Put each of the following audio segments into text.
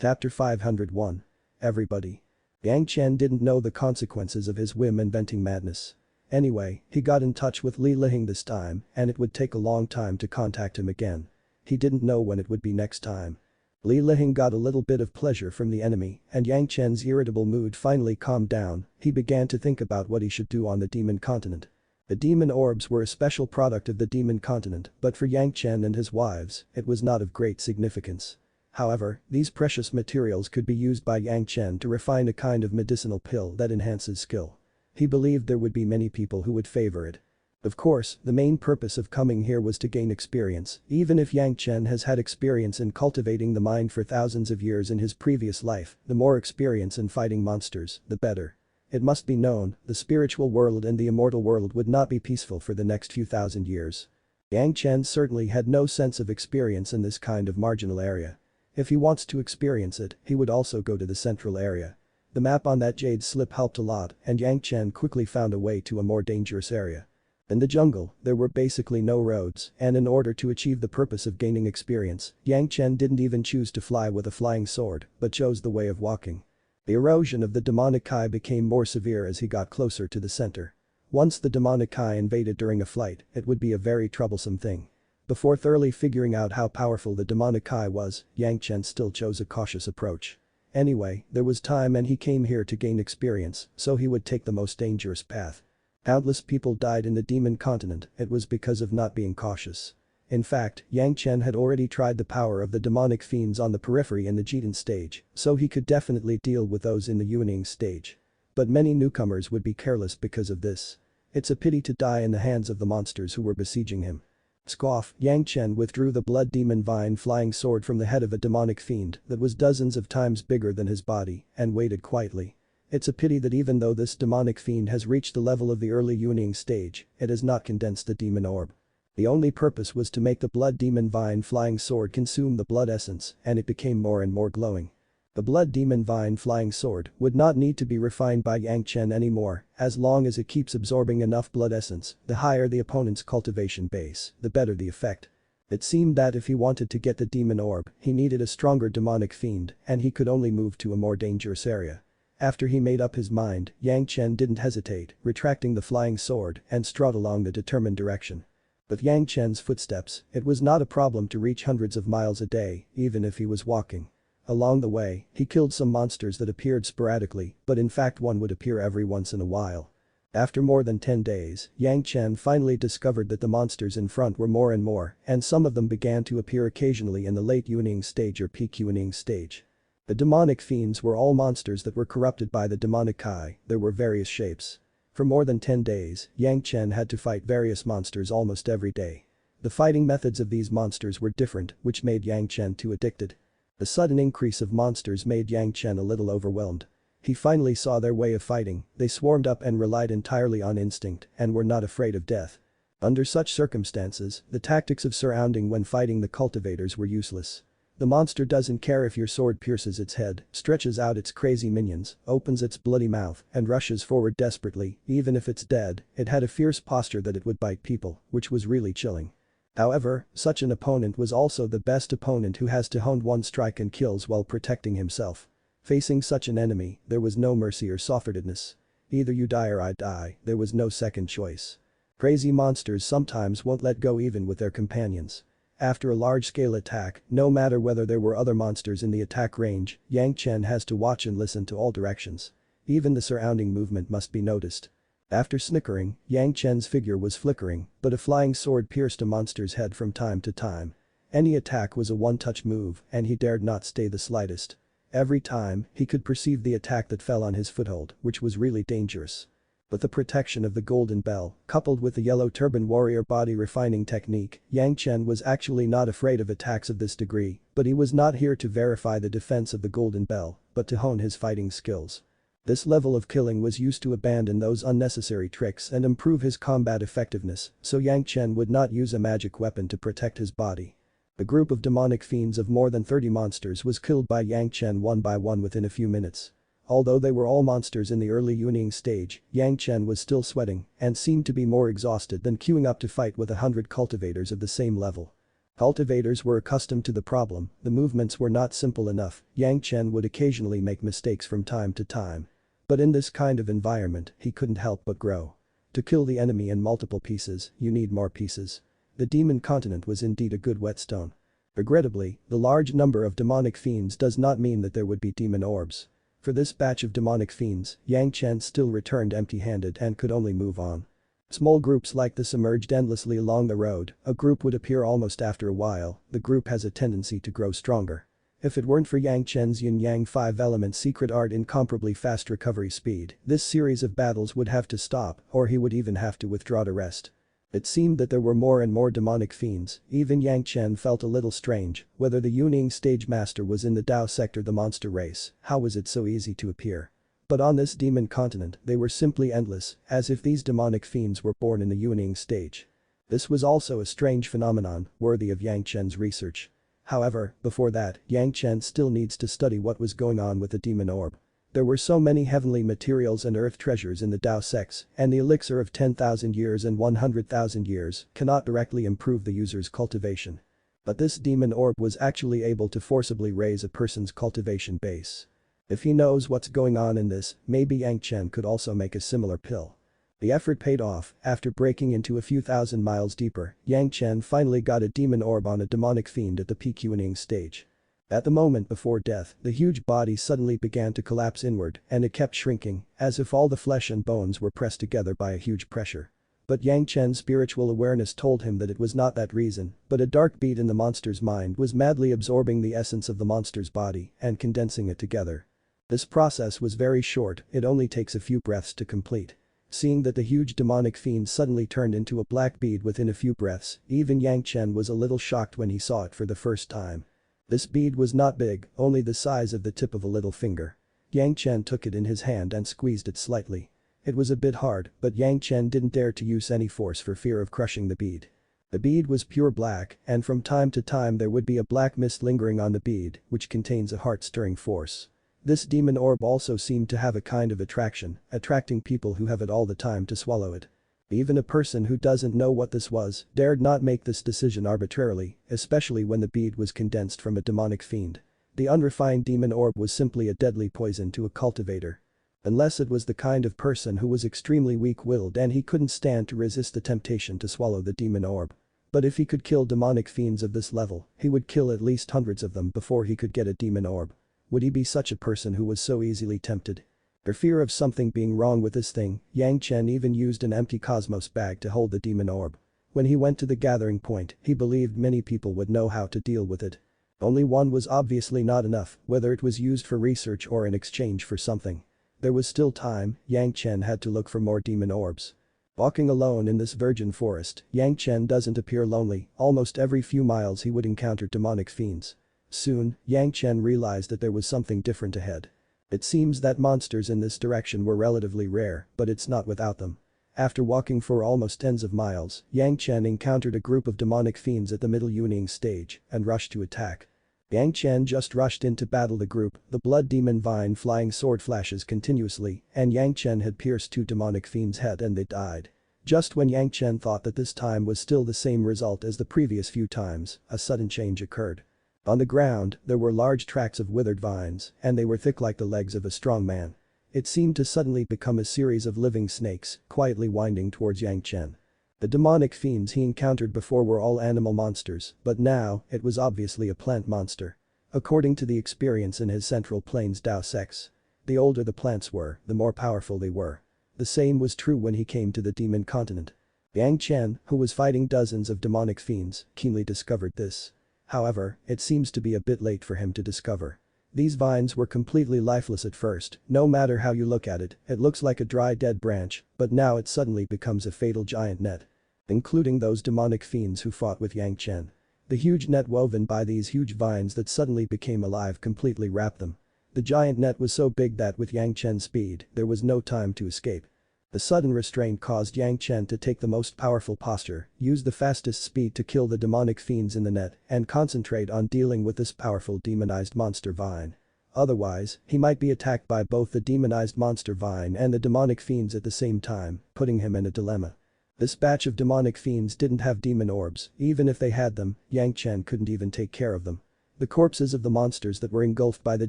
Chapter 501. Everybody. Yang Chen didn't know the consequences of his whim inventing madness. Anyway, he got in touch with Li Lihing this time, and it would take a long time to contact him again. He didn't know when it would be next time. Li Lihing got a little bit of pleasure from the enemy, and Yang Chen's irritable mood finally calmed down. He began to think about what he should do on the demon continent. The demon orbs were a special product of the demon continent, but for Yang Chen and his wives, it was not of great significance. However, these precious materials could be used by Yang Chen to refine a kind of medicinal pill that enhances skill. He believed there would be many people who would favor it. Of course, the main purpose of coming here was to gain experience, even if Yang Chen has had experience in cultivating the mind for thousands of years in his previous life, the more experience in fighting monsters, the better. It must be known, the spiritual world and the immortal world would not be peaceful for the next few thousand years. Yang Chen certainly had no sense of experience in this kind of marginal area. If he wants to experience it, he would also go to the central area. The map on that jade slip helped a lot, and Yang Chen quickly found a way to a more dangerous area. In the jungle, there were basically no roads, and in order to achieve the purpose of gaining experience, Yang Chen didn't even choose to fly with a flying sword, but chose the way of walking. The erosion of the demonic eye became more severe as he got closer to the center. Once the demonic eye invaded during a flight, it would be a very troublesome thing. Before thoroughly figuring out how powerful the demonic eye was, Yang Chen still chose a cautious approach. Anyway, there was time and he came here to gain experience, so he would take the most dangerous path. Countless people died in the demon continent, it was because of not being cautious. In fact, Yang Chen had already tried the power of the demonic fiends on the periphery in the Jidan stage, so he could definitely deal with those in the Yuaning stage. But many newcomers would be careless because of this. It's a pity to die in the hands of the monsters who were besieging him. Scoff, Yang Chen withdrew the blood demon vine flying sword from the head of a demonic fiend that was dozens of times bigger than his body and waited quietly. It's a pity that even though this demonic fiend has reached the level of the early Yuaning stage, it has not condensed the demon orb. The only purpose was to make the blood demon vine flying sword consume the blood essence, and it became more and more glowing. The blood demon vine flying sword would not need to be refined by Yang Chen anymore, as long as it keeps absorbing enough blood essence, the higher the opponent's cultivation base, the better the effect. It seemed that if he wanted to get the demon orb, he needed a stronger demonic fiend, and he could only move to a more dangerous area. After he made up his mind, Yang Chen didn't hesitate, retracting the flying sword and strode along the determined direction. With Yang Chen's footsteps, it was not a problem to reach hundreds of miles a day, even if he was walking. Along the way, he killed some monsters that appeared sporadically, but in fact one would appear every once in a while. After more than 10 days, Yang Chen finally discovered that the monsters in front were more and more, and some of them began to appear occasionally in the late Yuaning stage or peak Yuaning stage. The demonic fiends were all monsters that were corrupted by the demonic eye, there were various shapes. For more than 10 days, Yang Chen had to fight various monsters almost every day. The fighting methods of these monsters were different, which made Yang Chen too addicted. The sudden increase of monsters made Yang Chen a little overwhelmed. He finally saw their way of fighting, they swarmed up and relied entirely on instinct and were not afraid of death. Under such circumstances, the tactics of surrounding when fighting the cultivators were useless. The monster doesn't care if your sword pierces its head, stretches out its crazy minions, opens its bloody mouth, and rushes forward desperately, even if it's dead, it had a fierce posture that it would bite people, which was really chilling. However, such an opponent was also the best opponent who has to hone one strike and kills while protecting himself. Facing such an enemy, there was no mercy or soft-heartedness. Either you die or I die, there was no second choice. Crazy monsters sometimes won't let go even with their companions. After a large-scale attack, no matter whether there were other monsters in the attack range, Yang Chen has to watch and listen to all directions. Even the surrounding movement must be noticed. After snickering, Yang Chen's figure was flickering, but a flying sword pierced a monster's head from time to time. Any attack was a one-touch move, and he dared not stay the slightest. Every time, he could perceive the attack that fell on his foothold, which was really dangerous. With the protection of the golden bell, coupled with the yellow turban warrior body refining technique, Yang Chen was actually not afraid of attacks of this degree, but he was not here to verify the defense of the golden bell, but to hone his fighting skills. This level of killing was used to abandon those unnecessary tricks and improve his combat effectiveness, so Yang Chen would not use a magic weapon to protect his body. The group of demonic fiends of more than 30 monsters was killed by Yang Chen one by one within a few minutes. Although they were all monsters in the early Yuaning stage, Yang Chen was still sweating and seemed to be more exhausted than queuing up to fight with 100 cultivators of the same level. Cultivators were accustomed to the problem, the movements were not simple enough, Yang Chen would occasionally make mistakes from time to time. But in this kind of environment, he couldn't help but grow. To kill the enemy in multiple pieces, you need more pieces. The demon continent was indeed a good whetstone. Regrettably, the large number of demonic fiends does not mean that there would be demon orbs. For this batch of demonic fiends, Yang Chen still returned empty-handed and could only move on. Small groups like this emerged endlessly along the road, a group would appear almost after a while, the group has a tendency to grow stronger. If it weren't for Yang Chen's yin-yang 5-element secret art incomparably fast recovery speed, this series of battles would have to stop, or he would even have to withdraw to rest. It seemed that there were more and more demonic fiends, even Yang Chen felt a little strange, whether the Yuning stage master was in the Dao sector the monster race, how was it so easy to appear? But on this demon continent, they were simply endless, as if these demonic fiends were born in the Yuning stage. This was also a strange phenomenon, worthy of Yang Chen's research. However, before that, Yang Chen still needs to study what was going on with the demon orb. There were so many heavenly materials and earth treasures in the Dao sects, and the elixir of 10,000 years and 100,000 years cannot directly improve the user's cultivation. But this demon orb was actually able to forcibly raise a person's cultivation base. If he knows what's going on in this, maybe Yang Chen could also make a similar pill. The effort paid off, after breaking into a few thousand miles deeper, Yang Chen finally got a demon orb on a demonic fiend at the peak Yuning stage. At the moment before death, the huge body suddenly began to collapse inward, and it kept shrinking, as if all the flesh and bones were pressed together by a huge pressure. But Yang Chen's spiritual awareness told him that it was not that reason, but a dark bead in the monster's mind was madly absorbing the essence of the monster's body and condensing it together. This process was very short, it only takes a few breaths to complete. Seeing that the huge demonic fiend suddenly turned into a black bead within a few breaths, even Yang Chen was a little shocked when he saw it for the first time. This bead was not big, only the size of the tip of a little finger. Yang Chen took it in his hand and squeezed it slightly. It was a bit hard, but Yang Chen didn't dare to use any force for fear of crushing the bead. The bead was pure black, and from time to time there would be a black mist lingering on the bead, which contains a heart-stirring force. This demon orb also seemed to have a kind of attraction, attracting people who have it all the time to swallow it. Even a person who doesn't know what this was dared not make this decision arbitrarily, especially when the bead was condensed from a demonic fiend. The unrefined demon orb was simply a deadly poison to a cultivator. Unless it was the kind of person who was extremely weak-willed and he couldn't stand to resist the temptation to swallow the demon orb. But if he could kill demonic fiends of this level, he would kill at least hundreds of them before he could get a demon orb. Would he be such a person who was so easily tempted? For fear of something being wrong with this thing, Yang Chen even used an empty cosmos bag to hold the demon orb. When he went to the gathering point, he believed many people would know how to deal with it. Only one was obviously not enough, whether it was used for research or in exchange for something. There was still time, Yang Chen had to look for more demon orbs. Walking alone in this virgin forest, Yang Chen doesn't appear lonely, almost every few miles he would encounter demonic fiends. Soon, Yang Chen realized that there was something different ahead. It seems that monsters in this direction were relatively rare, but it's not without them. After walking for almost tens of miles, Yang Chen encountered a group of demonic fiends at the middle Yuning stage and rushed to attack. Yang Chen just rushed in to battle the group, the blood demon vine flying sword flashes continuously, and Yang Chen had pierced two demonic fiends' head and they died. Just when Yang Chen thought that this time was still the same result as the previous few times, a sudden change occurred. On the ground, there were large tracts of withered vines, and they were thick like the legs of a strong man. It seemed to suddenly become a series of living snakes, quietly winding towards Yang Chen. The demonic fiends he encountered before were all animal monsters, but now, it was obviously a plant monster. According to the experience in his Central Plains Dao sects. The older the plants were, the more powerful they were. The same was true when he came to the demon continent. Yang Chen, who was fighting dozens of demonic fiends, keenly discovered this. However, it seems to be a bit late for him to discover. These vines were completely lifeless at first, no matter how you look at it, it looks like a dry dead branch, but now it suddenly becomes a fatal giant net. Including those demonic fiends who fought with Yang Chen. The huge net woven by these huge vines that suddenly became alive completely wrapped them. The giant net was so big that with Yang Chen's speed, there was no time to escape. The sudden restraint caused Yang Chen to take the most powerful posture, use the fastest speed to kill the demonic fiends in the net, and concentrate on dealing with this powerful demonized monster vine. Otherwise, he might be attacked by both the demonized monster vine and the demonic fiends at the same time, putting him in a dilemma. This batch of demonic fiends didn't have demon orbs, even if they had them, Yang Chen couldn't even take care of them. The corpses of the monsters that were engulfed by the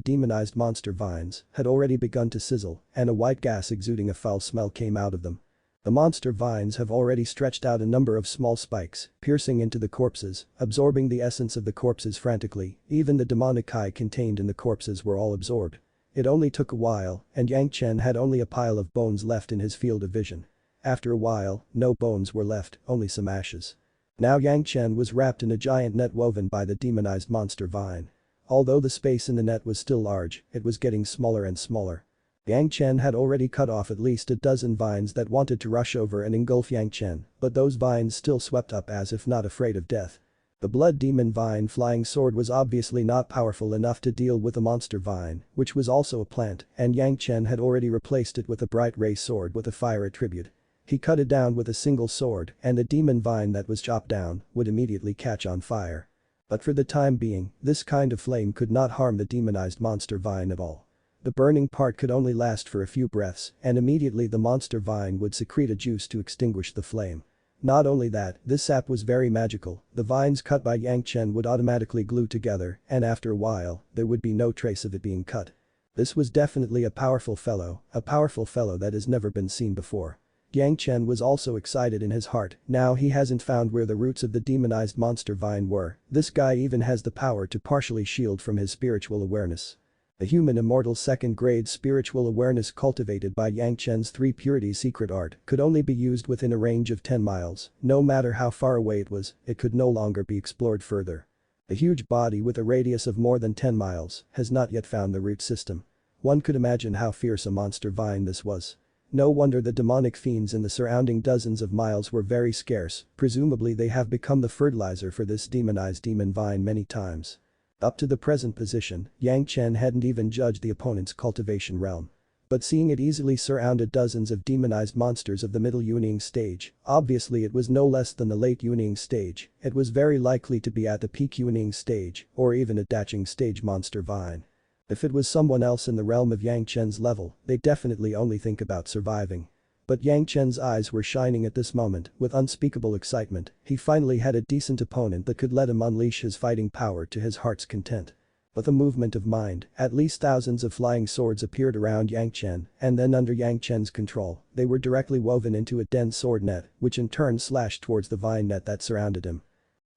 demonized monster vines had already begun to sizzle, and a white gas exuding a foul smell came out of them. The monster vines have already stretched out a number of small spikes, piercing into the corpses, absorbing the essence of the corpses frantically, even the demonic chi contained in the corpses were all absorbed. It only took a while, and Yang Chen had only a pile of bones left in his field of vision. After a while, no bones were left, only some ashes. Now Yang Chen was wrapped in a giant net woven by the demonized monster vine. Although the space in the net was still large, it was getting smaller and smaller. Yang Chen had already cut off at least a dozen vines that wanted to rush over and engulf Yang Chen, but those vines still swept up as if not afraid of death. The blood demon vine flying sword was obviously not powerful enough to deal with the monster vine, which was also a plant, and Yang Chen had already replaced it with a bright ray sword with a fire attribute. He cut it down with a single sword, and the demon vine that was chopped down would immediately catch on fire. But for the time being, this kind of flame could not harm the demonized monster vine at all. The burning part could only last for a few breaths, and immediately the monster vine would secrete a juice to extinguish the flame. Not only that, this sap was very magical, the vines cut by Yang Chen would automatically glue together, and after a while, there would be no trace of it being cut. This was definitely a powerful fellow that has never been seen before. Yang Chen was also excited in his heart, now he hasn't found where the roots of the demonized monster vine were, this guy even has the power to partially shield from his spiritual awareness. The human immortal second-grade spiritual awareness cultivated by Yang Chen's 3 purity secret art could only be used within a range of 10 miles, no matter how far away it was, it could no longer be explored further. The huge body with a radius of more than 10 miles has not yet found the root system. One could imagine how fierce a monster vine this was. No wonder the demonic fiends in the surrounding dozens of miles were very scarce, presumably they have become the fertilizer for this demonized demon vine many times. Up to the present position, Yang Chen hadn't even judged the opponent's cultivation realm. But seeing it easily surrounded dozens of demonized monsters of the middle Yuning stage, obviously it was no less than the late Yuning stage, it was very likely to be at the peak Yuning stage, or even a Daching stage monster vine. If it was someone else in the realm of Yang Chen's level, they'd definitely only think about surviving. But Yang Chen's eyes were shining at this moment with unspeakable excitement, he finally had a decent opponent that could let him unleash his fighting power to his heart's content. With a movement of mind, at least thousands of flying swords appeared around Yang Chen, and then under Yang Chen's control, they were directly woven into a dense sword net, which in turn slashed towards the vine net that surrounded him.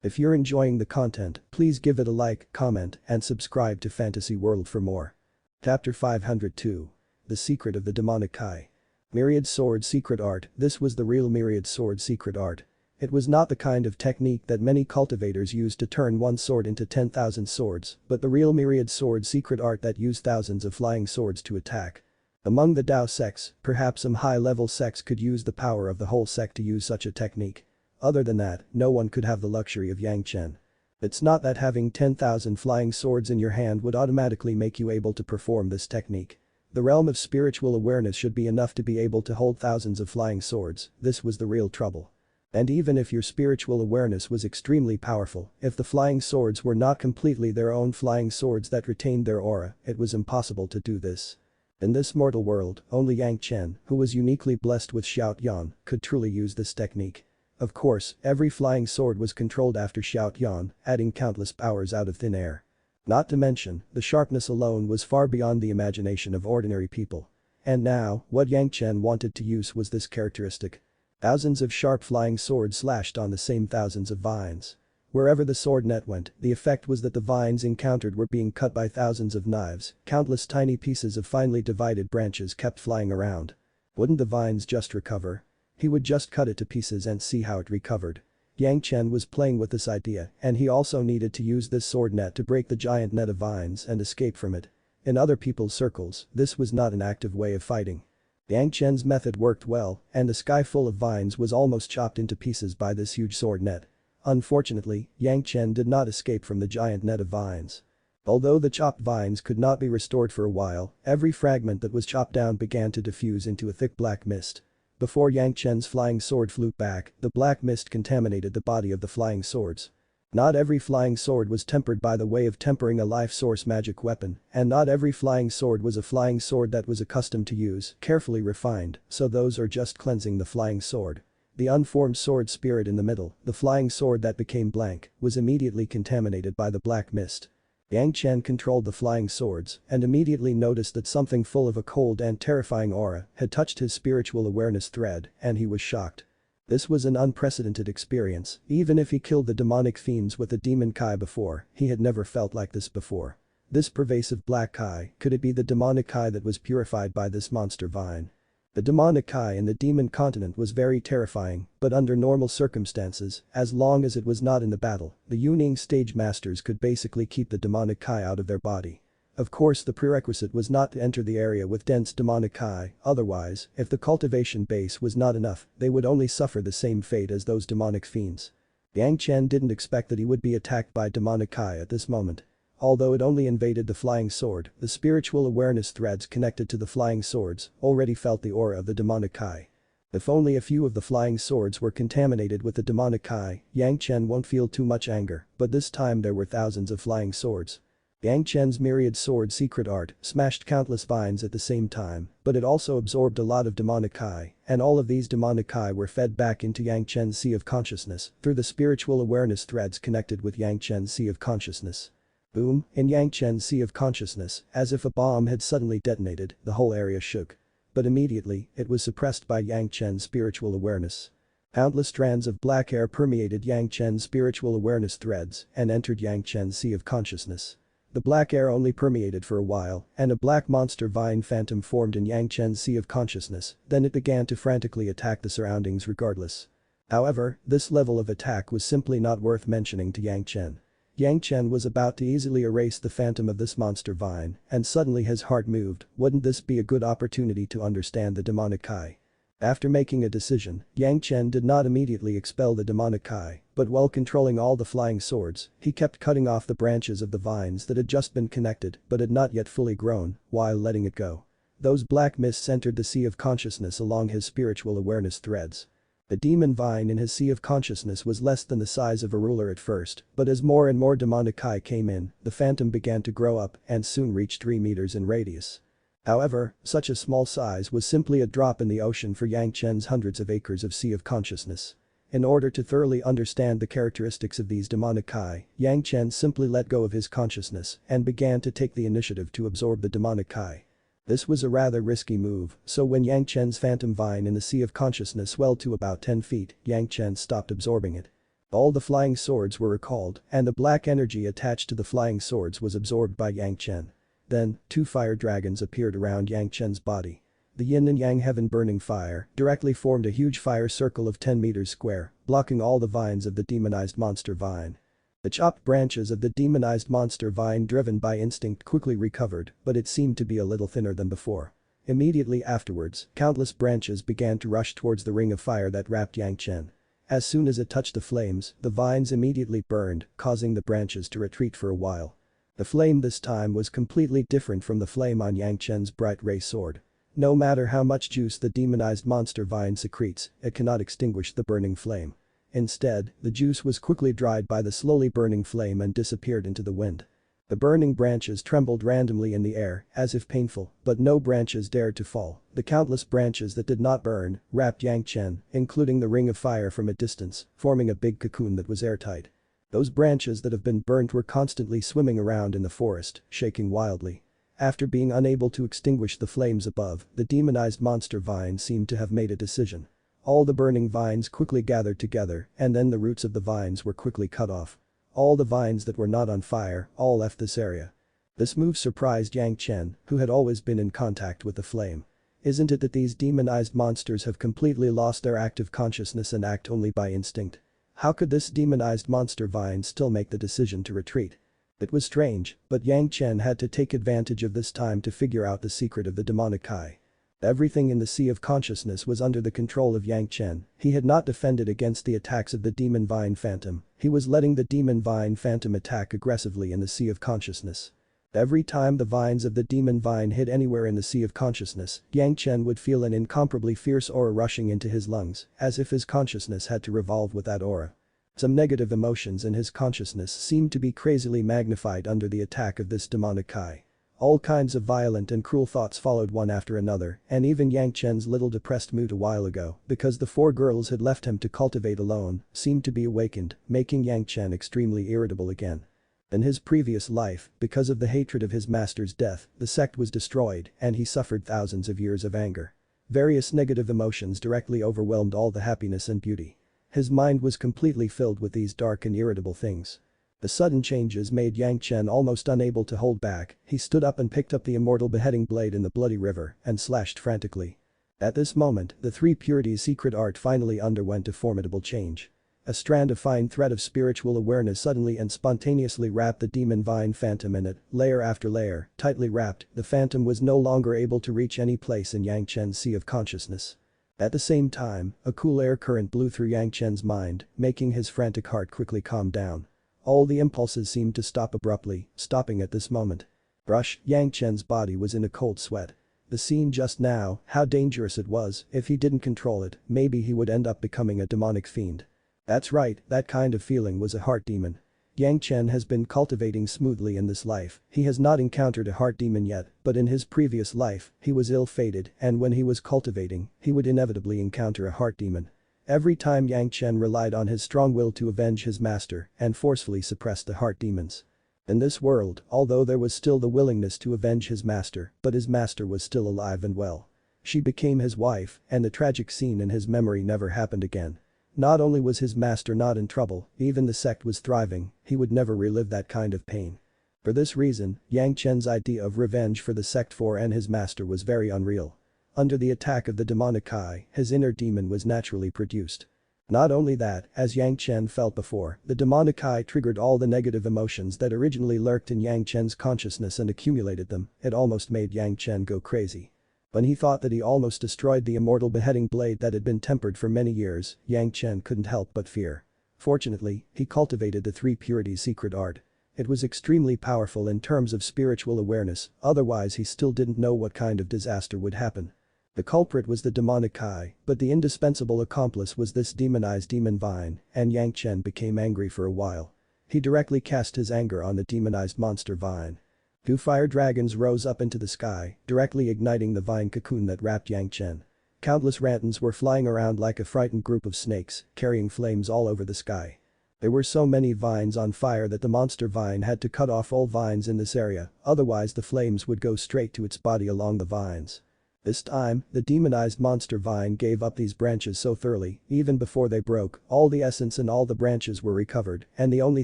If you're enjoying the content, please give it a like, comment, and subscribe to Fantasy World for more. Chapter 502. The Secret of the Demonic Chi. Myriad Sword Secret Art. This was the real Myriad Sword Secret Art. It was not the kind of technique that many cultivators use to turn one sword into 10,000 swords, but the real Myriad Sword Secret Art that used thousands of flying swords to attack. Among the Dao sects, perhaps some high-level sects could use the power of the whole sect to use such a technique. Other than that, no one could have the luxury of Yang Chen. It's not that having 10,000 flying swords in your hand would automatically make you able to perform this technique. The realm of spiritual awareness should be enough to be able to hold thousands of flying swords, this was the real trouble. And even if your spiritual awareness was extremely powerful, if the flying swords were not completely their own flying swords that retained their aura, it was impossible to do this. In this mortal world, only Yang Chen, who was uniquely blessed with Xiao Yan, could truly use this technique. Of course, every flying sword was controlled after Xiao Yan, adding countless powers out of thin air. Not to mention, the sharpness alone was far beyond the imagination of ordinary people. And now, what Yang Chen wanted to use was this characteristic. Thousands of sharp flying swords slashed on the same thousands of vines. Wherever the sword net went, the effect was that the vines encountered were being cut by thousands of knives, countless tiny pieces of finely divided branches kept flying around. Wouldn't the vines just recover? He would just cut it to pieces and see how it recovered. Yang Chen was playing with this idea, and he also needed to use this sword net to break the giant net of vines and escape from it. In other people's circles, this was not an active way of fighting. Yang Chen's method worked well, and the sky full of vines was almost chopped into pieces by this huge sword net. Unfortunately, Yang Chen did not escape from the giant net of vines. Although the chopped vines could not be restored for a while, every fragment that was chopped down began to diffuse into a thick black mist. Before Yang Chen's flying sword flew back, the black mist contaminated the body of the flying swords. Not every flying sword was tempered by the way of tempering a life source magic weapon, and not every flying sword was a flying sword that was accustomed to use, carefully refined, so those are just cleansing the flying sword. The unformed sword spirit in the middle, the flying sword that became blank, was immediately contaminated by the black mist. Yang Chen controlled the flying swords and immediately noticed that something full of a cold and terrifying aura had touched his spiritual awareness thread, and he was shocked. This was an unprecedented experience. Even if he killed the demonic fiends with the demon Kai before, he had never felt like this before. This pervasive black Kai, could it be the demonic Kai that was purified by this monster vine? The demonic Kai in the demon continent was very terrifying, but under normal circumstances, as long as it was not in the battle, the Yuning stage masters could basically keep the demonic Kai out of their body. Of course, the prerequisite was not to enter the area with dense demonic Kai, otherwise, if the cultivation base was not enough, they would only suffer the same fate as those demonic fiends. Yang Chen didn't expect that he would be attacked by demonic Kai at this moment. Although it only invaded the flying sword, the spiritual awareness threads connected to the flying swords already felt the aura of the demonic Kai. If only a few of the flying swords were contaminated with the demonic Kai, Yang Chen won't feel too much anger, but this time there were thousands of flying swords. Yang Chen's myriad sword secret art smashed countless vines at the same time, but it also absorbed a lot of demonic Kai, and all of these demonic Kai were fed back into Yang Chen's sea of consciousness through the spiritual awareness threads connected with Yang Chen's sea of consciousness. Boom, in Yang Chen's sea of consciousness, as if a bomb had suddenly detonated, the whole area shook. But immediately, it was suppressed by Yang Chen's spiritual awareness. Countless strands of black air permeated Yang Chen's spiritual awareness threads and entered Yang Chen's sea of consciousness. The black air only permeated for a while, and a black monster vine phantom formed in Yang Chen's sea of consciousness, then it began to frantically attack the surroundings regardless. However, this level of attack was simply not worth mentioning to Yang Chen. Yang Chen was about to easily erase the phantom of this monster vine, and suddenly his heart moved. Wouldn't this be a good opportunity to understand the demonic Kai? After making a decision, Yang Chen did not immediately expel the demonic Kai, but while controlling all the flying swords, he kept cutting off the branches of the vines that had just been connected but had not yet fully grown, while letting it go. Those black mists entered the sea of consciousness along his spiritual awareness threads. The demon vine in his sea of consciousness was less than the size of a ruler at first, but as more and more demonic Kai came in, the phantom began to grow up and soon reached 3 meters in radius. However, such a small size was simply a drop in the ocean for Yang Chen's hundreds of acres of sea of consciousness. In order to thoroughly understand the characteristics of these demonic Kai, Yang Chen simply let go of his consciousness and began to take the initiative to absorb the demonic Kai. This was a rather risky move, so when Yang Chen's phantom vine in the sea of consciousness swelled to about 10 feet, Yang Chen stopped absorbing it. All the flying swords were recalled, and the black energy attached to the flying swords was absorbed by Yang Chen. Then, 2 fire dragons appeared around Yang Chen's body. The yin and yang heaven burning fire directly formed a huge fire circle of 10 meters square, blocking all the vines of the demonized monster vine. The chopped branches of the demonized monster vine driven by instinct quickly recovered, but it seemed to be a little thinner than before. Immediately afterwards, countless branches began to rush towards the ring of fire that wrapped Yang Chen. As soon as it touched the flames, the vines immediately burned, causing the branches to retreat for a while. The flame this time was completely different from the flame on Yang Chen's bright ray sword. No matter how much juice the demonized monster vine secretes, it cannot extinguish the burning flame. Instead, the juice was quickly dried by the slowly burning flame and disappeared into the wind. The burning branches trembled randomly in the air, as if painful, but no branches dared to fall. The countless branches that did not burn wrapped Yang Chen, including the ring of fire from a distance, forming a big cocoon that was airtight. Those branches that have been burnt were constantly swimming around in the forest, shaking wildly. After being unable to extinguish the flames above, the demonized monster vine seemed to have made a decision. All the burning vines quickly gathered together, and then the roots of the vines were quickly cut off. All the vines that were not on fire all left this area. This move surprised Yang Chen, who had always been in contact with the flame. Isn't it that these demonized monsters have completely lost their active consciousness and act only by instinct? How could this demonized monster vine still make the decision to retreat? It was strange, but Yang Chen had to take advantage of this time to figure out the secret of the demonic Kai. Everything in the sea of consciousness was under the control of Yang Chen. He had not defended against the attacks of the demon vine phantom. He was letting the demon vine phantom attack aggressively in the sea of consciousness. Every time the vines of the demon vine hit anywhere in the sea of consciousness, Yang Chen would feel an incomparably fierce aura rushing into his lungs, as if his consciousness had to revolve with that aura. Some negative emotions in his consciousness seemed to be crazily magnified under the attack of this demonic Kai. All kinds of violent and cruel thoughts followed one after another, and even Yang Chen's little depressed mood a while ago, because the 4 girls had left him to cultivate alone, seemed to be awakened, making Yang Chen extremely irritable again. In his previous life, because of the hatred of his master's death, the sect was destroyed and he suffered thousands of years of anger. Various negative emotions directly overwhelmed all the happiness and beauty. His mind was completely filled with these dark and irritable things. The sudden changes made Yang Chen almost unable to hold back. He stood up and picked up the immortal beheading blade in the bloody river and slashed frantically. At this moment, the 3 purities secret art finally underwent a formidable change. A strand of fine thread of spiritual awareness suddenly and spontaneously wrapped the demon vine phantom in it, layer after layer, tightly wrapped. The phantom was no longer able to reach any place in Yang Chen's sea of consciousness. At the same time, a cool air current blew through Yang Chen's mind, making his frantic heart quickly calm down. All the impulses seemed to stop abruptly, stopping at this moment. Brush, Yang Chen's body was in a cold sweat. The scene just now, how dangerous it was. If he didn't control it, maybe he would end up becoming a demonic fiend. That's right, that kind of feeling was a heart demon. Yang Chen has been cultivating smoothly in this life. He has not encountered a heart demon yet, but in his previous life, he was ill-fated, and when he was cultivating, he would inevitably encounter a heart demon. Every time Yang Chen relied on his strong will to avenge his master and forcefully suppressed the heart demons. In this world, although there was still the willingness to avenge his master, but his master was still alive and well. She became his wife, and the tragic scene in his memory never happened again. Not only was his master not in trouble, even the sect was thriving. He would never relive that kind of pain. For this reason, Yang Chen's idea of revenge for the sect for and his master was very unreal. Under the attack of the demonic eye, his inner demon was naturally produced. Not only that, as Yang Chen felt before, the demonic eye triggered all the negative emotions that originally lurked in Yang Chen's consciousness and accumulated them. It almost made Yang Chen go crazy. When he thought that he almost destroyed the immortal beheading blade that had been tempered for many years, Yang Chen couldn't help but fear. Fortunately, he cultivated the 3 purities secret art. It was extremely powerful in terms of spiritual awareness, otherwise he still didn't know what kind of disaster would happen. The culprit was the demonic eye, but the indispensable accomplice was this demonized demon vine, and Yang Chen became angry for a while. He directly cast his anger on the demonized monster vine. 2 fire dragons rose up into the sky, directly igniting the vine cocoon that wrapped Yang Chen. Countless rantons were flying around like a frightened group of snakes, carrying flames all over the sky. There were so many vines on fire that the monster vine had to cut off all vines in this area, otherwise the flames would go straight to its body along the vines. This time, the demonized monster vine gave up these branches so thoroughly, even before they broke, all the essence and all the branches were recovered, and the only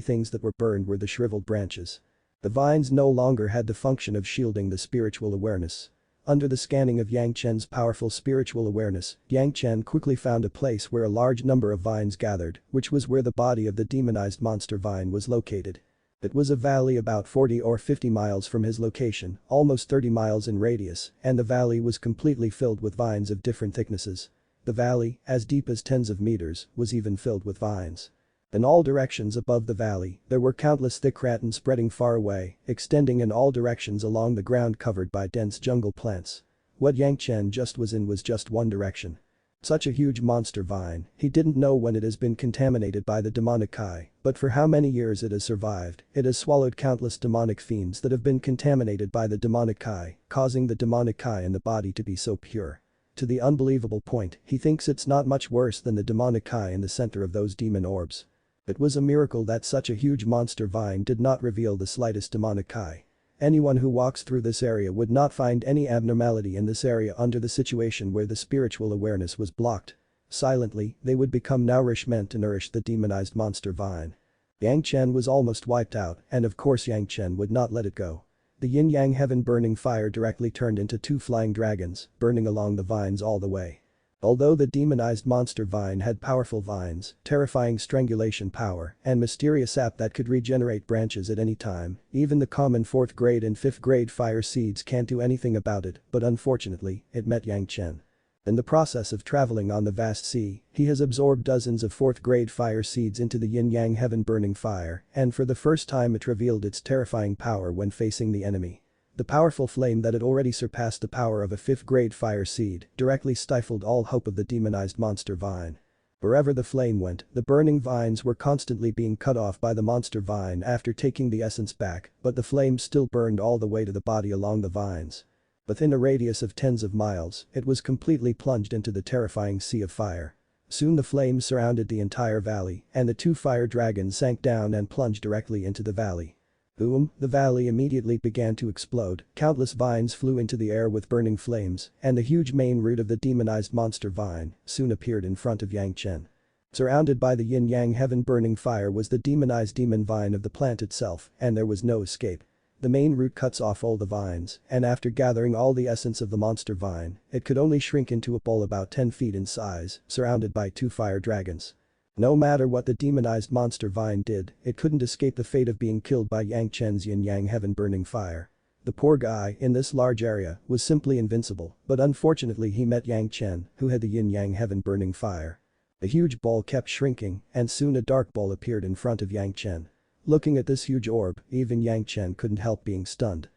things that were burned were the shriveled branches. The vines no longer had the function of shielding the spiritual awareness. Under the scanning of Yang Chen's powerful spiritual awareness, Yang Chen quickly found a place where a large number of vines gathered, which was where the body of the demonized monster vine was located. It was a valley about 40 or 50 miles from his location, almost 30 miles in radius, and the valley was completely filled with vines of different thicknesses. The valley, as deep as tens of meters, was even filled with vines. In all directions above the valley, there were countless thick rantons spreading far away, extending in all directions along the ground covered by dense jungle plants. What Yang Chen just was in was just one direction. Such a huge monster vine, he didn't know when it has been contaminated by the demonic eye, but for how many years it has survived. It has swallowed countless demonic fiends that have been contaminated by the demonic eye, causing the demonic eye in the body to be so pure. To the unbelievable point, he thinks it's not much worse than the demonic eye in the center of those demon orbs. It was a miracle that such a huge monster vine did not reveal the slightest demonic eye. Anyone who walks through this area would not find any abnormality in this area under the situation where the spiritual awareness was blocked. Silently, they would become nourishment to nourish the demonized monster vine. Yang Chen was almost wiped out, and of course Yang Chen would not let it go. The yin-yang heaven burning fire directly turned into 2 flying dragons, burning along the vines all the way. Although the demonized monster vine had powerful vines, terrifying strangulation power, and mysterious sap that could regenerate branches at any time, even the common 4th grade and 5th grade fire seeds can't do anything about it, but unfortunately, it met Yang Chen. In the process of traveling on the vast sea, he has absorbed dozens of 4th grade fire seeds into the yin-yang heaven burning fire, and for the first time it revealed its terrifying power when facing the enemy. The powerful flame that had already surpassed the power of a 5th grade fire seed directly stifled all hope of the demonized monster vine. Wherever the flame went, the burning vines were constantly being cut off by the monster vine after taking the essence back, but the flame still burned all the way to the body along the vines. Within a radius of tens of miles, it was completely plunged into the terrifying sea of fire. Soon the flames surrounded the entire valley, and the two fire dragons sank down and plunged directly into the valley. Boom, the valley immediately began to explode, countless vines flew into the air with burning flames, and the huge main root of the demonized monster vine soon appeared in front of Yang Chen. Surrounded by the yin-yang heaven-burning fire was the demonized demon vine of the plant itself, and there was no escape. The main root cuts off all the vines, and after gathering all the essence of the monster vine, it could only shrink into a ball about 10 feet in size, surrounded by two fire dragons. No matter what the demonized monster vine did, it couldn't escape the fate of being killed by Yang Chen's yin-yang heaven-burning fire. The poor guy, in this large area, was simply invincible, but unfortunately he met Yang Chen, who had the yin-yang heaven-burning fire. The huge ball kept shrinking, and soon a dark ball appeared in front of Yang Chen. Looking at this huge orb, even Yang Chen couldn't help being stunned.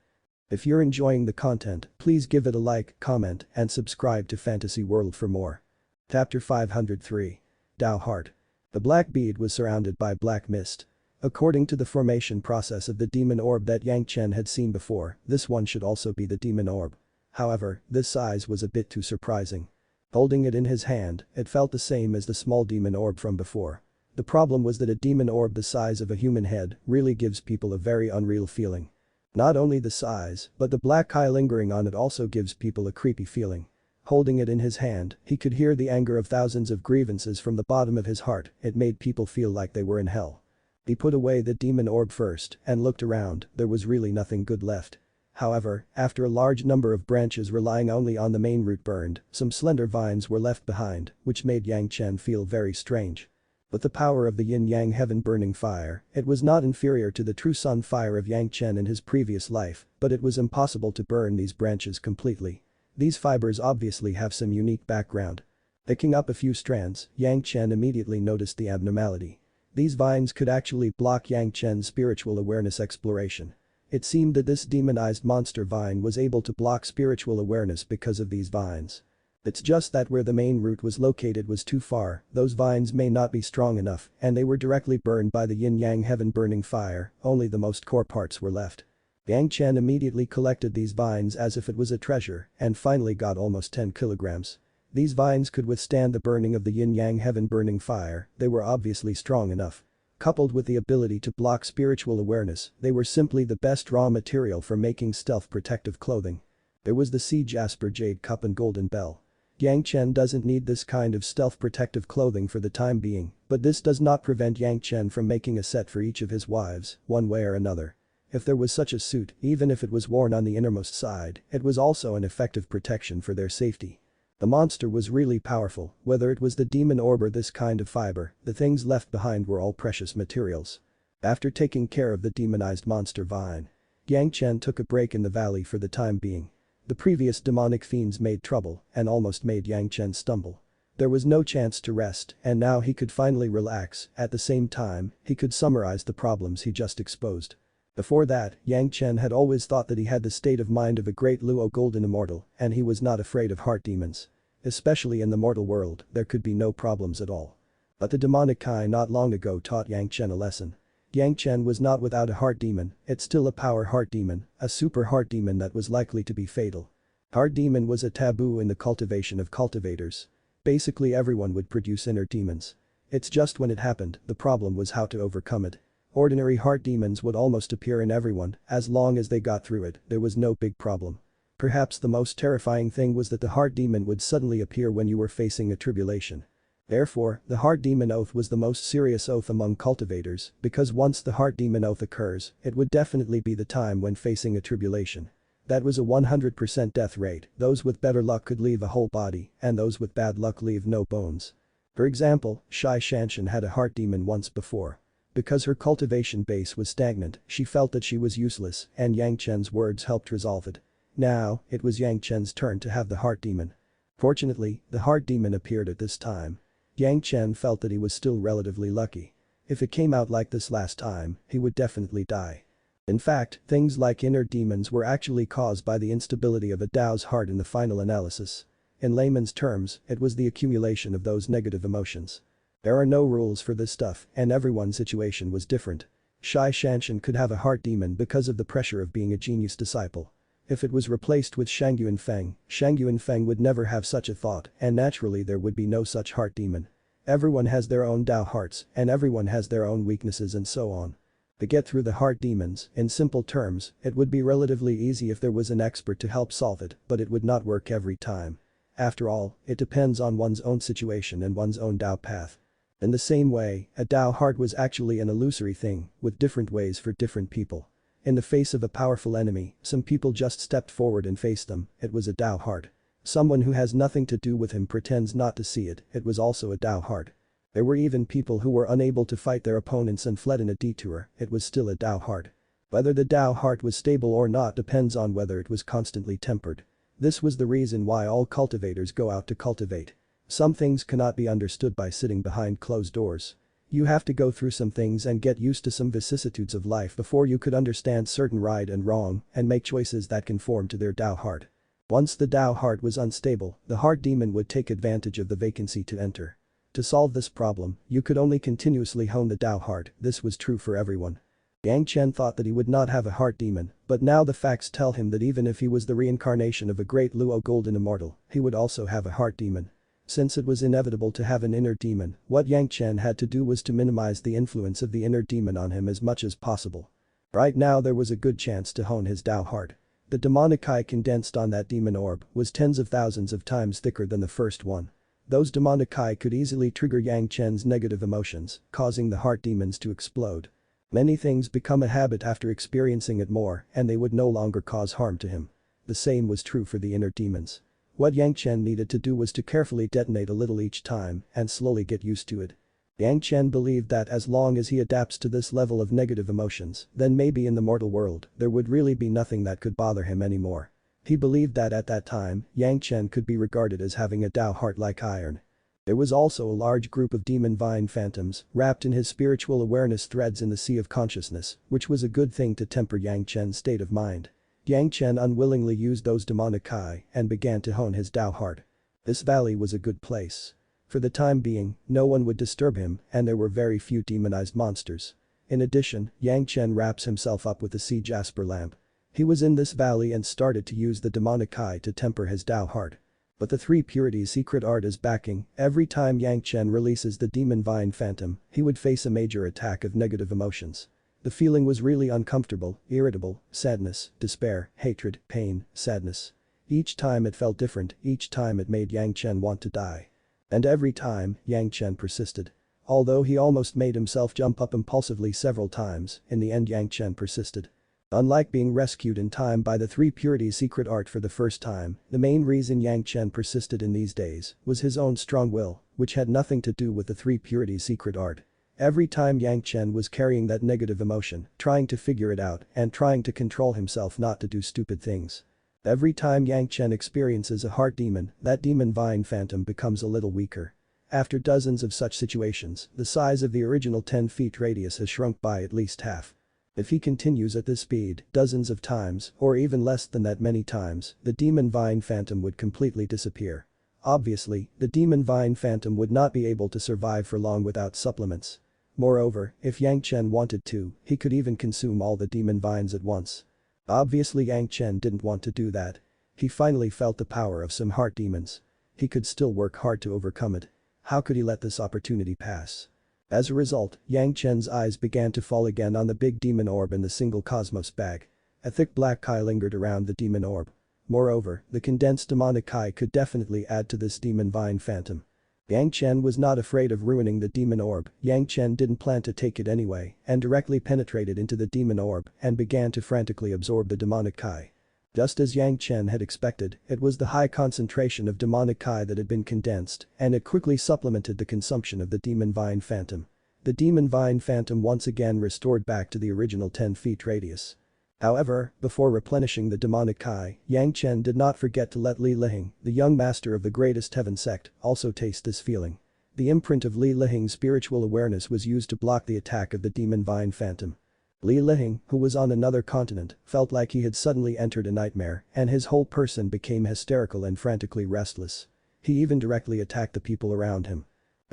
If you're enjoying the content, please give it a like, comment, and subscribe to Fantasy World for more. Chapter 503. Tao Heart. The black bead was surrounded by black mist. According to the formation process of the demon orb that Yang Chen had seen before, this one should also be the demon orb. However, this size was a bit too surprising. Holding it in his hand, it felt the same as the small demon orb from before. The problem was that a demon orb the size of a human head really gives people a very unreal feeling. Not only the size, but the black eye lingering on it also gives people a creepy feeling. Holding it in his hand, he could hear the anger of thousands of grievances from the bottom of his heart. It made people feel like they were in hell. He put away the demon orb first and looked around. There was really nothing good left. However, after a large number of branches relying only on the main root burned, some slender vines were left behind, which made Yang Chen feel very strange. With the power of the yin-yang heaven-burning fire, it was not inferior to the true sun fire of Yang Chen in his previous life, but it was impossible to burn these branches completely. These fibers obviously have some unique background. Picking up a few strands, Yang Chen immediately noticed the abnormality. These vines could actually block Yang Chen's spiritual awareness exploration. It seemed that this demonized monster vine was able to block spiritual awareness because of these vines. It's just that where the main root was located was too far, those vines may not be strong enough, and they were directly burned by the yin-yang heaven-burning fire, only the most core parts were left. Yang Chen immediately collected these vines as if it was a treasure and finally got almost 10 kilograms. These vines could withstand the burning of the yin-yang heaven-burning fire, they were obviously strong enough. Coupled with the ability to block spiritual awareness, they were simply the best raw material for making stealth protective clothing. There was the sea jasper jade cup and golden bell. Yang Chen doesn't need this kind of stealth protective clothing for the time being, but this does not prevent Yang Chen from making a set for each of his wives, one way or another. If there was such a suit, even if it was worn on the innermost side, it was also an effective protection for their safety. The monster was really powerful, whether it was the demon orb or this kind of fiber, the things left behind were all precious materials. After taking care of the demonized monster vine, Yang Chen took a break in the valley for the time being. The previous demonic fiends made trouble and almost made Yang Chen stumble. There was no chance to rest, and now he could finally relax. At the same time, he could summarize the problems he just exposed. Before that, Yang Chen had always thought that he had the state of mind of a great Luo Golden Immortal, and he was not afraid of heart demons. Especially in the mortal world, there could be no problems at all. But the demonic Kai not long ago taught Yang Chen a lesson. Yang Chen was not without a heart demon, it's still a power heart demon, a super heart demon that was likely to be fatal. Heart demon was a taboo in the cultivation of cultivators. Basically everyone would produce inner demons. It's just when it happened, the problem was how to overcome it. Ordinary heart demons would almost appear in everyone, as long as they got through it, there was no big problem. Perhaps the most terrifying thing was that the heart demon would suddenly appear when you were facing a tribulation. Therefore, the heart demon oath was the most serious oath among cultivators, because once the heart demon oath occurs, it would definitely be the time when facing a tribulation. That was a 100% death rate, those with better luck could leave a whole body, and those with bad luck leave no bones. For example, Zhanxian had a heart demon once before. Because her cultivation base was stagnant, she felt that she was useless, and Yang Chen's words helped resolve it. Now, it was Yang Chen's turn to have the heart demon. Fortunately, the heart demon appeared at this time. Yang Chen felt that he was still relatively lucky. If it came out like this last time, he would definitely die. In fact, things like inner demons were actually caused by the instability of a Tao's heart in the final analysis. In layman's terms, it was the accumulation of those negative emotions. There are no rules for this stuff and everyone's situation was different. Zhanxian could have a heart demon because of the pressure of being a genius disciple. If it was replaced with Shangyuan Feng would never have such a thought and naturally there would be no such heart demon. Everyone has their own Tao hearts and everyone has their own weaknesses and so on. To get through the heart demons, in simple terms, it would be relatively easy if there was an expert to help solve it, but it would not work every time. After all, it depends on one's own situation and one's own Tao path. In the same way, a Tao heart was actually an illusory thing, with different ways for different people. In the face of a powerful enemy, some people just stepped forward and faced them, it was a Tao heart. Someone who has nothing to do with him pretends not to see it, it was also a Tao heart. There were even people who were unable to fight their opponents and fled in a detour, it was still a Tao heart. Whether the Tao heart was stable or not depends on whether it was constantly tempered. This was the reason why all cultivators go out to cultivate. Some things cannot be understood by sitting behind closed doors. You have to go through some things and get used to some vicissitudes of life before you could understand certain right and wrong and make choices that conform to their Tao heart. Once the Tao heart was unstable, the heart demon would take advantage of the vacancy to enter. To solve this problem, you could only continuously hone the Tao heart, this was true for everyone. Yang Chen thought that he would not have a heart demon, but now the facts tell him that even if he was the reincarnation of a great Golden Immortal, he would also have a heart demon. Since it was inevitable to have an inner demon, what Yang Chen had to do was to minimize the influence of the inner demon on him as much as possible. Right now there was a good chance to hone his Tao heart. The demonic eye condensed on that demon orb was tens of thousands of times thicker than the first one. Those demonic eye could easily trigger Yang Chen's negative emotions, causing the heart demons to explode. Many things become a habit after experiencing it more and they would no longer cause harm to him. The same was true for the inner demons. What Yang Chen needed to do was to carefully detonate a little each time and slowly get used to it. Yang Chen believed that as long as he adapts to this level of negative emotions, then maybe in the mortal world, there would really be nothing that could bother him anymore. He believed that at that time, Yang Chen could be regarded as having a Tao heart like iron. There was also a large group of demon vine phantoms wrapped in his spiritual awareness threads in the sea of consciousness, which was a good thing to temper Yang Chen's state of mind. Yang Chen unwillingly used those demonic eye and began to hone his Tao heart. This valley was a good place. For the time being, no one would disturb him and there were very few demonized monsters. In addition, Yang Chen wraps himself up with a sea jasper lamp. He was in this valley and started to use the demonic eye to temper his Tao heart. But the three purities secret art is backing, every time Yang Chen releases the demon vine phantom, he would face a major attack of negative emotions. The feeling was really uncomfortable, irritable, sadness, despair, hatred, pain, sadness. Each time it felt different, each time it made Yang Chen want to die. And every time, Yang Chen persisted. Although he almost made himself jump up impulsively several times, in the end Yang Chen persisted. Unlike being rescued in time by the three purities secret art for the first time, the main reason Yang Chen persisted in these days was his own strong will, which had nothing to do with the three purities secret art. Every time Yang Chen was carrying that negative emotion, trying to figure it out and trying to control himself not to do stupid things. Every time Yang Chen experiences a heart demon, that demon vine phantom becomes a little weaker. After dozens of such situations, the size of the original 10 feet radius has shrunk by at least half. If he continues at this speed, dozens of times, or even less than that many times, the demon vine phantom would completely disappear. Obviously, the demon vine phantom would not be able to survive for long without supplements. Moreover, if Yang Chen wanted to, he could even consume all the demon vines at once. Obviously Yang Chen didn't want to do that. He finally felt the power of some heart demons. He could still work hard to overcome it. How could he let this opportunity pass? As a result, Yang Chen's eyes began to fall again on the big demon orb in the single cosmos bag. A thick black eye lingered around the demon orb. Moreover, the condensed demonic eye could definitely add to this demon vine phantom. Yang Chen was not afraid of ruining the demon orb, Yang Chen didn't plan to take it anyway and directly penetrated into the demon orb and began to frantically absorb the demonic eye. Just as Yang Chen had expected, it was the high concentration of demonic eye that had been condensed and it quickly supplemented the consumption of the demon vine phantom. The demon vine phantom once again restored back to the original 10 feet radius. However, before replenishing the demonic eye, Yang Chen did not forget to let Li Lihing, the young master of the greatest heaven sect, also taste this feeling. The imprint of Li Lihing's spiritual awareness was used to block the attack of the demon vine phantom. Li Lihing, who was on another continent, felt like he had suddenly entered a nightmare and his whole person became hysterical and frantically restless. He even directly attacked the people around him.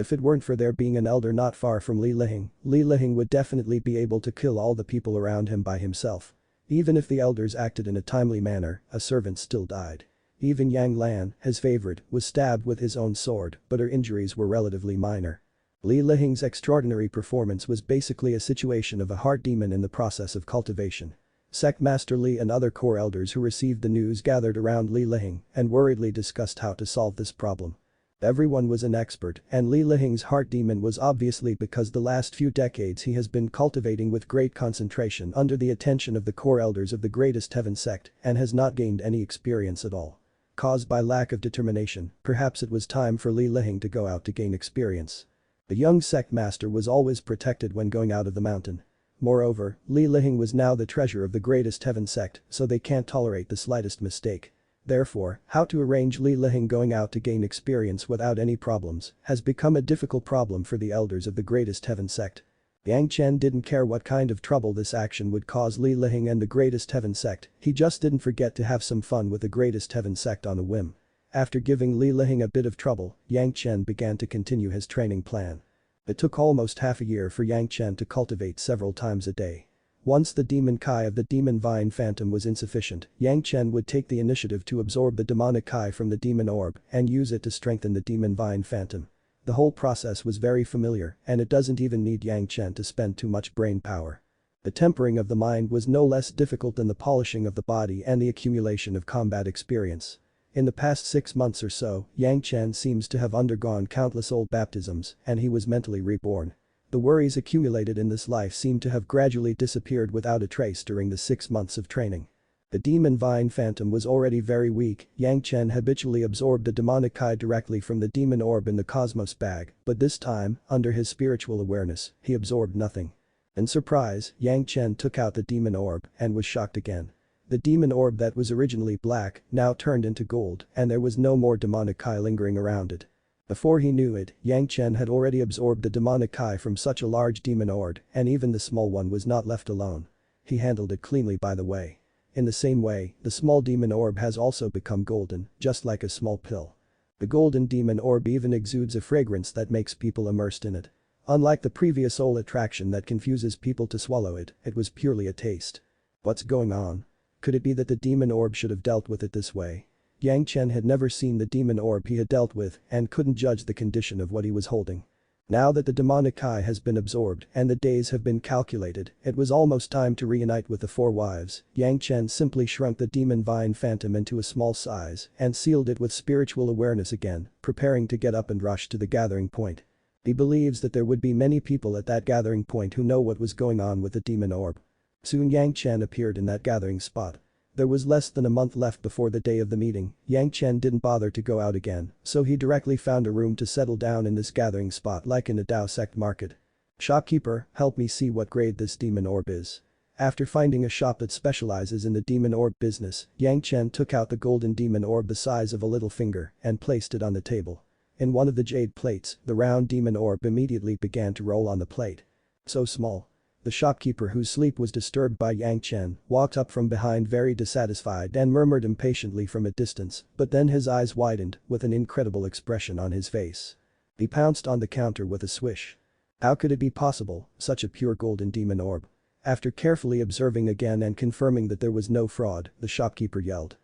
If it weren't for there being an elder not far from Li Lihing would definitely be able to kill all the people around him by himself. Even if the elders acted in a timely manner, a servant still died. Even Yang Lan, his favorite, was stabbed with his own sword, but her injuries were relatively minor. Li Lihing's extraordinary performance was basically a situation of a heart demon in the process of cultivation. Sect Master Li and other core elders who received the news gathered around Li Lihing and worriedly discussed how to solve this problem. Everyone was an expert, and Li Lihing's heart demon was obviously because the last few decades he has been cultivating with great concentration under the attention of the core elders of the greatest heaven sect and has not gained any experience at all. Caused by lack of determination, perhaps it was time for Li Lihing to go out to gain experience. The young sect master was always protected when going out of the mountain. Moreover, Li Lihing was now the treasure of the greatest heaven sect, so they can't tolerate the slightest mistake. Therefore, how to arrange Li Lihing going out to gain experience without any problems has become a difficult problem for the elders of the greatest heaven sect. Yang Chen didn't care what kind of trouble this action would cause Li Lihing and the greatest heaven sect, he just didn't forget to have some fun with the greatest heaven sect on a whim. After giving Li Lihing a bit of trouble, Yang Chen began to continue his training plan. It took almost half a year for Yang Chen to cultivate several times a day. Once the demon Kai of the demon vine phantom was insufficient, Yang Chen would take the initiative to absorb the demonic Kai from the demon orb and use it to strengthen the demon vine phantom. The whole process was very familiar and it doesn't even need Yang Chen to spend too much brain power. The tempering of the mind was no less difficult than the polishing of the body and the accumulation of combat experience. In the past 6 months or so, Yang Chen seems to have undergone countless old baptisms and he was mentally reborn. The worries accumulated in this life seemed to have gradually disappeared without a trace during the 6 months of training. The demon vine phantom was already very weak, Yang Chen habitually absorbed the demonic Kai directly from the demon orb in the cosmos bag, but this time, under his spiritual awareness, he absorbed nothing. In surprise, Yang Chen took out the demon orb and was shocked again. The demon orb that was originally black now turned into gold and there was no more demonic Kai lingering around it. Before he knew it, Yang Chen had already absorbed the demonic Kai from such a large demon orb and even the small one was not left alone. He handled it cleanly by the way. In the same way, the small demon orb has also become golden, just like a small pill. The golden demon orb even exudes a fragrance that makes people immersed in it. Unlike the previous soul attraction that confuses people to swallow it, it was purely a taste. What's going on? Could it be that the demon orb should have dealt with it this way? Yang Chen had never seen the demon orb he had dealt with and couldn't judge the condition of what he was holding. Now that the demonic Kai has been absorbed and the days have been calculated, it was almost time to reunite with the 4 wives. Yang Chen simply shrunk the demon vine phantom into a small size and sealed it with spiritual awareness again, preparing to get up and rush to the gathering point. He believes that there would be many people at that gathering point who know what was going on with the demon orb. Soon Yang Chen appeared in that gathering spot. There was less than a month left before the day of the meeting, Yang Chen didn't bother to go out again, so he directly found a room to settle down in this gathering spot like in a Dao sect market. "Shopkeeper, help me see what grade this demon orb is." After finding a shop that specializes in the demon orb business, Yang Chen took out the golden demon orb the size of a little finger and placed it on the table. In one of the jade plates, the round demon orb immediately began to roll on the plate. So small. The shopkeeper whose sleep was disturbed by Yang Chen walked up from behind very dissatisfied and murmured impatiently from a distance, but then his eyes widened with an incredible expression on his face. He pounced on the counter with a swish. How could it be possible, such a pure golden demon orb? After carefully observing again and confirming that there was no fraud, the shopkeeper yelled.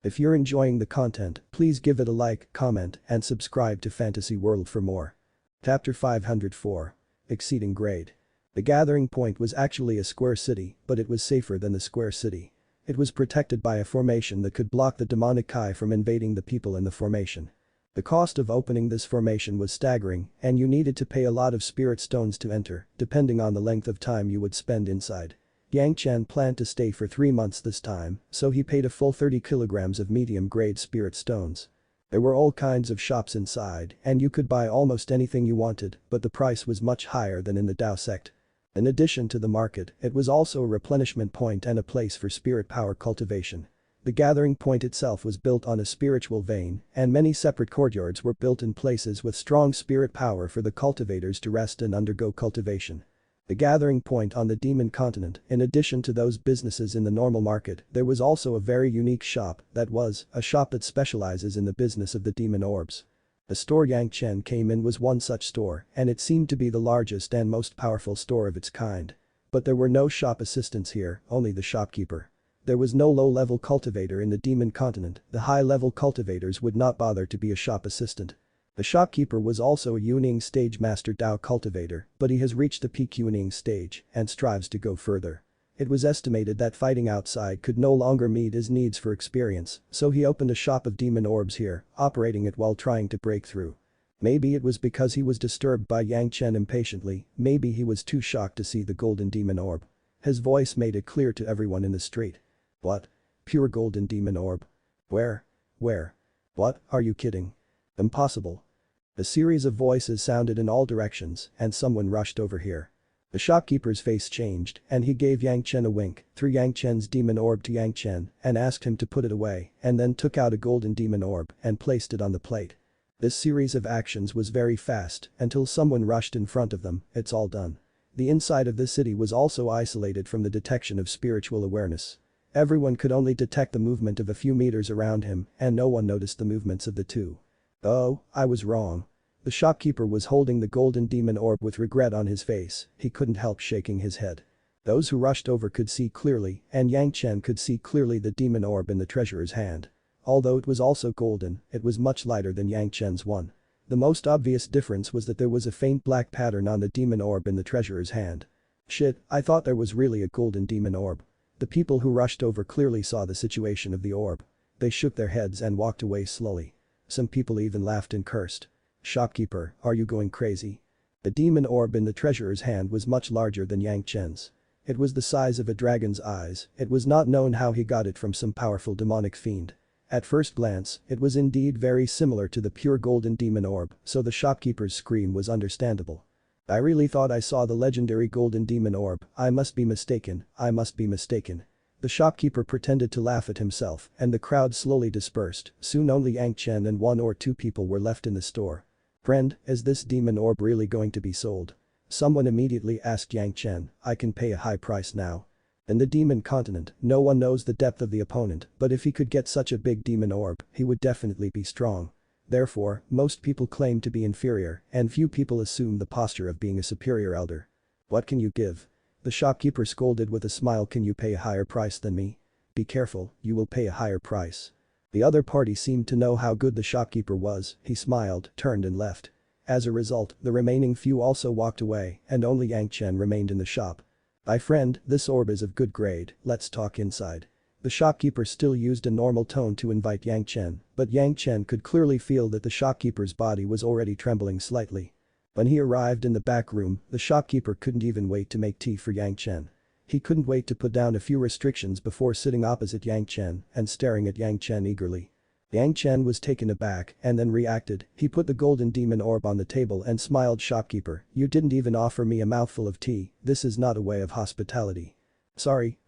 If you're enjoying the content, please give it a like, comment, and subscribe to Fantasy World for more. Chapter 504. Exceeding Grade. The gathering point was actually a square city, but it was safer than the square city. It was protected by a formation that could block the demonic Kai from invading the people in the formation. The cost of opening this formation was staggering, and you needed to pay a lot of spirit stones to enter, depending on the length of time you would spend inside. Yang Chen planned to stay for 3 months this time, so he paid a full 30 kilograms of medium-grade spirit stones. There were all kinds of shops inside, and you could buy almost anything you wanted, but the price was much higher than in the Dao sect. In addition to the market, it was also a replenishment point and a place for spirit power cultivation. The gathering point itself was built on a spiritual vein, and many separate courtyards were built in places with strong spirit power for the cultivators to rest and undergo cultivation. The gathering point on the demon continent, in addition to those businesses in the normal market, there was also a very unique shop that was a shop that specializes in the business of the demon orbs. The store Yang Chen came in was one such store, and it seemed to be the largest and most powerful store of its kind. But there were no shop assistants here, only the shopkeeper. There was no low-level cultivator in the demon continent, the high-level cultivators would not bother to be a shop assistant. The shopkeeper was also a Yuning stage master Dao cultivator, but he has reached the peak Yuning stage and strives to go further. It was estimated that fighting outside could no longer meet his needs for experience, so he opened a shop of demon orbs here, operating it while trying to break through. Maybe it was because he was disturbed by Yang Chen impatiently, maybe he was too shocked to see the golden demon orb. His voice made it clear to everyone in the street. What? Pure golden demon orb? Where? Where? What, are you kidding? Impossible. A series of voices sounded in all directions and someone rushed over here. The shopkeeper's face changed and he gave Yang Chen a wink, threw Yang Chen's demon orb to Yang Chen and asked him to put it away and then took out a golden demon orb and placed it on the plate. This series of actions was very fast until someone rushed in front of them, it's all done. The inside of this city was also isolated from the detection of spiritual awareness. Everyone could only detect the movement of a few meters around him and no one noticed the movements of the two. Oh, I was wrong. The shopkeeper was holding the golden demon orb with regret on his face, he couldn't help shaking his head. Those who rushed over could see clearly and Yang Chen could see clearly the demon orb in the treasurer's hand. Although it was also golden, it was much lighter than Yang Chen's one. The most obvious difference was that there was a faint black pattern on the demon orb in the treasurer's hand. Shit, I thought there was really a golden demon orb. The people who rushed over clearly saw the situation of the orb. They shook their heads and walked away slowly. Some people even laughed and cursed. Shopkeeper, are you going crazy? The demon orb in the treasurer's hand was much larger than Yang Chen's. It was the size of a dragon's eyes, it was not known how he got it from some powerful demonic fiend. At first glance, it was indeed very similar to the pure golden demon orb, so the shopkeeper's scream was understandable. I really thought I saw the legendary golden demon orb, I must be mistaken, I must be mistaken. The shopkeeper pretended to laugh at himself and the crowd slowly dispersed, soon only Yang Chen and one or two people were left in the store. Friend, is this demon orb really going to be sold? Someone immediately asked Yang Chen, I can pay a high price now. In the demon continent, no one knows the depth of the opponent, but if he could get such a big demon orb, he would definitely be strong. Therefore, most people claim to be inferior, and few people assume the posture of being a superior elder. What can you give? The shopkeeper scolded with a smile, can you pay a higher price than me? Be careful, you will pay a higher price. The other party seemed to know how good the shopkeeper was, he smiled, turned and left. As a result, the remaining few also walked away and only Yang Chen remained in the shop. My friend, this orb is of good grade, let's talk inside. The shopkeeper still used a normal tone to invite Yang Chen, but Yang Chen could clearly feel that the shopkeeper's body was already trembling slightly. When he arrived in the back room, the shopkeeper couldn't even wait to make tea for Yang Chen. He couldn't wait to put down a few restrictions before sitting opposite Yang Chen and staring at Yang Chen eagerly. Yang Chen was taken aback and then reacted, he put the golden demon orb on the table and smiled, shopkeeper, you didn't even offer me a mouthful of tea, this is not a way of hospitality. Sorry.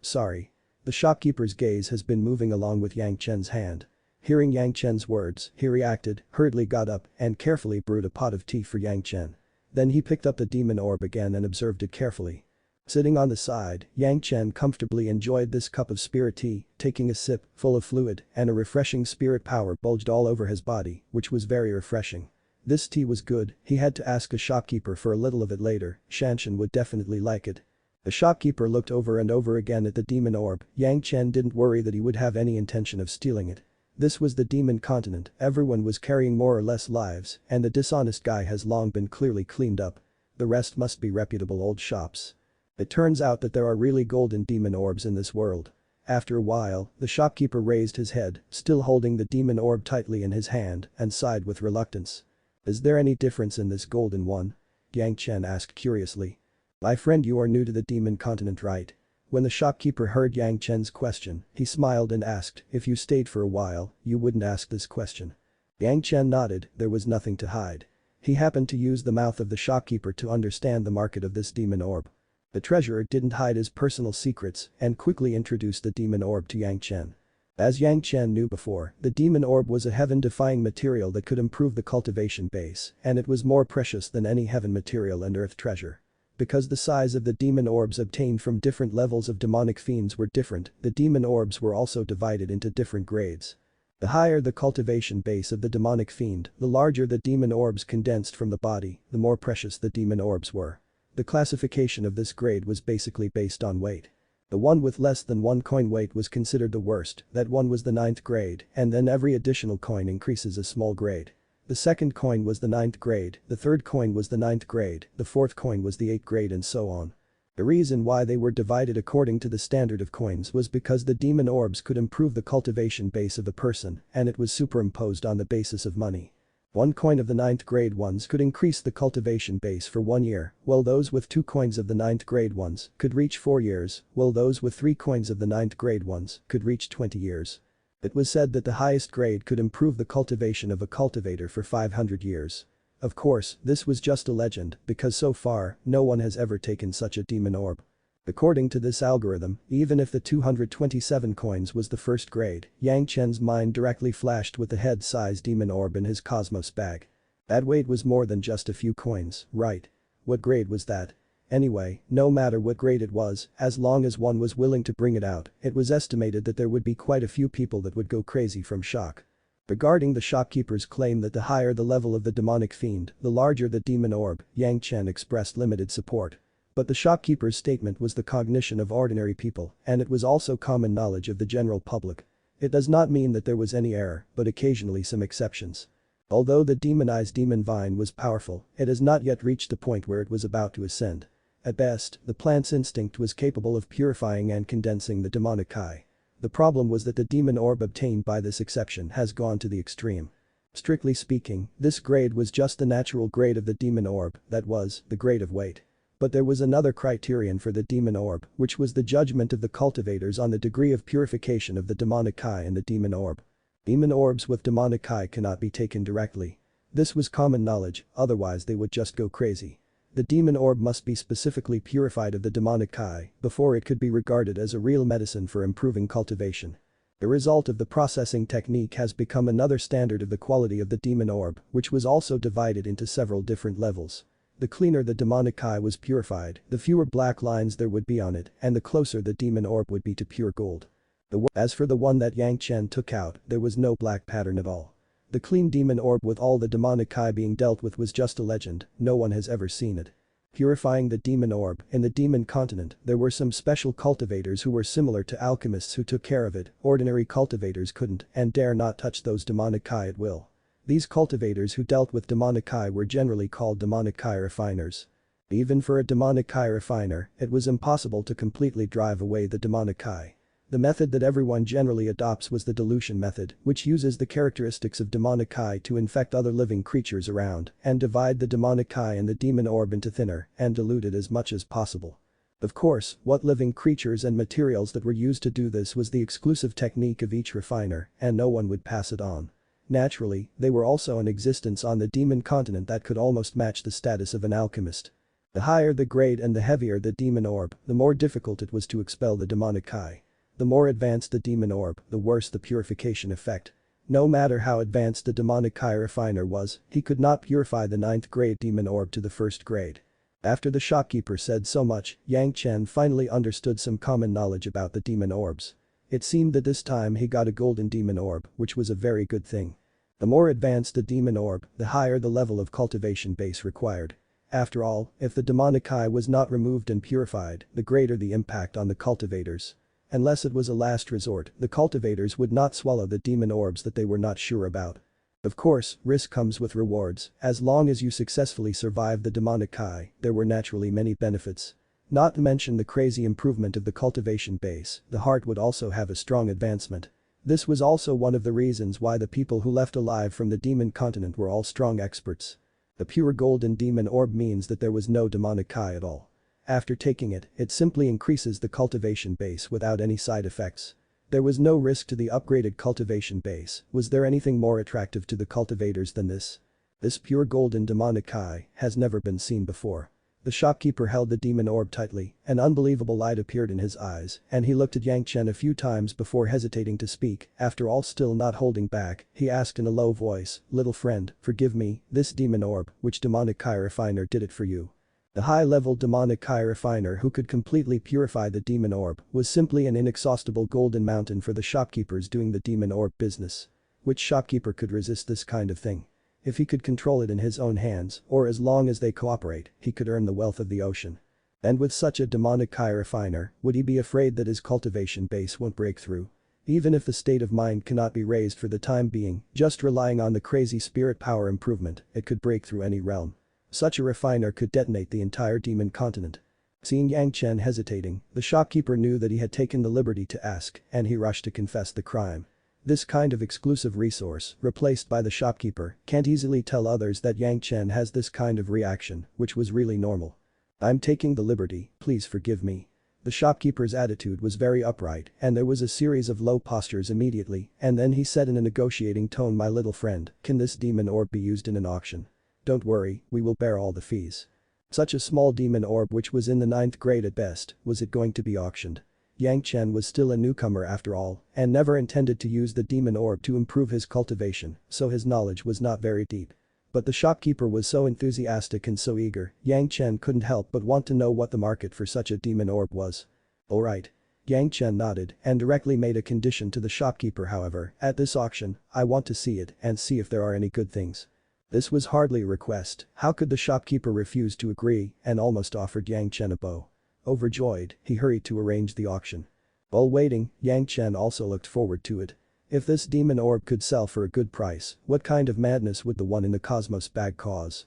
The shopkeeper's gaze has been moving along with Yang Chen's hand. Hearing Yang Chen's words, he reacted, hurriedly got up and carefully brewed a pot of tea for Yang Chen. Then he picked up the demon orb again and observed it carefully. Sitting on the side, Yang Chen comfortably enjoyed this cup of spirit tea, taking a sip, full of fluid, and a refreshing spirit power bulged all over his body, which was very refreshing. This tea was good, he had to ask a shopkeeper for a little of it later, Zhanxian would definitely like it. The shopkeeper looked over and over again at the demon orb, Yang Chen didn't worry that he would have any intention of stealing it. This was the demon continent, everyone was carrying more or less lives, and the dishonest guy has long been clearly cleaned up. The rest must be reputable old shops. It turns out that there are really golden demon orbs in this world. After a while, the shopkeeper raised his head, still holding the demon orb tightly in his hand, and sighed with reluctance. Is there any difference in this golden one? Yang Chen asked curiously. My friend, you are new to the demon continent, right? When the shopkeeper heard Yang Chen's question, he smiled and asked, if you stayed for a while, you wouldn't ask this question. Yang Chen nodded, there was nothing to hide. He happened to use the mouth of the shopkeeper to understand the market of this demon orb. The treasurer didn't hide his personal secrets and quickly introduced the demon orb to Yang Chen. As Yang Chen knew before, the demon orb was a heaven-defying material that could improve the cultivation base, and it was more precious than any heaven material and earth treasure. Because the size of the demon orbs obtained from different levels of demonic fiends were different, the demon orbs were also divided into different grades. The higher the cultivation base of the demonic fiend, the larger the demon orbs condensed from the body, the more precious the demon orbs were. The classification of this grade was basically based on weight. The one with less than 1 coin weight was considered the worst, that one was the 9th grade, and then every additional coin increases a small grade. The second coin was the 9th grade, the third coin was the 9th grade, the fourth coin was the 8th grade and so on. The reason why they were divided according to the standard of coins was because the demon orbs could improve the cultivation base of a person and it was superimposed on the basis of money. 1 coin of the 9th grade ones could increase the cultivation base for 1 year, while those with 2 coins of the 9th grade ones could reach 4 years, while those with 3 coins of the 9th grade ones could reach 20 years. It was said that the highest grade could improve the cultivation of a cultivator for 500 years. Of course, this was just a legend because so far, no one has ever taken such a demon orb. According to this algorithm, even if the 227 coins was the first grade, Yang Chen's mind directly flashed with the head-sized demon orb in his cosmos bag. That weight was more than just a few coins, right? What grade was that? Anyway, no matter what grade it was, as long as one was willing to bring it out, it was estimated that there would be quite a few people that would go crazy from shock. Regarding the shopkeeper's claim that the higher the level of the demonic fiend, the larger the demon orb, Yang Chen expressed limited support. But the shopkeeper's statement was the cognition of ordinary people, and it was also common knowledge of the general public. It does not mean that there was any error, but occasionally some exceptions. Although the demonized demon vine was powerful, it has not yet reached the point where it was about to ascend. At best, the plant's instinct was capable of purifying and condensing the demonic chi. The problem was that the demon orb obtained by this exception has gone to the extreme. Strictly speaking, this grade was just the natural grade of the demon orb, that was, the grade of weight. But there was another criterion for the demon orb, which was the judgment of the cultivators on the degree of purification of the demonic chi in the demon orb. Demon orbs with demonic chi cannot be taken directly. This was common knowledge, otherwise they would just go crazy. The demon orb must be specifically purified of the demonic chi before it could be regarded as a real medicine for improving cultivation. The result of the processing technique has become another standard of the quality of the demon orb, which was also divided into several different levels. The cleaner the demonic chi was purified, the fewer black lines there would be on it, and the closer the demon orb would be to pure gold. As for the one that Yang Chen took out, there was no black pattern at all. The clean demon orb with all the demonic chi being dealt with was just a legend, no one has ever seen it. Purifying the demon orb, in the demon continent, there were some special cultivators who were similar to alchemists who took care of it, ordinary cultivators couldn't and dare not touch those demonic chi at will. These cultivators who dealt with demonic chi were generally called demonic chi refiners. Even for a demonic chi refiner, it was impossible to completely drive away the demonic chi. The method that everyone generally adopts was the dilution method, which uses the characteristics of demonic chi to infect other living creatures around and divide the demonic chi and the demon orb into thinner and dilute it as much as possible. Of course, what living creatures and materials that were used to do this was the exclusive technique of each refiner, and no one would pass it on. Naturally, they were also in existence on the demon continent that could almost match the status of an alchemist. The higher the grade and the heavier the demon orb, the more difficult it was to expel the demonic chi. The more advanced the demon orb, the worse the purification effect. No matter how advanced the demonic chi refiner was, he could not purify the 9th grade demon orb to the 1st grade. After the shopkeeper said so much, Yang Chen finally understood some common knowledge about the demon orbs. It seemed that this time he got a golden demon orb, which was a very good thing. The more advanced the demon orb, the higher the level of cultivation base required. After all, if the demonic chi was not removed and purified, the greater the impact on the cultivators. Unless it was a last resort, the cultivators would not swallow the demon orbs that they were not sure about. Of course, risk comes with rewards. As long as you successfully survived the demonic chi, there were naturally many benefits. Not to mention the crazy improvement of the cultivation base, the heart would also have a strong advancement. This was also one of the reasons why the people who left alive from the demon continent were all strong experts. The pure golden demon orb means that there was no demonic chi at all. After taking it, it simply increases the cultivation base without any side effects. There was no risk to the upgraded cultivation base. Was there anything more attractive to the cultivators than this? This pure golden demonic chi has never been seen before. The shopkeeper held the demon orb tightly, an unbelievable light appeared in his eyes, and he looked at Yang Chen a few times before hesitating to speak. After all, still not holding back, he asked in a low voice, "Little friend, forgive me, this demon orb, which demonic chi refiner did it for you?" The high-level demonic chi refiner who could completely purify the demon orb was simply an inexhaustible golden mountain for the shopkeepers doing the demon orb business. Which shopkeeper could resist this kind of thing? If he could control it in his own hands, or as long as they cooperate, he could earn the wealth of the ocean. And with such a demonic Kai refiner, would he be afraid that his cultivation base won't break through? Even if the state of mind cannot be raised for the time being, just relying on the crazy spirit power improvement, it could break through any realm. Such a refiner could detonate the entire demon continent. Seeing Yang Chen hesitating, the shopkeeper knew that he had taken the liberty to ask, and he rushed to confess the crime. This kind of exclusive resource, replaced by the shopkeeper, can't easily tell others that Yang Chen has this kind of reaction, which was really normal. I'm taking the liberty, please forgive me. The shopkeeper's attitude was very upright and there was a series of low postures immediately, and then he said in a negotiating tone, my little friend, can this demon orb be used in an auction? Don't worry, we will bear all the fees. Such a small demon orb which was in the 9th grade at best, was it going to be auctioned? Yang Chen was still a newcomer after all, and never intended to use the demon orb to improve his cultivation, so his knowledge was not very deep. But the shopkeeper was so enthusiastic and so eager, Yang Chen couldn't help but want to know what the market for such a demon orb was. Alright. Yang Chen nodded and directly made a condition to the shopkeeper, however, at this auction, I want to see it and see if there are any good things. This was hardly a request, how could the shopkeeper refuse to agree, and almost offered Yang Chen a bow. Overjoyed, he hurried to arrange the auction. While waiting, Yang Chen also looked forward to it. If this demon orb could sell for a good price, what kind of madness would the one in the cosmos bag cause?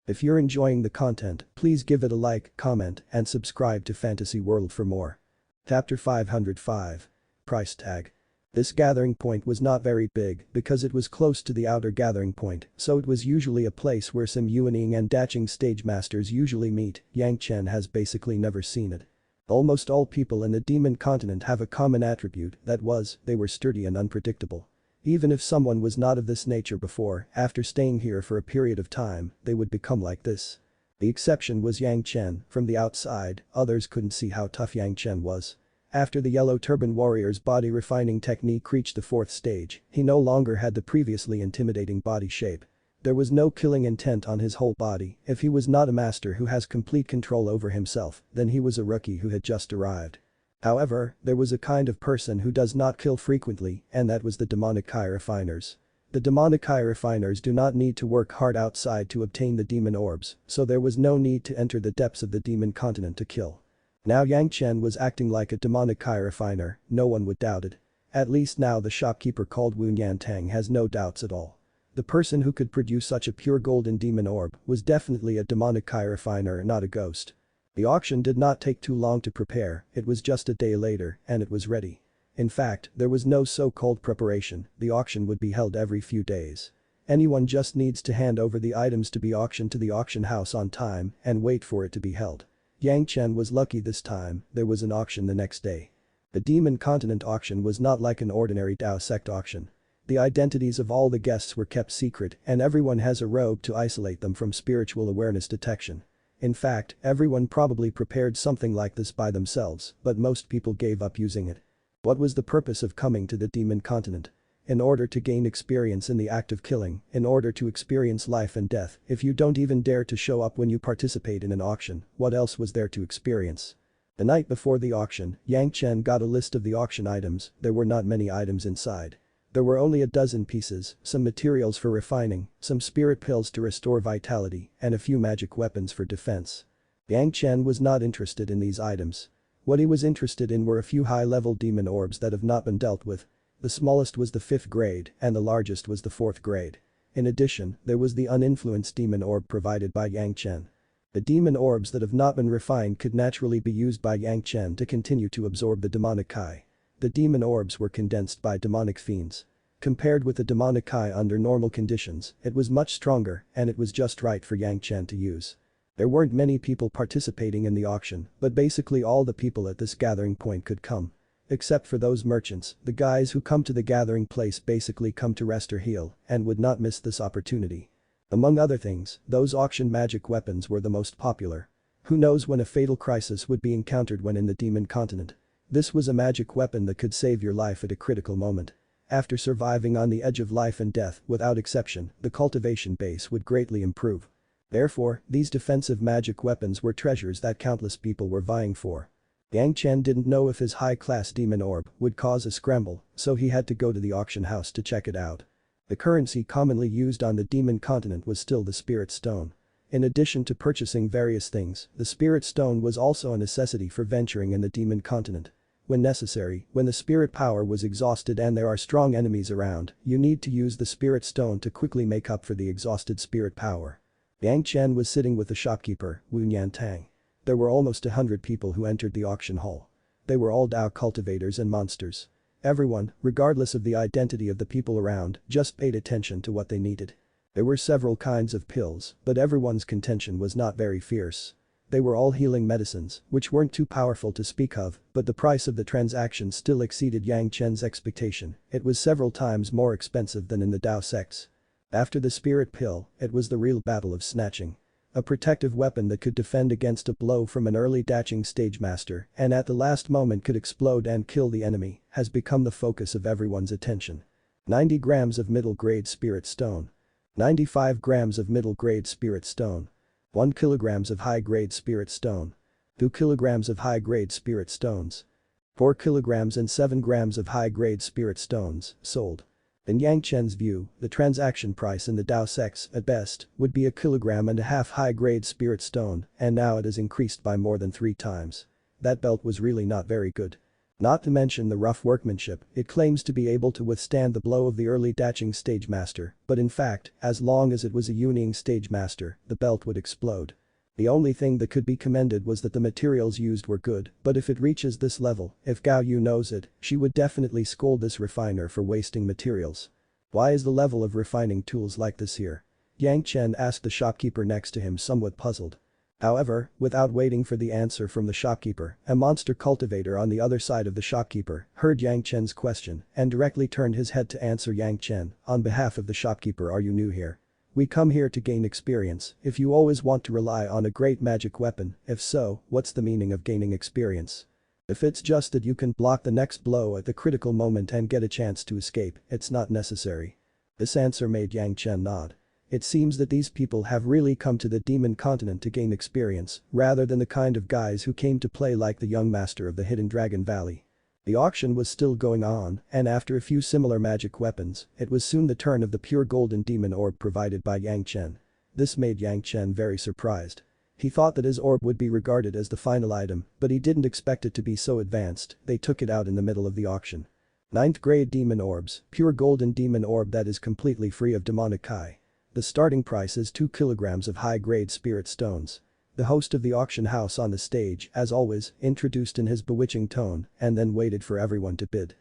If you're enjoying the content, please give it a like, comment, and subscribe to Fantasy World for more. Chapter 505. Price tag. This gathering point was not very big because it was close to the outer gathering point, so it was usually a place where some Yuaning and Daching stage masters usually meet. Yang Chen has basically never seen it. Almost all people in the demon continent have a common attribute, that was, they were sturdy and unpredictable. Even if someone was not of this nature before, after staying here for a period of time, they would become like this. The exception was Yang Chen. From the outside, others couldn't see how tough Yang Chen was. After the yellow turban warrior's body refining technique reached the 4th stage, he no longer had the previously intimidating body shape. There was no killing intent on his whole body. If he was not a master who has complete control over himself, then he was a rookie who had just arrived. However, there was a kind of person who does not kill frequently, and that was the demonic Kai refiners. The demonic Kai refiners do not need to work hard outside to obtain the demon orbs, so there was no need to enter the depths of the demon continent to kill. Now Yang Chen was acting like a demonic Kai refiner, no one would doubt it. At least now the shopkeeper called Wu Yantang has no doubts at all. The person who could produce such a pure golden demon orb was definitely a demonic Kai refiner, not a ghost. The auction did not take too long to prepare, it was just a day later, and it was ready. In fact, there was no so-called preparation, the auction would be held every few days. Anyone just needs to hand over the items to be auctioned to the auction house on time and wait for it to be held. Yang Chen was lucky this time, there was an auction the next day. The demon continent auction was not like an ordinary Dao sect auction. The identities of all the guests were kept secret and everyone has a robe to isolate them from spiritual awareness detection. In fact, everyone probably prepared something like this by themselves, but most people gave up using it. What was the purpose of coming to the demon continent? In order to gain experience in the act of killing, in order to experience life and death. If you don't even dare to show up when you participate in an auction, what else was there to experience? The night before the auction, Yang Chen got a list of the auction items, there were not many items inside. There were only a dozen pieces, some materials for refining, some spirit pills to restore vitality, and a few magic weapons for defense. Yang Chen was not interested in these items. What he was interested in were a few high-level demon orbs that have not been dealt with. The smallest was the 5th grade and the largest was the 4th grade. In addition, there was the uninfluenced demon orb provided by Yang Chen. The demon orbs that have not been refined could naturally be used by Yang Chen to continue to absorb the demonic Kai. The demon orbs were condensed by demonic fiends. Compared with the demonic Kai under normal conditions, it was much stronger and it was just right for Yang Chen to use. There weren't many people participating in the auction, but basically all the people at this gathering point could come. Except for those merchants, the guys who come to the gathering place basically come to rest or heal and would not miss this opportunity. Among other things, those auction magic weapons were the most popular. Who knows when a fatal crisis would be encountered when in the demon continent. This was a magic weapon that could save your life at a critical moment. After surviving on the edge of life and death, without exception, the cultivation base would greatly improve. Therefore, these defensive magic weapons were treasures that countless people were vying for. Yang Chen didn't know if his high-class demon orb would cause a scramble, so he had to go to the auction house to check it out. The currency commonly used on the demon continent was still the spirit stone. In addition to purchasing various things, the spirit stone was also a necessity for venturing in the demon continent. When necessary, when the spirit power was exhausted and there are strong enemies around, you need to use the spirit stone to quickly make up for the exhausted spirit power. Yang Chen was sitting with the shopkeeper, Wu Niantang. There were almost 100 people who entered the auction hall. They were all Dao cultivators and monsters. Everyone, regardless of the identity of the people around, just paid attention to what they needed. There were several kinds of pills, but everyone's contention was not very fierce. They were all healing medicines, which weren't too powerful to speak of, but the price of the transaction still exceeded Yang Chen's expectation. It was several times more expensive than in the Dao sects. After the spirit pill, it was the real battle of snatching. A protective weapon that could defend against a blow from an early daching stage master and at the last moment could explode and kill the enemy has become the focus of everyone's attention. 90 grams of middle grade spirit stone. 95 grams of middle grade spirit stone. 1 kilograms of high grade spirit stone. 2 kilograms of high grade spirit stones. 4 kilograms and 7 grams of high grade spirit stones sold. In Yang Chen's view, the transaction price in the Dao sects, at best, would be 1.5 kilograms high-grade spirit stone, and now it has increased by more than 3 times. That belt was really not very good. Not to mention the rough workmanship, it claims to be able to withstand the blow of the early daching stage master, but in fact, as long as it was a Yuning stage master, the belt would explode. The only thing that could be commended was that the materials used were good, but if it reaches this level, if Gao Yu knows it, she would definitely scold this refiner for wasting materials. Why is the level of refining tools like this here? Yang Chen asked the shopkeeper next to him, somewhat puzzled. However, without waiting for the answer from the shopkeeper, a monster cultivator on the other side of the shopkeeper heard Yang Chen's question and directly turned his head to answer Yang Chen. On behalf of the shopkeeper, are you new here? We come here to gain experience. If you always want to rely on a great magic weapon, if so, what's the meaning of gaining experience? If it's just that you can block the next blow at the critical moment and get a chance to escape, it's not necessary. This answer made Yang Chen nod. It seems that these people have really come to the demon continent to gain experience, rather than the kind of guys who came to play like the young master of the Hidden Dragon Valley. The auction was still going on, and after a few similar magic weapons, it was soon the turn of the pure golden demon orb provided by Yang Chen. This made Yang Chen very surprised. He thought that his orb would be regarded as the final item, but he didn't expect it to be so advanced. They took it out in the middle of the auction. 9th grade demon orbs, pure golden demon orb that is completely free of demonic kai. The starting price is 2 kilograms of high-grade spirit stones. The host of the auction house on the stage, as always, introduced in his bewitching tone and then waited for everyone to bid.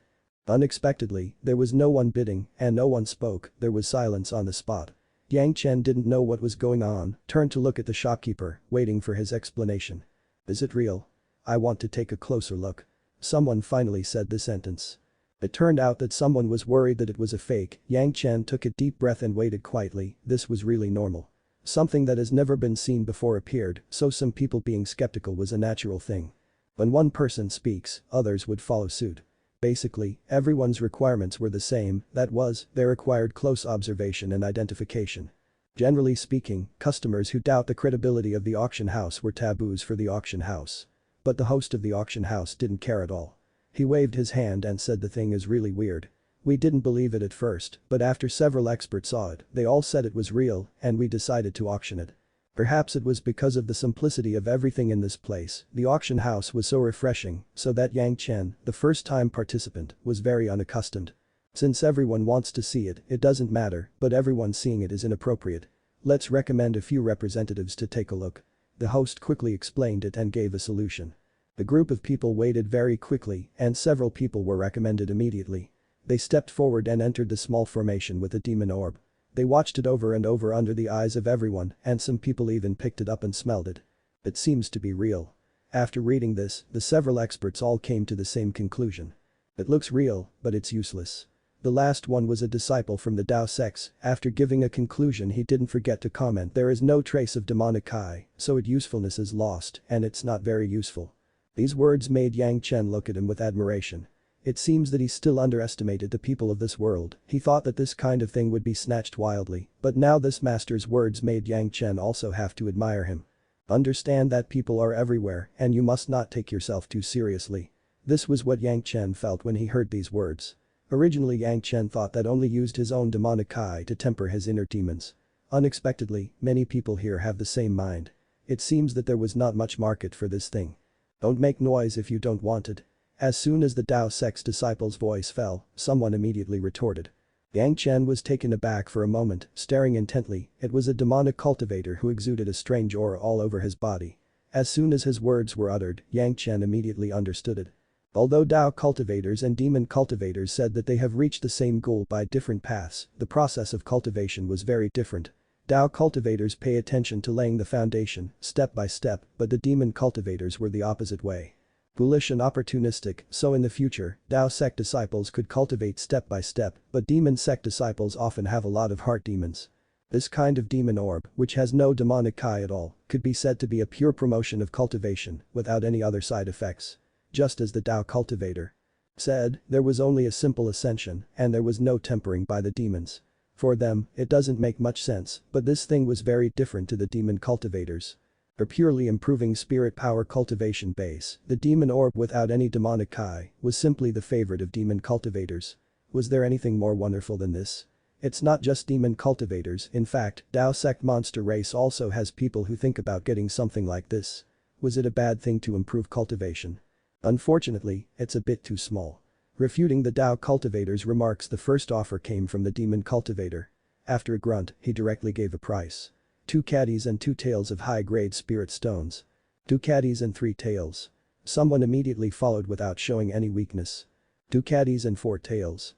Unexpectedly, there was no one bidding and no one spoke, there was silence on the spot. Yang Chen didn't know what was going on, turned to look at the shopkeeper, waiting for his explanation. Is it real? I want to take a closer look. Someone finally said the sentence. It turned out that someone was worried that it was a fake. Yang Chen took a deep breath and waited quietly. This was really normal. Something that has never been seen before appeared, so some people being skeptical was a natural thing. When one person speaks, others would follow suit. Basically, everyone's requirements were the same, that was, they required close observation and identification. Generally speaking, customers who doubt the credibility of the auction house were taboos for the auction house. But the host of the auction house didn't care at all. He waved his hand and said the thing is really weird. We didn't believe it at first, but after several experts saw it, they all said it was real, and we decided to auction it. Perhaps it was because of the simplicity of everything in this place, the auction house was so refreshing, so that Yang Chen, the first-time participant, was very unaccustomed. Since everyone wants to see it, it doesn't matter, but everyone seeing it is inappropriate. Let's recommend a few representatives to take a look. The host quickly explained it and gave a solution. The group of people waited very quickly, and several people were recommended immediately. They stepped forward and entered the small formation with the demon orb. They watched it over and over under the eyes of everyone, and some people even picked it up and smelled it. It seems to be real. After reading this, the several experts all came to the same conclusion. It looks real, but it's useless. The last one was a disciple from the Dao sects. After giving a conclusion he didn't forget to comment there is no trace of demonic kai, so its usefulness is lost, and it's not very useful. These words made Yang Chen look at him with admiration. It seems that he still underestimated the people of this world. He thought that this kind of thing would be snatched wildly, but now this master's words made Yang Chen also have to admire him. Understand that people are everywhere and you must not take yourself too seriously. This was what Yang Chen felt when he heard these words. Originally Yang Chen thought that only used his own demonic eye to temper his inner demons. Unexpectedly, many people here have the same mind. It seems that there was not much market for this thing. Don't make noise if you don't want it. As soon as the Tao sect's disciple's voice fell, someone immediately retorted. Yang Chen was taken aback for a moment, staring intently. It was a demonic cultivator who exuded a strange aura all over his body. As soon as his words were uttered, Yang Chen immediately understood it. Although Tao cultivators and demon cultivators said that they have reached the same goal by different paths, the process of cultivation was very different. Tao cultivators pay attention to laying the foundation, step by step, but the demon cultivators were the opposite way. Foolish and opportunistic, so in the future, Tao sect disciples could cultivate step by step, but demon sect disciples often have a lot of heart demons. This kind of demon orb, which has no demonic eye at all, could be said to be a pure promotion of cultivation, without any other side effects. Just as the Tao cultivator said, there was only a simple ascension, and there was no tempering by the demons. For them, it doesn't make much sense, but this thing was very different to the demon cultivators. For purely improving spirit power cultivation base, the demon orb without any demonic eye was simply the favorite of demon cultivators. Was there anything more wonderful than this? It's not just demon cultivators, in fact, Tao sect monster race also has people who think about getting something like this. Was it a bad thing to improve cultivation? Unfortunately, it's a bit too small. Refuting the Tao cultivator's remarks, the first offer came from the demon cultivator. After a grunt, he directly gave a price. 2 caddies and 2 tails of high-grade spirit stones. 2 caddies and 3 tails. Someone immediately followed without showing any weakness. 2 caddies and 4 tails.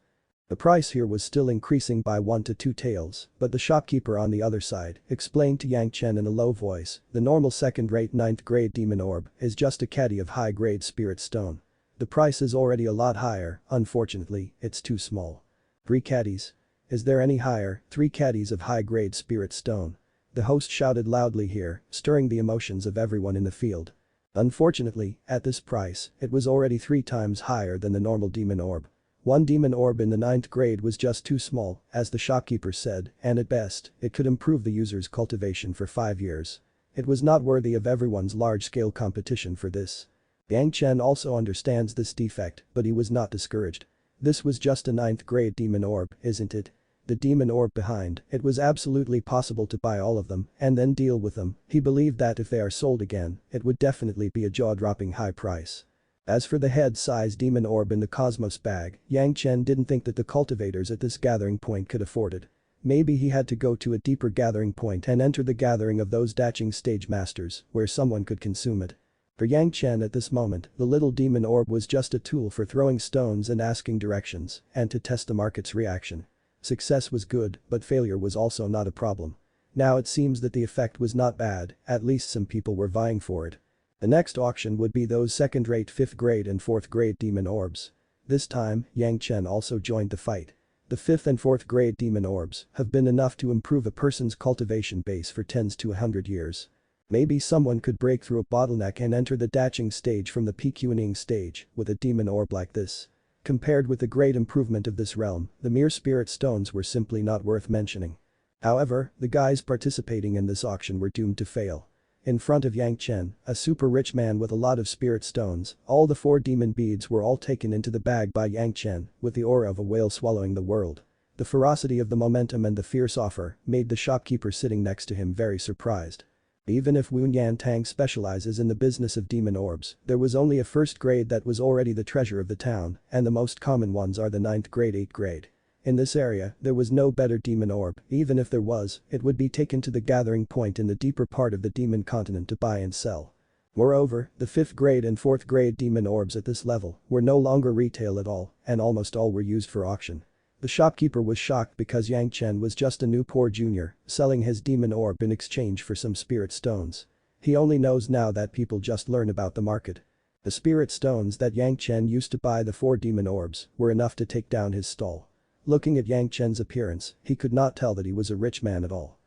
The price here was still increasing by 1 to 2 tails, but the shopkeeper on the other side explained to Yang Chen in a low voice, the normal second-rate 9th grade demon orb is just a caddy of high-grade spirit stone. The price is already a lot higher, unfortunately, it's too small. 3 caddies. Is there any higher? 3 caddies of high-grade spirit stone. The host shouted loudly here, stirring the emotions of everyone in the field. Unfortunately, at this price, it was already 3 times higher than the normal demon orb. 1 demon orb in the 9th grade was just too small, as the shopkeeper said, and at best, it could improve the user's cultivation for 5 years. It was not worthy of everyone's large-scale competition for this. Yang Chen also understands this defect, but he was not discouraged. This was just a 9th grade demon orb, isn't it? The demon orb behind, it was absolutely possible to buy all of them and then deal with them. He believed that if they are sold again, it would definitely be a jaw-dropping high price. As for the head-sized demon orb in the Cosmos bag, Yang Chen didn't think that the cultivators at this gathering point could afford it. Maybe he had to go to a deeper gathering point and enter the gathering of those Daching stage masters, where someone could consume it. For Yang Chen at this moment, the little demon orb was just a tool for throwing stones and asking directions, and to test the market's reaction. Success was good, but failure was also not a problem. Now it seems that the effect was not bad, at least some people were vying for it. The next auction would be those second-rate 5th grade and 4th grade demon orbs. This time, Yang Chen also joined the fight. The 5th and 4th grade demon orbs have been enough to improve a person's cultivation base for tens to 100 years. Maybe someone could break through a bottleneck and enter the Daching stage from the Pacifist stage with a demon orb like this. Compared with the great improvement of this realm, the mere spirit stones were simply not worth mentioning. However, the guys participating in this auction were doomed to fail. In front of Yang Chen, a super rich man with a lot of spirit stones, all the 4 demon beads were all taken into the bag by Yang Chen, with the aura of a whale swallowing the world. The ferocity of the momentum and the fierce offer made the shopkeeper sitting next to him very surprised. Even if Wu Yantang specializes in the business of demon orbs, there was only a 1st grade that was already the treasure of the town, and the most common ones are the 9th grade 8th grade. In this area, there was no better demon orb, even if there was, it would be taken to the gathering point in the deeper part of the demon continent to buy and sell. Moreover, the 5th grade and 4th grade demon orbs at this level were no longer retail at all, and almost all were used for auction. The shopkeeper was shocked because Yang Chen was just a new poor junior, selling his demon orb in exchange for some spirit stones. He only knows now that people just learn about the market. The spirit stones that Yang Chen used to buy the 4 demon orbs were enough to take down his stall. Looking at Yang Chen's appearance, he could not tell that he was a rich man at all.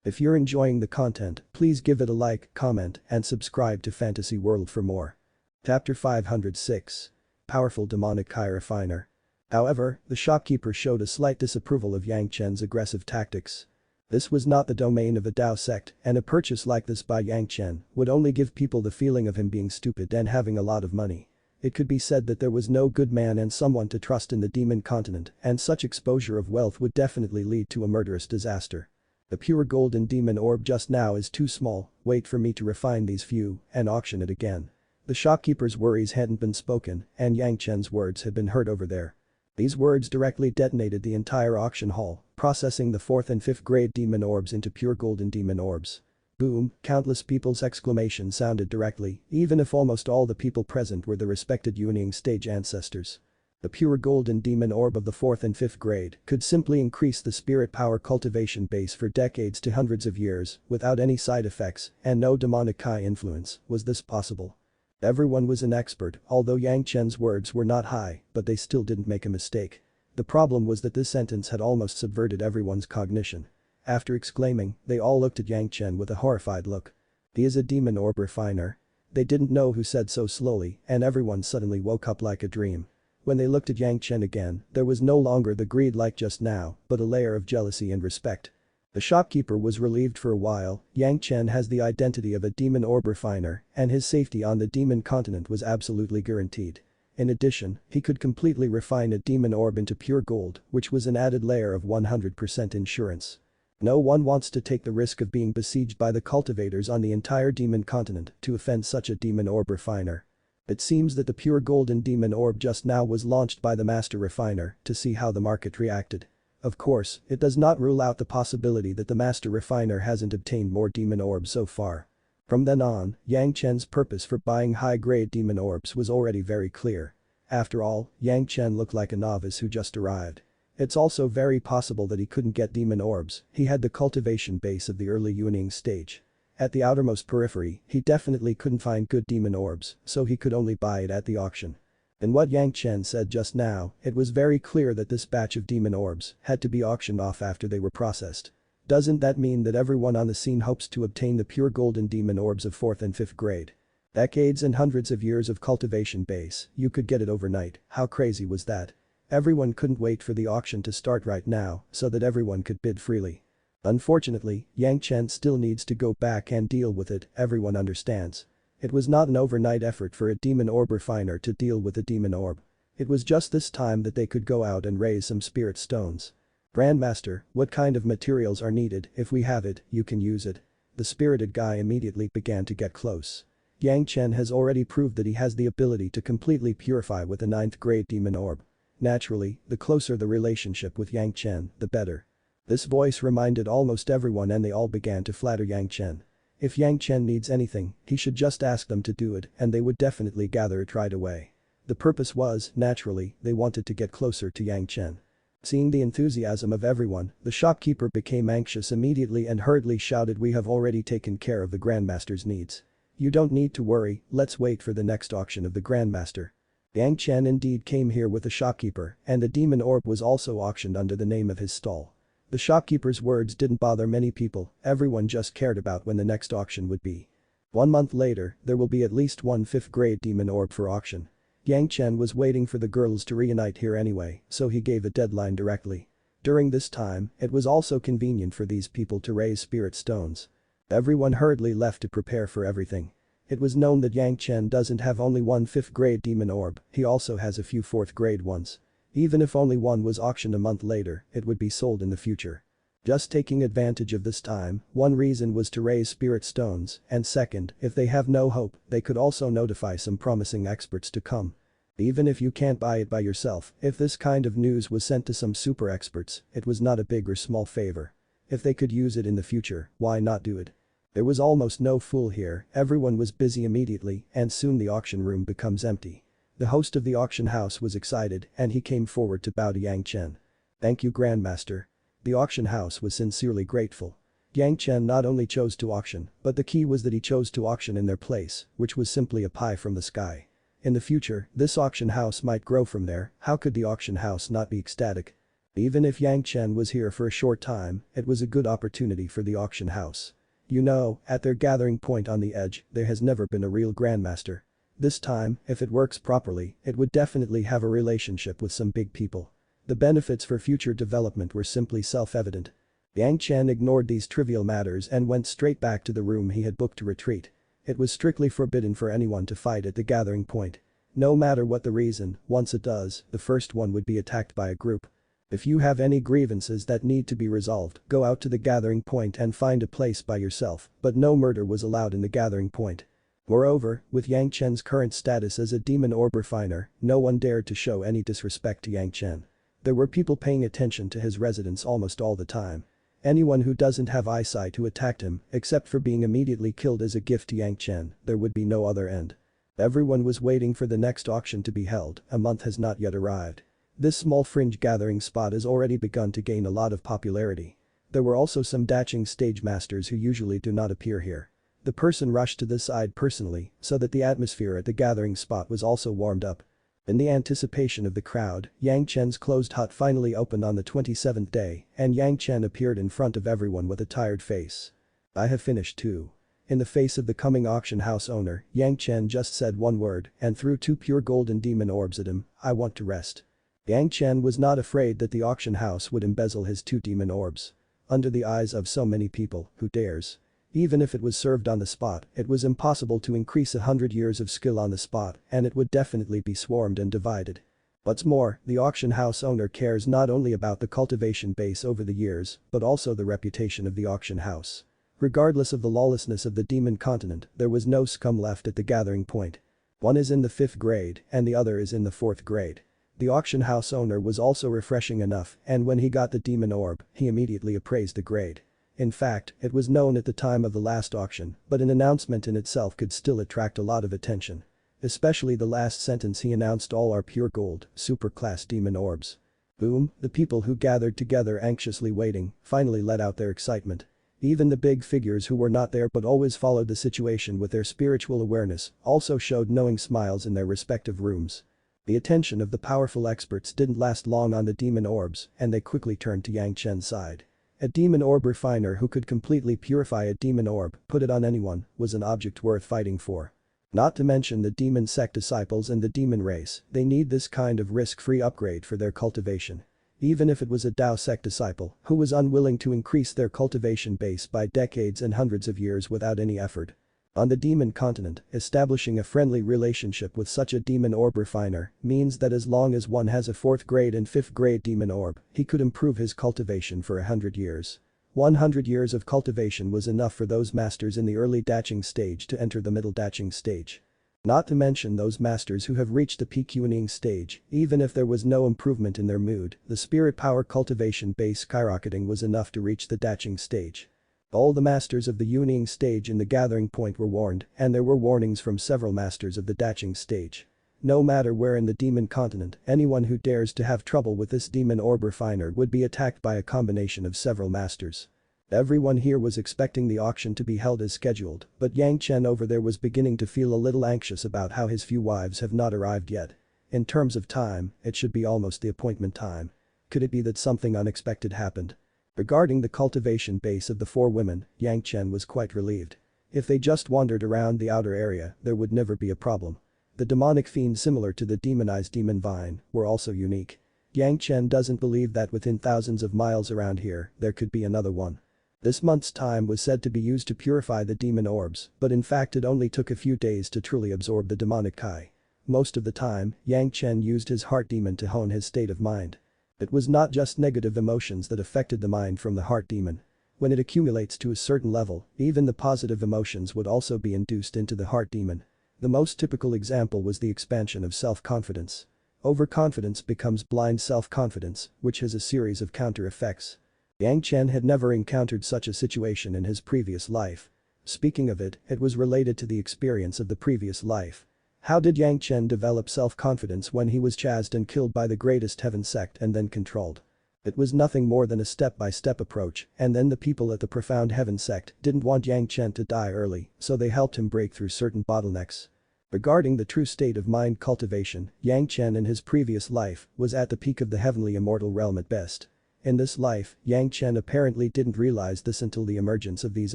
If you're enjoying the content, please give it a like, comment, and subscribe to Fantasy World for more. Chapter 506. Powerful Demonic Kai Refiner. However, the shopkeeper showed a slight disapproval of Yang Chen's aggressive tactics. This was not the domain of a Tao sect, and a purchase like this by Yang Chen would only give people the feeling of him being stupid and having a lot of money. It could be said that there was no good man and someone to trust in the demon continent, and such exposure of wealth would definitely lead to a murderous disaster. The pure golden demon orb just now is too small, wait for me to refine these few and auction it again. The shopkeeper's worries hadn't been spoken, and Yang Chen's words had been heard over there. These words directly detonated the entire auction hall, processing the 4th and 5th grade demon orbs into pure golden demon orbs. Boom, countless people's exclamations sounded directly, even if almost all the people present were the respected Yuanying stage ancestors. The pure golden demon orb of the 4th and 5th grade could simply increase the spirit power cultivation base for decades to hundreds of years without any side effects and no demonic Kai influence. Was this possible? Everyone was an expert, although Yang Chen's words were not high, but they still didn't make a mistake. The problem was that this sentence had almost subverted everyone's cognition. After exclaiming, they all looked at Yang Chen with a horrified look. He is a demon orb refiner. They didn't know who said so slowly, and everyone suddenly woke up like a dream. When they looked at Yang Chen again, there was no longer the greed like just now, but a layer of jealousy and respect. The shopkeeper was relieved for a while. Yang Chen has the identity of a demon orb refiner, and his safety on the demon continent was absolutely guaranteed. In addition, he could completely refine a demon orb into pure gold, which was an added layer of 100% insurance. No one wants to take the risk of being besieged by the cultivators on the entire demon continent to offend such a demon orb refiner. It seems that the pure golden demon orb just now was launched by the master refiner to see how the market reacted. Of course, it does not rule out the possibility that the master refiner hasn't obtained more demon orbs so far. From then on, Yang Chen's purpose for buying high-grade demon orbs was already very clear. After all, Yang Chen looked like a novice who just arrived. It's also very possible that he couldn't get demon orbs, he had the cultivation base of the early Yuanying stage. At the outermost periphery, he definitely couldn't find good demon orbs, so he could only buy it at the auction. In what Yang Chen said just now, it was very clear that this batch of demon orbs had to be auctioned off after they were processed. Doesn't that mean that everyone on the scene hopes to obtain the pure golden demon orbs of 4th and 5th grade? Decades and hundreds of years of cultivation base, you could get it overnight, how crazy was that? Everyone couldn't wait for the auction to start right now so that everyone could bid freely. Unfortunately, Yang Chen still needs to go back and deal with it, everyone understands. It was not an overnight effort for a demon orb refiner to deal with a demon orb. It was just this time that they could go out and raise some spirit stones. Grandmaster, what kind of materials are needed? If we have it, you can use it. The spirited guy immediately began to get close. Yang Chen has already proved that he has the ability to completely purify with a 9th grade demon orb. Naturally, the closer the relationship with Yang Chen, the better. This voice reminded almost everyone and they all began to flatter Yang Chen. If Yang Chen needs anything, he should just ask them to do it and they would definitely gather it right away. The purpose was, naturally, they wanted to get closer to Yang Chen. Seeing the enthusiasm of everyone, the shopkeeper became anxious immediately and hurriedly shouted, "We have already taken care of the Grandmaster's needs. You don't need to worry, let's wait for the next auction of the Grandmaster." Yang Chen indeed came here with the shopkeeper and the demon orb was also auctioned under the name of his stall. The shopkeeper's words didn't bother many people, everyone just cared about when the next auction would be. 1 month later, there will be at least one 5th grade demon orb for auction. Yang Chen was waiting for the girls to reunite here anyway, so he gave a deadline directly. During this time, it was also convenient for these people to raise spirit stones. Everyone hurriedly left to prepare for everything. It was known that Yang Chen doesn't have only one 5th grade demon orb, he also has a few 4th grade ones. Even if only one was auctioned a month later, it would be sold in the future. Just taking advantage of this time, one reason was to raise spirit stones, and second, if they have no hope, they could also notify some promising experts to come. Even if you can't buy it by yourself, if this kind of news was sent to some super experts, it was not a big or small favor. If they could use it in the future, why not do it? There was almost no fool here, everyone was busy immediately, and soon the auction room becomes empty. The host of the auction house was excited and he came forward to bow to Yang Chen. "Thank you, Grandmaster." The auction house was sincerely grateful. Yang Chen not only chose to auction, but the key was that he chose to auction in their place, which was simply a pie from the sky. In the future, this auction house might grow from there, how could the auction house not be ecstatic? Even if Yang Chen was here for a short time, it was a good opportunity for the auction house. You know, at their gathering point on the edge, there has never been a real Grandmaster. This time, if it works properly, it would definitely have a relationship with some big people. The benefits for future development were simply self-evident. Yang Chen ignored these trivial matters and went straight back to the room he had booked to retreat. It was strictly forbidden for anyone to fight at the gathering point. No matter what the reason, once it does, the first one would be attacked by a group. If you have any grievances that need to be resolved, go out to the gathering point and find a place by yourself, but no murder was allowed in the gathering point. Moreover, with Yang Chen's current status as a demon orb refiner, no one dared to show any disrespect to Yang Chen. There were people paying attention to his residence almost all the time. Anyone who doesn't have eyesight who attacked him, except for being immediately killed as a gift to Yang Chen, there would be no other end. Everyone was waiting for the next auction to be held, a month has not yet arrived. This small fringe gathering spot has already begun to gain a lot of popularity. There were also some daching stage masters who usually do not appear here. The person rushed to this side personally, so that the atmosphere at the gathering spot was also warmed up. In the anticipation of the crowd, Yang Chen's closed hut finally opened on the 27th day, and Yang Chen appeared in front of everyone with a tired face. "I have finished too." In the face of the coming auction house owner, Yang Chen just said one word and threw 2 pure golden demon orbs at him. "I want to rest." Yang Chen was not afraid that the auction house would embezzle his 2 demon orbs. Under the eyes of so many people, who dares? Even if it was served on the spot, it was impossible to increase 100 years of skill on the spot, and it would definitely be swarmed and divided. What's more, the auction house owner cares not only about the cultivation base over the years, but also the reputation of the auction house. Regardless of the lawlessness of the demon continent, there was no scum left at the gathering point. One is in the 5th grade, and the other is in the 4th grade. The auction house owner was also refreshing enough, and when he got the demon orb, he immediately appraised the grade. In fact, it was known at the time of the last auction, but an announcement in itself could still attract a lot of attention. Especially the last sentence he announced, "All are pure gold, super-class demon orbs." Boom, the people who gathered together anxiously waiting, finally let out their excitement. Even the big figures who were not there but always followed the situation with their spiritual awareness also showed knowing smiles in their respective rooms. The attention of the powerful experts didn't last long on the demon orbs, and they quickly turned to Yang Chen's side. A demon orb refiner who could completely purify a demon orb, put it on anyone, was an object worth fighting for. Not to mention the demon sect disciples and the demon race, they need this kind of risk-free upgrade for their cultivation. Even if it was a Tao sect disciple who was unwilling to increase their cultivation base by decades and hundreds of years without any effort. On the demon continent, establishing a friendly relationship with such a demon orb refiner means that as long as one has a 4th grade and 5th grade demon orb, he could improve his cultivation for 100 years. 100 years of cultivation was enough for those masters in the early daching stage to enter the middle daching stage. Not to mention those masters who have reached the peak yuning stage, even if there was no improvement in their mood, the spirit power cultivation base skyrocketing was enough to reach the daching stage. All the masters of the yuning stage in the gathering point were warned, and there were warnings from several masters of the daching stage. No matter where in the demon continent, anyone who dares to have trouble with this demon orb refiner would be attacked by a combination of several masters. Everyone here was expecting the auction to be held as scheduled, but Yang Chen over there was beginning to feel a little anxious about how his few wives have not arrived yet. In terms of time, it should be almost the appointment time. Could it be that something unexpected happened? Regarding the cultivation base of the 4 women, Yang Chen was quite relieved. If they just wandered around the outer area, there would never be a problem. The demonic fiends similar to the demonized demon vine were also unique. Yang Chen doesn't believe that within thousands of miles around here, there could be another one. This month's time was said to be used to purify the demon orbs, but in fact it only took a few days to truly absorb the demonic Kai. Most of the time, Yang Chen used his heart demon to hone his state of mind. It was not just negative emotions that affected the mind from the heart demon. When it accumulates to a certain level, even the positive emotions would also be induced into the heart demon. The most typical example was the expansion of self-confidence. Overconfidence becomes blind self-confidence, which has a series of counter effects. Yang Chen had never encountered such a situation in his previous life. Speaking of it, it was related to the experience of the previous life. How did Yang Chen develop self-confidence when he was chased and killed by the greatest heaven sect and then controlled? It was nothing more than a step-by-step approach, and then the people at the profound heaven sect didn't want Yang Chen to die early, so they helped him break through certain bottlenecks. Regarding the true state of mind cultivation, Yang Chen in his previous life was at the peak of the heavenly immortal realm at best. In this life, Yang Chen apparently didn't realize this until the emergence of these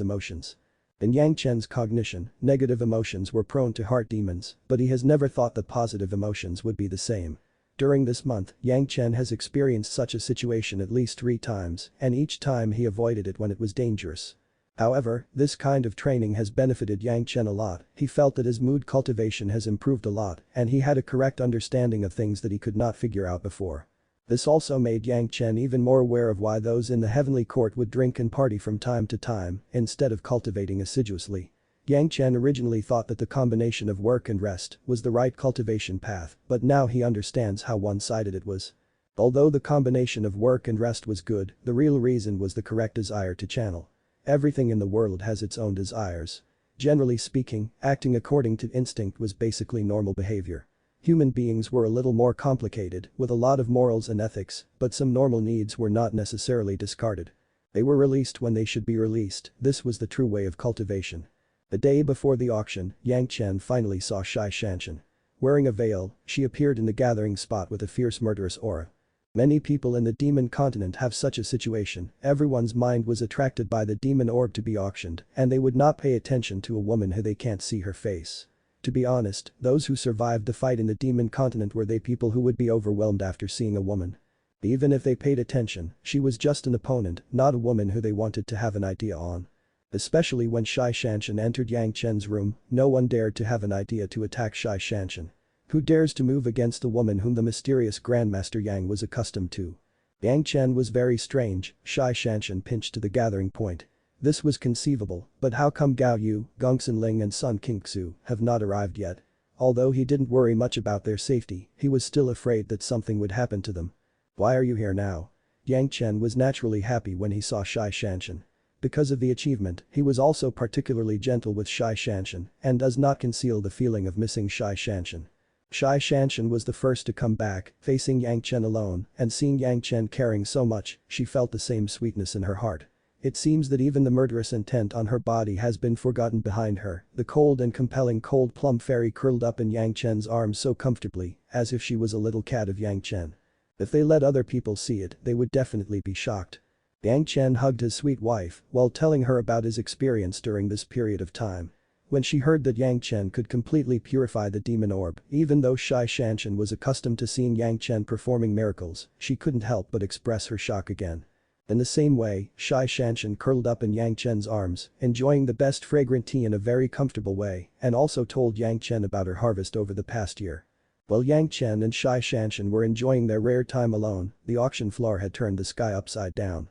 emotions. In Yang Chen's cognition, negative emotions were prone to heart demons, but he has never thought that positive emotions would be the same. During this month, Yang Chen has experienced such a situation at least 3 times, and each time he avoided it when it was dangerous. However, this kind of training has benefited Yang Chen a lot. He felt that his mood cultivation has improved a lot and he had a correct understanding of things that he could not figure out before. This also made Yang Chen even more aware of why those in the heavenly court would drink and party from time to time instead of cultivating assiduously. Yang Chen originally thought that the combination of work and rest was the right cultivation path, but now he understands how one-sided it was. Although the combination of work and rest was good, the real reason was the correct desire to channel. Everything in the world has its own desires. Generally speaking, acting according to instinct was basically normal behavior. Human beings were a little more complicated, with a lot of morals and ethics, but some normal needs were not necessarily discarded. They were released when they should be released. This was the true way of cultivation. The day before the auction, Yang Chen finally saw Zhanxian. Wearing a veil, she appeared in the gathering spot with a fierce murderous aura. Many people in the demon continent have such a situation. Everyone's mind was attracted by the demon orb to be auctioned, and they would not pay attention to a woman who they can't see her face. To be honest, those who survived the fight in the demon continent were they people who would be overwhelmed after seeing a woman. Even if they paid attention, she was just an opponent, not a woman who they wanted to have an idea on. Especially when Zhanxian entered Yang Chen's room, no one dared to have an idea to attack Zhanxian. Who dares to move against the woman whom the mysterious Grandmaster Yang was accustomed to? Yang Chen was very strange. Zhanxian pinched to the gathering point. This was conceivable, but how come Gao Yu, Gongsun Ling and Sun Qingxu have not arrived yet? Although he didn't worry much about their safety, he was still afraid that something would happen to them. Why are you here now? Yang Chen was naturally happy when he saw Zhanxian. Because of the achievement, he was also particularly gentle with Zhanxian and does not conceal the feeling of missing Zhanxian. Zhanxian was the first to come back, facing Yang Chen alone, and seeing Yang Chen caring so much, she felt the same sweetness in her heart. It seems that even the murderous intent on her body has been forgotten behind her. The cold and compelling cold plum fairy curled up in Yang Chen's arms so comfortably, as if she was a little cat of Yang Chen. If they let other people see it, they would definitely be shocked. Yang Chen hugged his sweet wife while telling her about his experience during this period of time. When she heard that Yang Chen could completely purify the demon orb, even though Zhanxian was accustomed to seeing Yang Chen performing miracles, she couldn't help but express her shock again. In the same way, Zhanxian curled up in Yang Chen's arms, enjoying the best fragrant tea in a very comfortable way, and also told Yang Chen about her harvest over the past year. While Yang Chen and Zhanxian were enjoying their rare time alone, the auction floor had turned the sky upside down.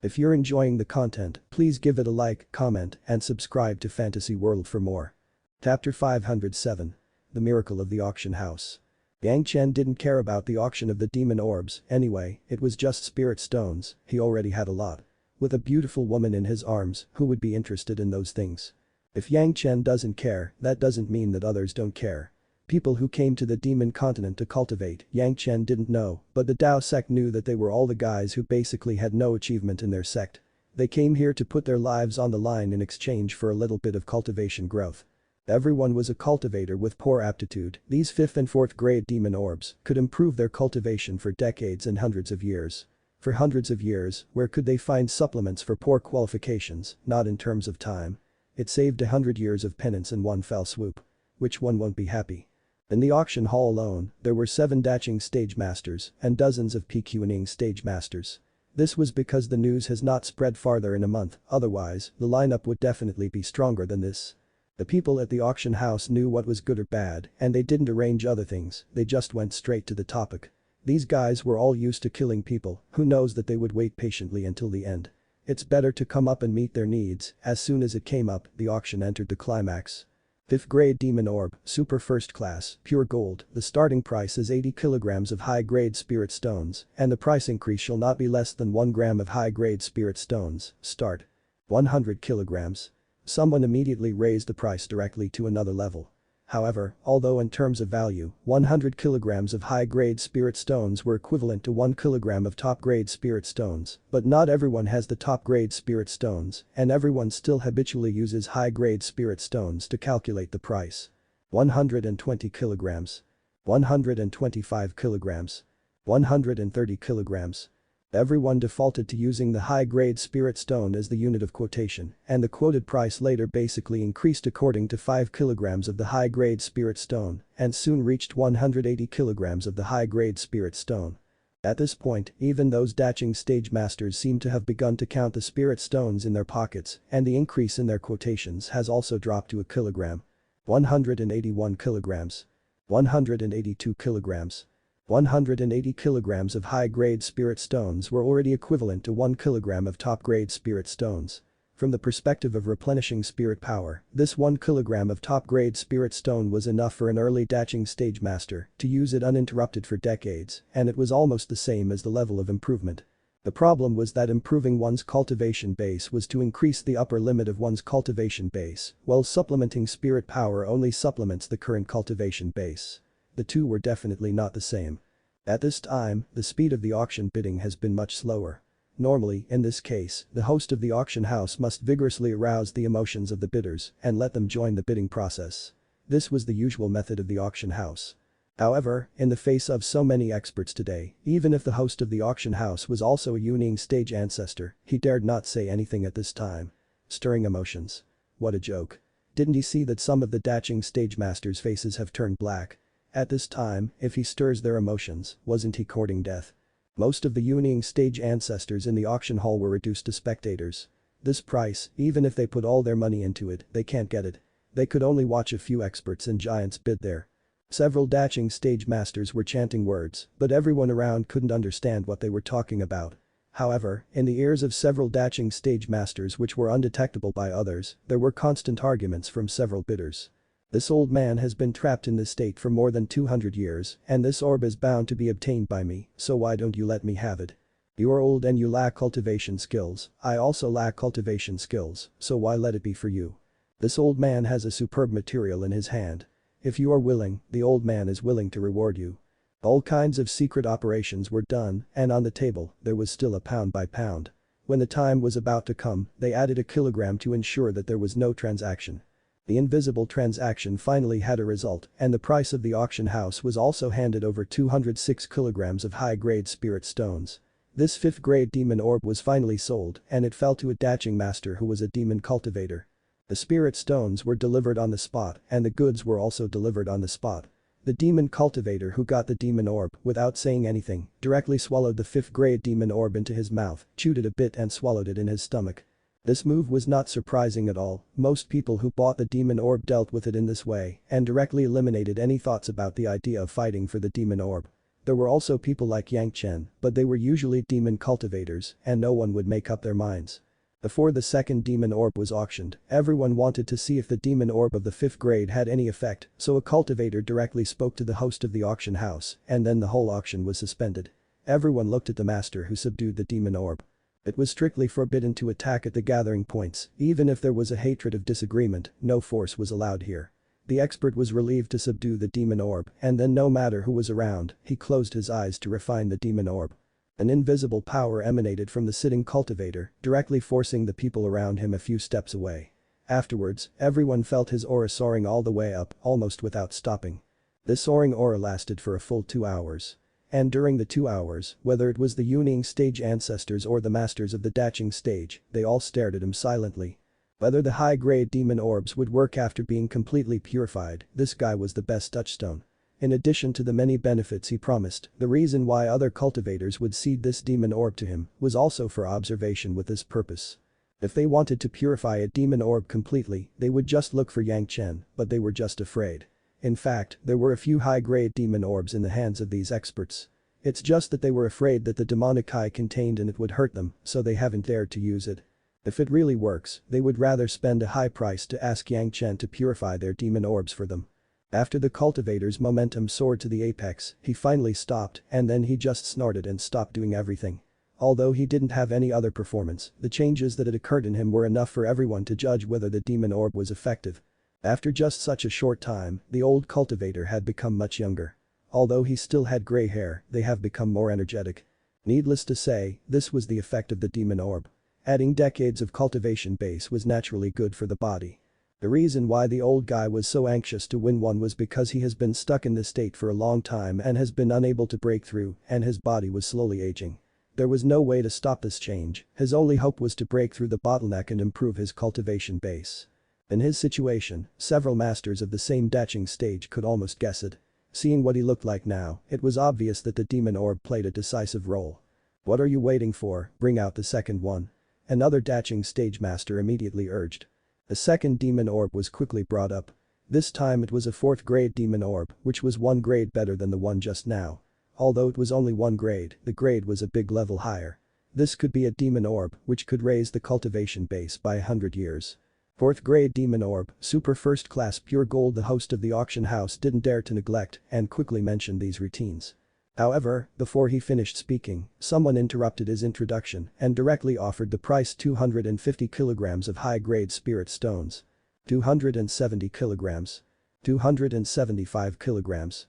If you're enjoying the content, please give it a like, comment, and subscribe to Fantasy World for more. Chapter 507. The Miracle of the Auction House. Yang Chen didn't care about the auction of the demon orbs, anyway, it was just spirit stones, he already had a lot. With a beautiful woman in his arms, who would be interested in those things? If Yang Chen doesn't care, that doesn't mean that others don't care. People who came to the demon continent to cultivate, Yang Chen didn't know, but the Dao sect knew that they were all the guys who basically had no achievement in their sect. They came here to put their lives on the line in exchange for a little bit of cultivation growth. Everyone was a cultivator with poor aptitude. These 5th and 4th grade demon orbs could improve their cultivation for decades and hundreds of years. For hundreds of years, where could they find supplements for poor qualifications? Not in terms of time. It saved 100 years of penance in one fell swoop. Which one won't be happy? In the auction hall alone, there were 7 Daching stage masters and dozens of PQing stage masters. This was because the news has not spread farther in a month, otherwise, the lineup would definitely be stronger than this. The people at the auction house knew what was good or bad, and they didn't arrange other things, they just went straight to the topic. These guys were all used to killing people, who knows that they would wait patiently until the end. It's better to come up and meet their needs. As soon as it came up, the auction entered the climax. 5th grade demon orb, super first class, pure gold. The starting price is 80 kilograms of high grade spirit stones, and the price increase shall not be less than 1 gram of high grade spirit stones. Start. 100 kilograms. Someone immediately raised the price directly to another level. However, although in terms of value, 100 kilograms of high-grade spirit stones were equivalent to 1 kilogram of top-grade spirit stones, but not everyone has the top-grade spirit stones, and everyone still habitually uses high-grade spirit stones to calculate the price. 120 kilograms. 125 kilograms. 130 kilograms. Everyone defaulted to using the high-grade spirit stone as the unit of quotation, and the quoted price later basically increased according to 5 kilograms of the high-grade spirit stone and soon reached 180 kilograms of the high-grade spirit stone. At this point, even those daching stage masters seem to have begun to count the spirit stones in their pockets, and the increase in their quotations has also dropped to a kilogram. 181 kilograms. 182 kilograms. 180 kilograms of high-grade spirit stones were already equivalent to 1 kilogram of top-grade spirit stones. From the perspective of replenishing spirit power, this 1 kilogram of top-grade spirit stone was enough for an early daching stage master to use it uninterrupted for decades, and it was almost the same as the level of improvement. The problem was that improving one's cultivation base was to increase the upper limit of one's cultivation base, while supplementing spirit power only supplements the current cultivation base. The two were definitely not the same. At this time, the speed of the auction bidding has been much slower. Normally, in this case, the host of the auction house must vigorously arouse the emotions of the bidders and let them join the bidding process. This was the usual method of the auction house. However, in the face of so many experts today, even if the host of the auction house was also a Yuning stage ancestor, he dared not say anything at this time. Stirring emotions. What a joke. Didn't he see that some of the daching stage masters' faces have turned black? At this time, if he stirs their emotions, wasn't he courting death? Most of the Yuning stage ancestors in the auction hall were reduced to spectators. This price, even if they put all their money into it, they can't get it. They could only watch a few experts and giants bid there. Several daching stage masters were chanting words, but everyone around couldn't understand what they were talking about. However, in the ears of several daching stage masters which were undetectable by others, there were constant arguments from several bidders. This old man has been trapped in this state for more than 200 years, and this orb is bound to be obtained by me, so why don't you let me have it? You are old and you lack cultivation skills, I also lack cultivation skills, so why let it be for you? This old man has a superb material in his hand. If you are willing, the old man is willing to reward you. All kinds of secret operations were done, and on the table, there was still a pound by pound. When the time was about to come, they added a kilogram to ensure that there was no transaction. The invisible transaction finally had a result, and the price of the auction house was also handed over 206 kilograms of high-grade spirit stones. This 5th-grade demon orb was finally sold, and it fell to a daching master who was a demon cultivator. The spirit stones were delivered on the spot, and the goods were also delivered on the spot. The demon cultivator who got the demon orb, without saying anything, directly swallowed the 5th-grade demon orb into his mouth, chewed it a bit and swallowed it in his stomach. This move was not surprising at all. Most people who bought the demon orb dealt with it in this way and directly eliminated any thoughts about the idea of fighting for the demon orb. There were also people like Yang Chen, but they were usually demon cultivators and no one would make up their minds. Before the second demon orb was auctioned, everyone wanted to see if the demon orb of the 5th grade had any effect, so a cultivator directly spoke to the host of the auction house, and then the whole auction was suspended. Everyone looked at the master who subdued the demon orb. It was strictly forbidden to attack at the gathering points, even if there was a hatred of disagreement, no force was allowed here. The expert was relieved to subdue the demon orb, and then no matter who was around, he closed his eyes to refine the demon orb. An invisible power emanated from the sitting cultivator, directly forcing the people around him a few steps away. Afterwards, everyone felt his aura soaring all the way up, almost without stopping. This soaring aura lasted for a full 2 hours. And during the 2 hours, whether it was the Yuning stage ancestors or the masters of the daching stage, they all stared at him silently. Whether the high-grade demon orbs would work after being completely purified, this guy was the best touchstone. In addition to the many benefits he promised, the reason why other cultivators would cede this demon orb to him was also for observation with this purpose. If they wanted to purify a demon orb completely, they would just look for Yang Chen, but they were just afraid. In fact, there were a few high-grade demon orbs in the hands of these experts. It's just that they were afraid that the demonic eye contained in it would hurt them, so they haven't dared to use it. If it really works, they would rather spend a high price to ask Yang Chen to purify their demon orbs for them. After the cultivator's momentum soared to the apex, he finally stopped and then he just snorted and stopped doing everything. Although he didn't have any other performance, the changes that had occurred in him were enough for everyone to judge whether the demon orb was effective. After just such a short time, the old cultivator had become much younger. Although he still had gray hair, they have become more energetic. Needless to say, this was the effect of the demon orb. Adding decades of cultivation base was naturally good for the body. The reason why the old guy was so anxious to win one was because he has been stuck in this state for a long time and has been unable to break through, and his body was slowly aging. There was no way to stop this change, his only hope was to break through the bottleneck and improve his cultivation base. In his situation, several masters of the same daching stage could almost guess it. Seeing what he looked like now, it was obvious that the demon orb played a decisive role. "What are you waiting for, bring out the second one." Another daching stage master immediately urged. A second demon orb was quickly brought up. This time it was a 4th grade demon orb, which was 1 grade better than the one just now. Although it was only 1 grade, the grade was a big level higher. This could be a demon orb, which could raise the cultivation base by 100 years. 4th grade demon orb, super first class pure gold. The host of the auction house didn't dare to neglect and quickly mentioned these routines. However, before he finished speaking, someone interrupted his introduction and directly offered the price: 250 kilograms of high-grade spirit stones. 270 kilograms. 275 kilograms.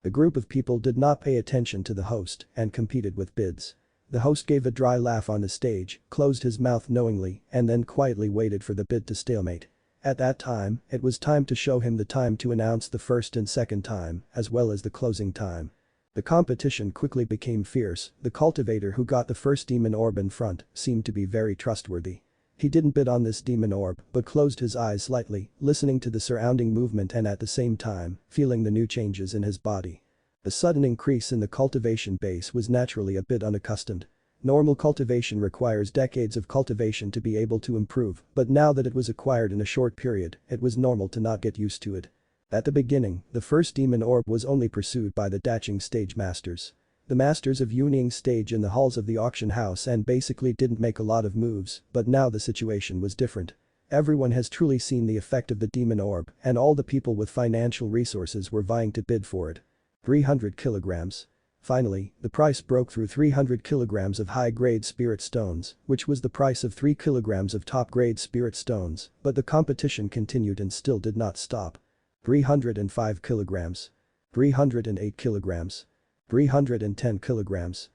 The group of people did not pay attention to the host and competed with bids. The host gave a dry laugh on the stage, closed his mouth knowingly, and then quietly waited for the bid to stalemate. At that time, it was time to show him the time to announce the first and second time, as well as the closing time. The competition quickly became fierce. The cultivator who got the first demon orb in front seemed to be very trustworthy. He didn't bid on this demon orb but closed his eyes slightly, listening to the surrounding movement and at the same time, feeling the new changes in his body. The sudden increase in the cultivation base was naturally a bit unaccustomed. Normal cultivation requires decades of cultivation to be able to improve, but now that it was acquired in a short period, it was normal to not get used to it. At the beginning, the first demon orb was only pursued by the daching stage masters. The masters of wielding stage in the halls of the auction house and basically didn't make a lot of moves, but now the situation was different. Everyone has truly seen the effect of the demon orb, and all the people with financial resources were vying to bid for it. 300 kilograms. Finally, the price broke through: 300 kilograms of high-grade spirit stones, which was the price of 3 kilograms of top-grade spirit stones, but the competition continued and still did not stop. 305 kilograms. 308 kilograms. 310 kilograms.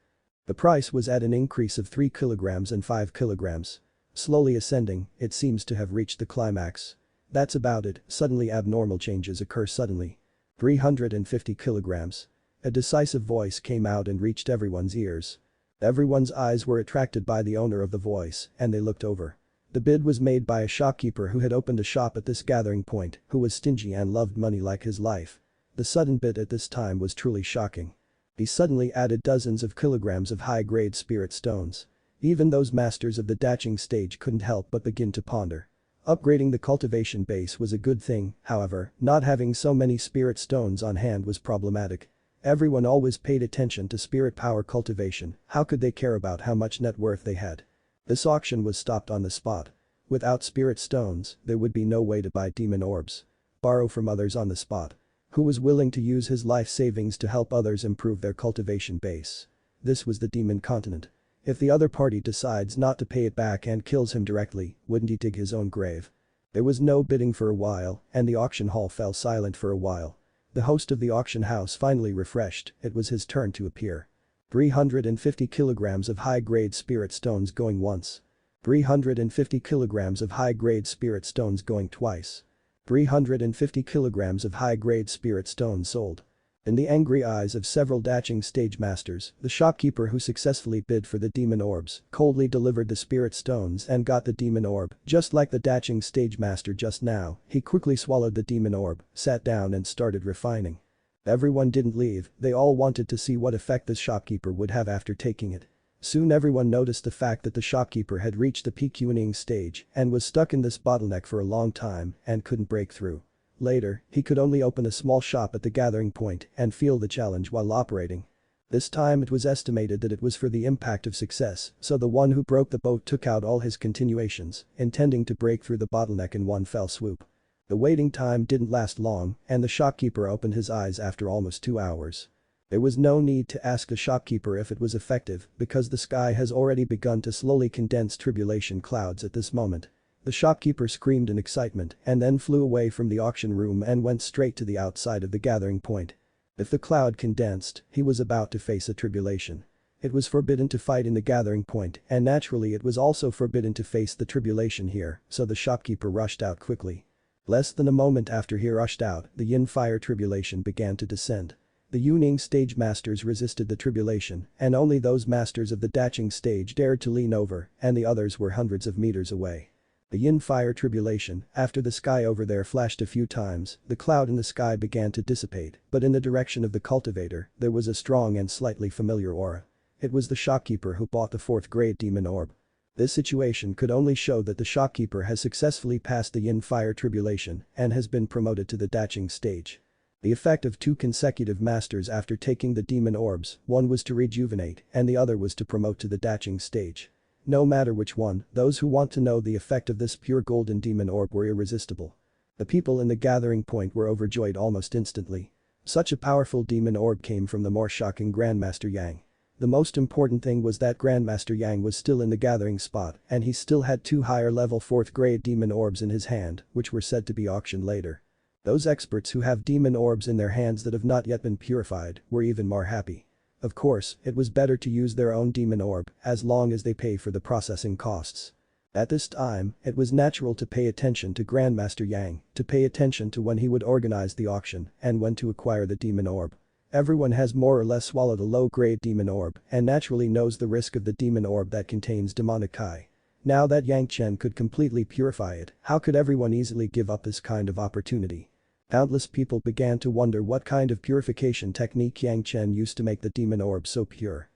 The price was at an increase of 3 kilograms and 5 kilograms. Slowly ascending, it seems to have reached the climax. That's about it. Suddenly abnormal changes occur suddenly. 350 kilograms. A decisive voice came out and reached everyone's ears. Everyone's eyes were attracted by the owner of the voice, and they looked over. The bid was made by a shopkeeper who had opened a shop at this gathering point, who was stingy and loved money like his life. The sudden bid at this time was truly shocking. He suddenly added dozens of kilograms of high-grade spirit stones. Even those masters of the daching stage couldn't help but begin to ponder. Upgrading the cultivation base was a good thing, however, not having so many spirit stones on hand was problematic. Everyone always paid attention to spirit power cultivation. How could they care about how much net worth they had? This auction was stopped on the spot. Without spirit stones, there would be no way to buy demon orbs. Borrow from others on the spot. Who was willing to use his life savings to help others improve their cultivation base? This was the demon continent. If the other party decides not to pay it back and kills him directly, wouldn't he dig his own grave? There was no bidding for a while, and the auction hall fell silent for a while. The host of the auction house finally refreshed. It was his turn to appear. 350 kilograms of high-grade spirit stones going once. 350 kilograms of high-grade spirit stones going twice. 350 kilograms of high-grade spirit stones sold. In the angry eyes of several daching stage masters, the shopkeeper who successfully bid for the demon orbs coldly delivered the spirit stones and got the demon orb. Just like the daching stage master just now, he quickly swallowed the demon orb, sat down and started refining. Everyone didn't leave, they all wanted to see what effect the shopkeeper would have after taking it. Soon everyone noticed the fact that the shopkeeper had reached the peak wielding stage and was stuck in this bottleneck for a long time and couldn't break through. Later, he could only open a small shop at the gathering point and feel the challenge while operating. This time it was estimated that it was for the impact of success, so the one who broke the boat took out all his continuations, intending to break through the bottleneck in one fell swoop. The waiting time didn't last long, and the shopkeeper opened his eyes after almost 2 hours. There was no need to ask the shopkeeper if it was effective, because the sky has already begun to slowly condense tribulation clouds at this moment. The shopkeeper screamed in excitement and then flew away from the auction room and went straight to the outside of the gathering point. If the cloud condensed, he was about to face a tribulation. It was forbidden to fight in the gathering point, and naturally it was also forbidden to face the tribulation here, so the shopkeeper rushed out quickly. Less than a moment after he rushed out, the yin fire tribulation began to descend. The wielding stage masters resisted the tribulation, and only those masters of the daching stage dared to lean over, and the others were hundreds of meters away. The yin fire tribulation, after the sky over there flashed a few times, the cloud in the sky began to dissipate, but in the direction of the cultivator, there was a strong and slightly familiar aura. It was the shopkeeper who bought the 4th grade demon orb. This situation could only show that the shopkeeper has successfully passed the yin fire tribulation and has been promoted to the daching stage. The effect of 2 consecutive masters after taking the demon orbs, one was to rejuvenate and the other was to promote to the daching stage. No matter which one, those who want to know the effect of this pure golden demon orb were irresistible. The people in the gathering point were overjoyed almost instantly. Such a powerful demon orb came from the more shocking Grandmaster Yang. The most important thing was that Grandmaster Yang was still in the gathering spot and he still had 2 higher level 4th grade demon orbs in his hand, which were said to be auctioned later. Those experts who have demon orbs in their hands that have not yet been purified were even more happy. Of course, it was better to use their own demon orb as long as they pay for the processing costs. At this time, it was natural to pay attention to Grandmaster Yang, to pay attention to when he would organize the auction and when to acquire the demon orb. Everyone has more or less swallowed a low-grade demon orb and naturally knows the risk of the demon orb that contains demonic chi. Now that Yang Chen could completely purify it, how could everyone easily give up this kind of opportunity? Countless people began to wonder what kind of purification technique Yang Chen used to make the demon orb so pure.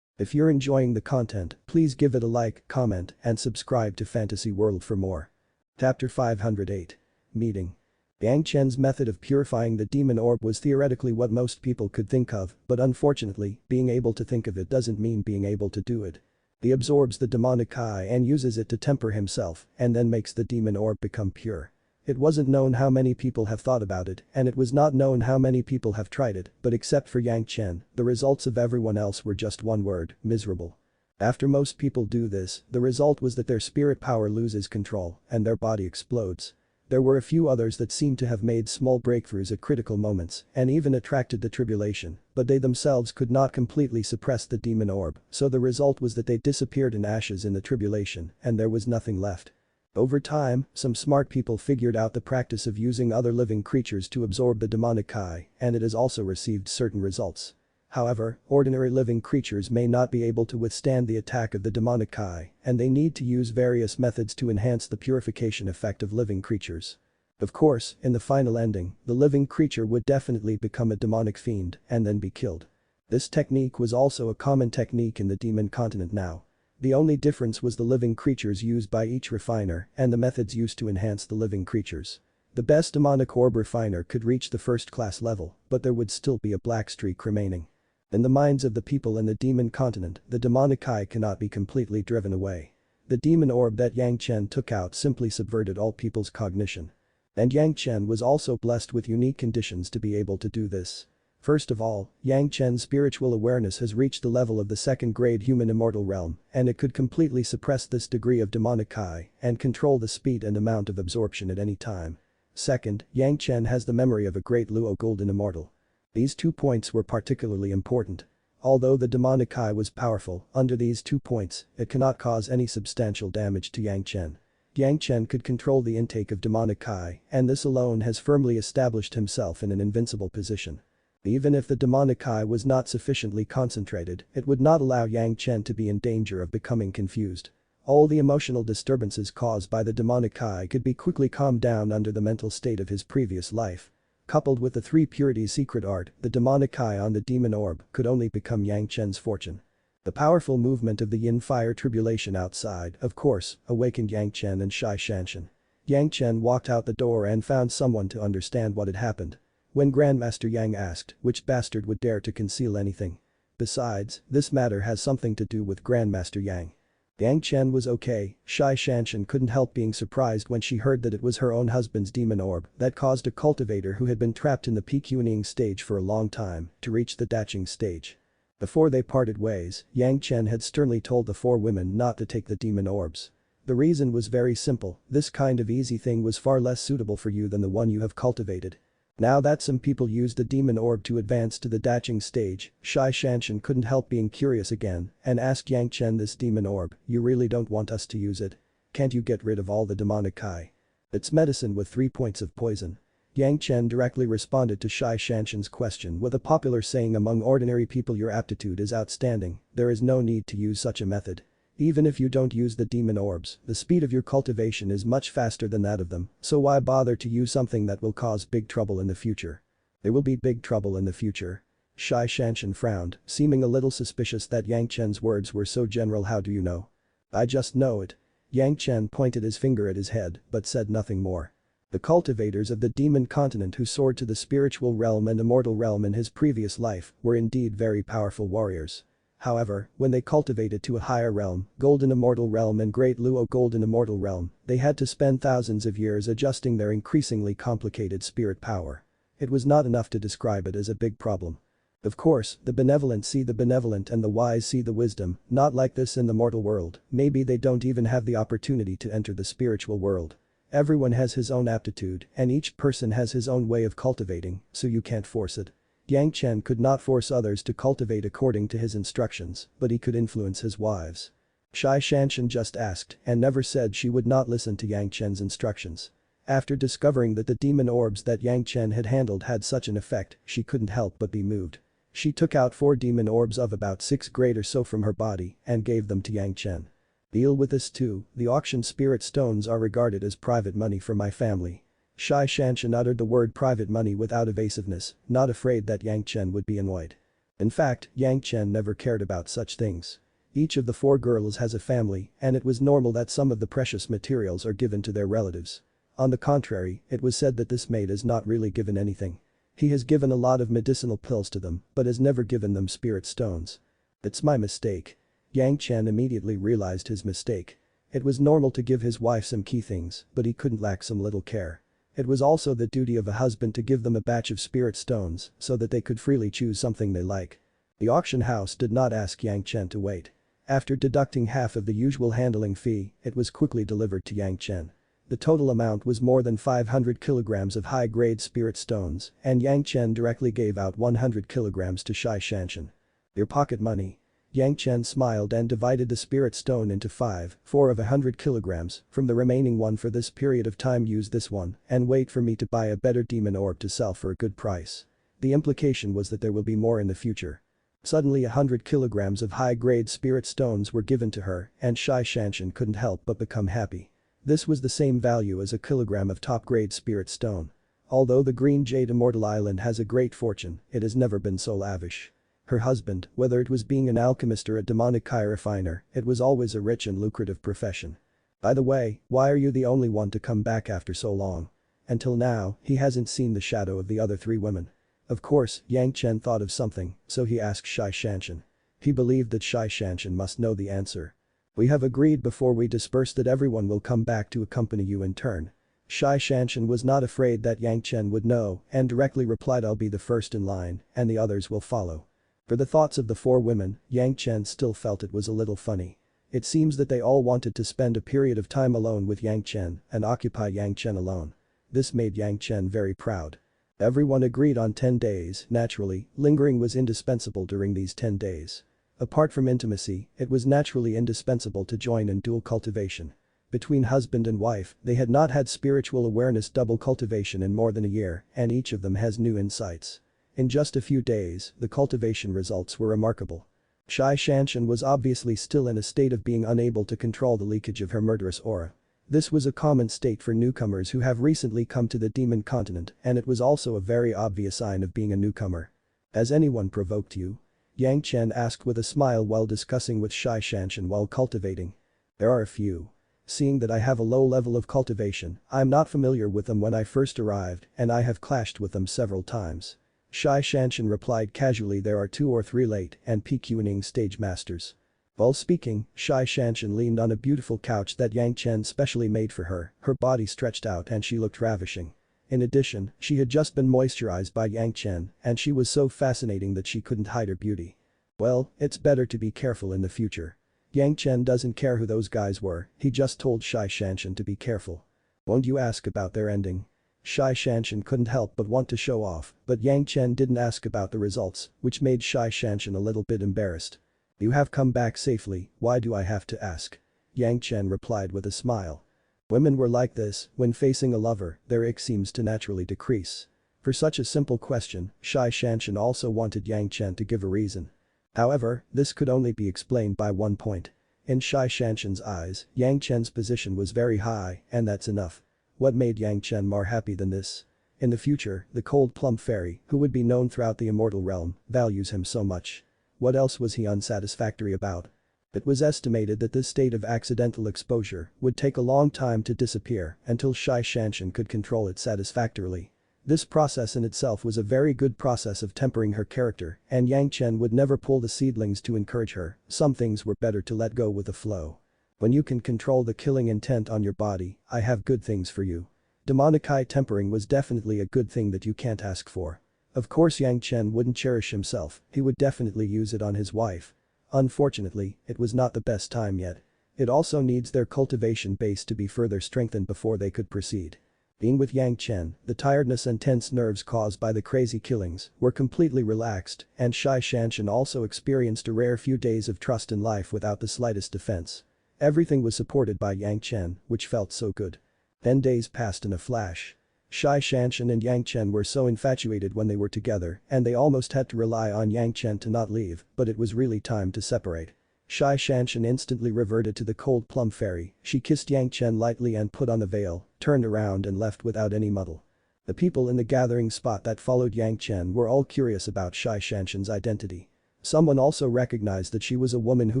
If you're enjoying the content, please give it a like, comment, and subscribe to Fantasy World for more. Chapter 508. Meeting. Yang Chen's method of purifying the demon orb was theoretically what most people could think of, but unfortunately, being able to think of it doesn't mean being able to do it. He absorbs the demonic chi and uses it to temper himself and then makes the demon orb become pure. It wasn't known how many people have thought about it and it was not known how many people have tried it, but except for Yang Chen, the results of everyone else were just one word: miserable. After most people do this, the result was that their spirit power loses control and their body explodes. There were a few others that seemed to have made small breakthroughs at critical moments and even attracted the tribulation, but they themselves could not completely suppress the demon orb, so the result was that they disappeared in ashes in the tribulation and there was nothing left. Over time, some smart people figured out the practice of using other living creatures to absorb the demonic chi, and it has also received certain results. However, ordinary living creatures may not be able to withstand the attack of the demonic chi, and they need to use various methods to enhance the purification effect of living creatures. Of course, in the final ending, the living creature would definitely become a demonic fiend and then be killed. This technique was also a common technique in the demon continent now. The only difference was the living creatures used by each refiner and the methods used to enhance the living creatures. The best demonic orb refiner could reach the 1st class level, but there would still be a black streak remaining. In the minds of the people in the demon continent, the demonic chi cannot be completely driven away. The demon orb that Yang Chen took out simply subverted all people's cognition. And Yang Chen was also blessed with unique conditions to be able to do this. First of all, Yang Chen's spiritual awareness has reached the level of the 2nd grade human immortal realm and it could completely suppress this degree of demonic chi and control the speed and amount of absorption at any time. Second, Yang Chen has the memory of a great Luo golden immortal. These 2 points were particularly important. Although the demonic chi was powerful, under these 2 points, it cannot cause any substantial damage to Yang Chen. Yang Chen could control the intake of demonic chi and this alone has firmly established himself in an invincible position. Even if the demonic chi was not sufficiently concentrated, it would not allow Yang Chen to be in danger of becoming confused. All the emotional disturbances caused by the demonic chi could be quickly calmed down under the mental state of his previous life. Coupled with the 3 purities secret art, the demonic chi on the demon orb could only become Yang Chen's fortune. The powerful movement of the yin fire tribulation outside, of course, awakened Yang Chen and Zhanxian. Yang Chen walked out the door and found someone to understand what had happened. When Grandmaster Yang asked which bastard would dare to conceal anything. Besides, this matter has something to do with Grandmaster Yang. Yang Chen was okay, Zhanxian couldn't help being surprised when she heard that it was her own husband's demon orb that caused a cultivator who had been trapped in the Pacifist stage for a long time to reach the daching stage. Before they parted ways, Yang Chen had sternly told the 4 women not to take the demon orbs. The reason was very simple: this kind of easy thing was far less suitable for you than the one you have cultivated. Now that some people used the demon orb to advance to the daching stage, Zhanxian couldn't help being curious again and asked Yang Chen, "This demon orb, you really don't want us to use it? Can't you get rid of all the demonic chi? It's medicine with 3 points of poison." Yang Chen directly responded to Zhanxian's question with a popular saying among ordinary people: "Your aptitude is outstanding, there is no need to use such a method. Even if you don't use the demon orbs, the speed of your cultivation is much faster than that of them, so why bother to use something that will cause big trouble in the future? There will be big trouble in the future. Zhanxian frowned, seeming a little suspicious that Yang Chen's words were so general. How do you know? I just know it. Yang Chen pointed his finger at his head but said nothing more. The cultivators of the demon continent who soared to the spiritual realm and immortal realm in his previous life were indeed very powerful warriors. However, when they cultivated to a higher realm, Golden Immortal Realm and Great Luo Golden Immortal Realm, they had to spend thousands of years adjusting their increasingly complicated spirit power. It was not enough to describe it as a big problem. Of course, the benevolent see the benevolent and the wise see the wisdom, not like this in the mortal world, maybe they don't even have the opportunity to enter the spiritual world. Everyone has his own aptitude and each person has his own way of cultivating, so you can't force it. Yang Chen could not force others to cultivate according to his instructions, but he could influence his wives. Zhanxian just asked and never said she would not listen to Yang Chen's instructions. After discovering that the demon orbs that Yang Chen had handled had such an effect, she couldn't help but be moved. She took out 4 demon orbs of about 6 grade or so from her body and gave them to Yang Chen. Deal with this too, the auction spirit stones are regarded as private money for my family. Zhanxian uttered the word private money without evasiveness, not afraid that Yang Chen would be annoyed. In fact, Yang Chen never cared about such things. Each of the 4 girls has a family and it was normal that some of the precious materials are given to their relatives. On the contrary, it was said that this maid has not really given anything. He has given a lot of medicinal pills to them but has never given them spirit stones. It's my mistake. Yang Chen immediately realized his mistake. It was normal to give his wife some key things, but he couldn't lack some little care. It was also the duty of a husband to give them a batch of spirit stones so that they could freely choose something they like. The auction house did not ask Yang Chen to wait. After deducting half of the usual handling fee, it was quickly delivered to Yang Chen. The total amount was more than 500 kilograms of high-grade spirit stones and Yang Chen directly gave out 100 kilograms to Zhanxian. Your pocket money. Yang Chen smiled and divided the spirit stone into 5, 4 of 100 kilograms, from the remaining one for this period of time use this one and wait for me to buy a better demon orb to sell for a good price. The implication was that there will be more in the future. Suddenly 100 kilograms of high-grade spirit stones were given to her and Zhanxian couldn't help but become happy. This was the same value as a kilogram of top-grade spirit stone. Although the Green Jade Immortal Island has a great fortune, it has never been so lavish. Her husband, whether it was being an alchemist or a demonic key refiner, it was always a rich and lucrative profession. By the way, why are you the only one to come back after so long? Until now, he hasn't seen the shadow of the other 3 women. Of course, Yang Chen thought of something, so he asked Zhanxian. He believed that Zhanxian must know the answer. We have agreed before we disperse that everyone will come back to accompany you in turn. Zhanxian was not afraid that Yang Chen would know and directly replied, I'll be the first in line and the others will follow. For the thoughts of the 4 women, Yang Chen still felt it was a little funny. It seems that they all wanted to spend a period of time alone with Yang Chen and occupy Yang Chen alone. This made Yang Chen very proud. Everyone agreed on 10 days, naturally, lingering was indispensable during these 10 days. Apart from intimacy, it was naturally indispensable to join in dual cultivation. Between husband and wife, they had not had spiritual awareness double cultivation in more than a year and each of them has new insights. In just a few days, the cultivation results were remarkable. Zhanxian was obviously still in a state of being unable to control the leakage of her murderous aura. This was a common state for newcomers who have recently come to the demon continent and it was also a very obvious sign of being a newcomer. Has anyone provoked you? Yang Chen asked with a smile while discussing with Zhanxian while cultivating. There are a few. Seeing that I have a low level of cultivation, I'm not familiar with them when I first arrived and I have clashed with them several times. Zhanxian replied casually, there are 2 or 3 late and PQing stage masters. While speaking, Zhanxian leaned on a beautiful couch that Yang Chen specially made for her body stretched out and she looked ravishing. In addition, she had just been moisturized by Yang Chen and she was so fascinating that she couldn't hide her beauty. Well, it's better to be careful in the future. Yang Chen doesn't care who those guys were, he just told Zhanxian to be careful. Won't you ask about their ending? Zhanxian couldn't help but want to show off, but Yang Chen didn't ask about the results, which made Zhanxian a little bit embarrassed. You have come back safely, why do I have to ask? Yang Chen replied with a smile. Women were like this, when facing a lover, their ick seems to naturally decrease. For such a simple question, Zhanxian also wanted Yang Chen to give a reason. However, this could only be explained by one point. In Zhanxian's eyes, Yang Chen's position was very high, and that's enough. What made Yang Chen more happy than this? In the future, the cold plum fairy, who would be known throughout the immortal realm, values him so much. What else was he unsatisfactory about? It was estimated that this state of accidental exposure would take a long time to disappear until Zhanxian could control it satisfactorily. This process in itself was a very good process of tempering her character, and Yang Chen would never pull the seedlings to encourage her. Some things were better to let go with the flow. When you can control the killing intent on your body, I have good things for you. Demonic eye tempering was definitely a good thing that you can't ask for. Of course Yang Chen wouldn't cherish himself, he would definitely use it on his wife. Unfortunately, it was not the best time yet. It also needs their cultivation base to be further strengthened before they could proceed. Being with Yang Chen, the tiredness and tense nerves caused by the crazy killings were completely relaxed, and Zhanxian also experienced a rare few days of trust in life without the slightest defense. Everything was supported by Yang Chen, which felt so good. Then days passed in a flash. Zhanxian and Yang Chen were so infatuated when they were together, and they almost had to rely on Yang Chen to not leave, but it was really time to separate. Zhanxian instantly reverted to the cold plum fairy, she kissed Yang Chen lightly and put on the veil, turned around and left without any muddle. The people in the gathering spot that followed Yang Chen were all curious about Zhanxian's identity. Someone also recognized that she was a woman who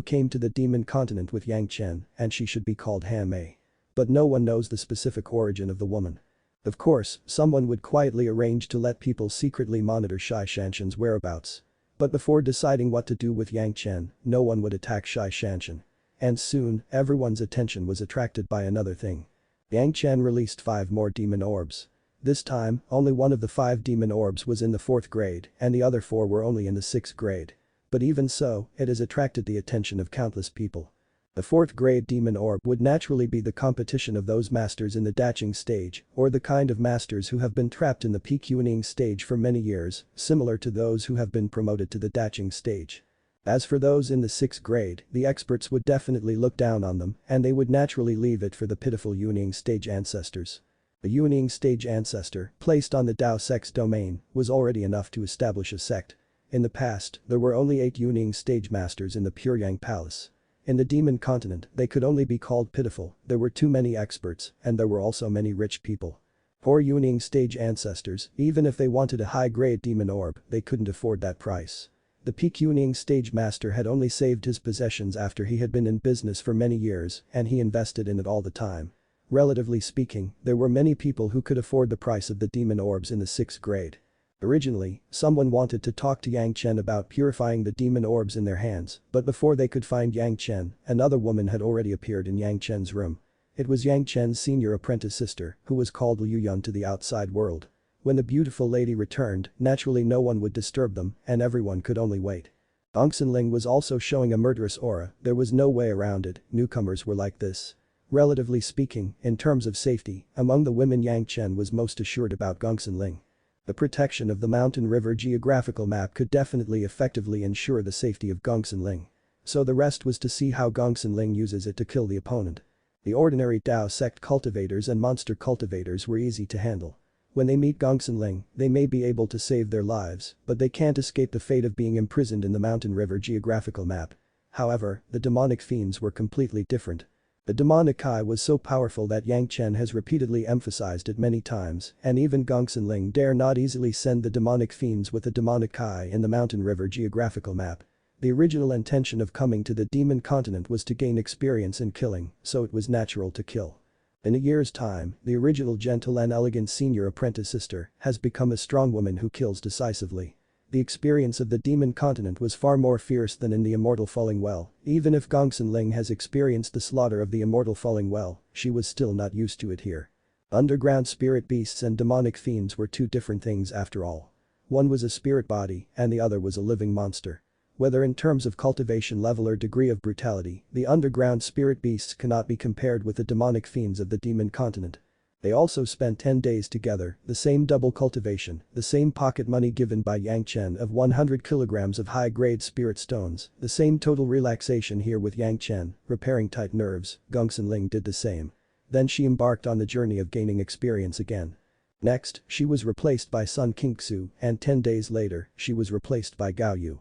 came to the demon continent with Yang Chen, and she should be called Han Mei. But no one knows the specific origin of the woman. Of course, someone would quietly arrange to let people secretly monitor Zhanxian's whereabouts. But before deciding what to do with Yang Chen, no one would attack Zhanxian. And soon, everyone's attention was attracted by another thing. Yang Chen released 5 more demon orbs. This time, only one of the 5 demon orbs was in the 4th grade, and the other 4 were only in the 6th grade. But even so, it has attracted the attention of countless people. The 4th grade demon orb would naturally be the competition of those masters in the defying stage, or the kind of masters who have been trapped in the wielding stage for many years, similar to those who have been promoted to the defying stage. As for those in the 6th grade, the experts would definitely look down on them, and they would naturally leave it for the pitiful wielding stage ancestors. The wielding stage ancestor, placed on the Dao sect's domain, was already enough to establish a sect. In the past, there were only 8 wielding stage masters in the Puryang Palace. In the demon continent, they could only be called pitiful, there were too many experts, and there were also many rich people. Poor wielding stage ancestors, even if they wanted a high-grade demon orb, they couldn't afford that price. The wielding stage master had only saved his possessions after he had been in business for many years, and he invested in it all the time. Relatively speaking, there were many people who could afford the price of the demon orbs in the 6th grade. Originally, someone wanted to talk to Yang Chen about purifying the demon orbs in their hands, but before they could find Yang Chen, another woman had already appeared in Yang Chen's room. It was Yang Chen's senior apprentice sister, who was called Liu Yun to the outside world. When the beautiful lady returned, naturally no one would disturb them, and everyone could only wait. Gongsun was also showing a murderous aura, there was no way around it, newcomers were like this. Relatively speaking, in terms of safety, among the women Yang Chen was most assured about Gongsun. The protection of the mountain river geographical map could definitely effectively ensure the safety of Gongsun. So the rest was to see how Gongsun uses it to kill the opponent. The ordinary Dao sect cultivators and monster cultivators were easy to handle. When they meet Gongsun, they may be able to save their lives, but they can't escape the fate of being imprisoned in the mountain river geographical map. However, the demonic fiends were completely different. The demonic eye was so powerful that Yang Chen has repeatedly emphasized it many times, and even Gongsun dare not easily send the demonic fiends with the demonic eye in the mountain river geographical map. The original intention of coming to the demon continent was to gain experience in killing, so it was natural to kill. In a year's time, the original gentle and elegant senior apprentice sister has become a strong woman who kills decisively. The experience of the demon continent was far more fierce than in the immortal falling well, even if Gongsun has experienced the slaughter of the immortal falling well, she was still not used to it here. Underground spirit beasts and demonic fiends were 2 different things after all. One was a spirit body, and the other was a living monster. Whether in terms of cultivation level or degree of brutality, the underground spirit beasts cannot be compared with the demonic fiends of the demon continent. They also spent 10 days together, the same double cultivation, the same pocket money given by Yang Chen of 100 kilograms of high-grade spirit stones, the same total relaxation here with Yang Chen, repairing tight nerves, Gongsun did the same. Then she embarked on the journey of gaining experience again. Next, she was replaced by Sun Qingxu, and 10 days later, she was replaced by Gao Yu.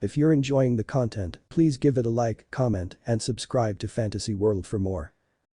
If you're enjoying the content, please give it a like, comment, and subscribe to Fantasy World for more.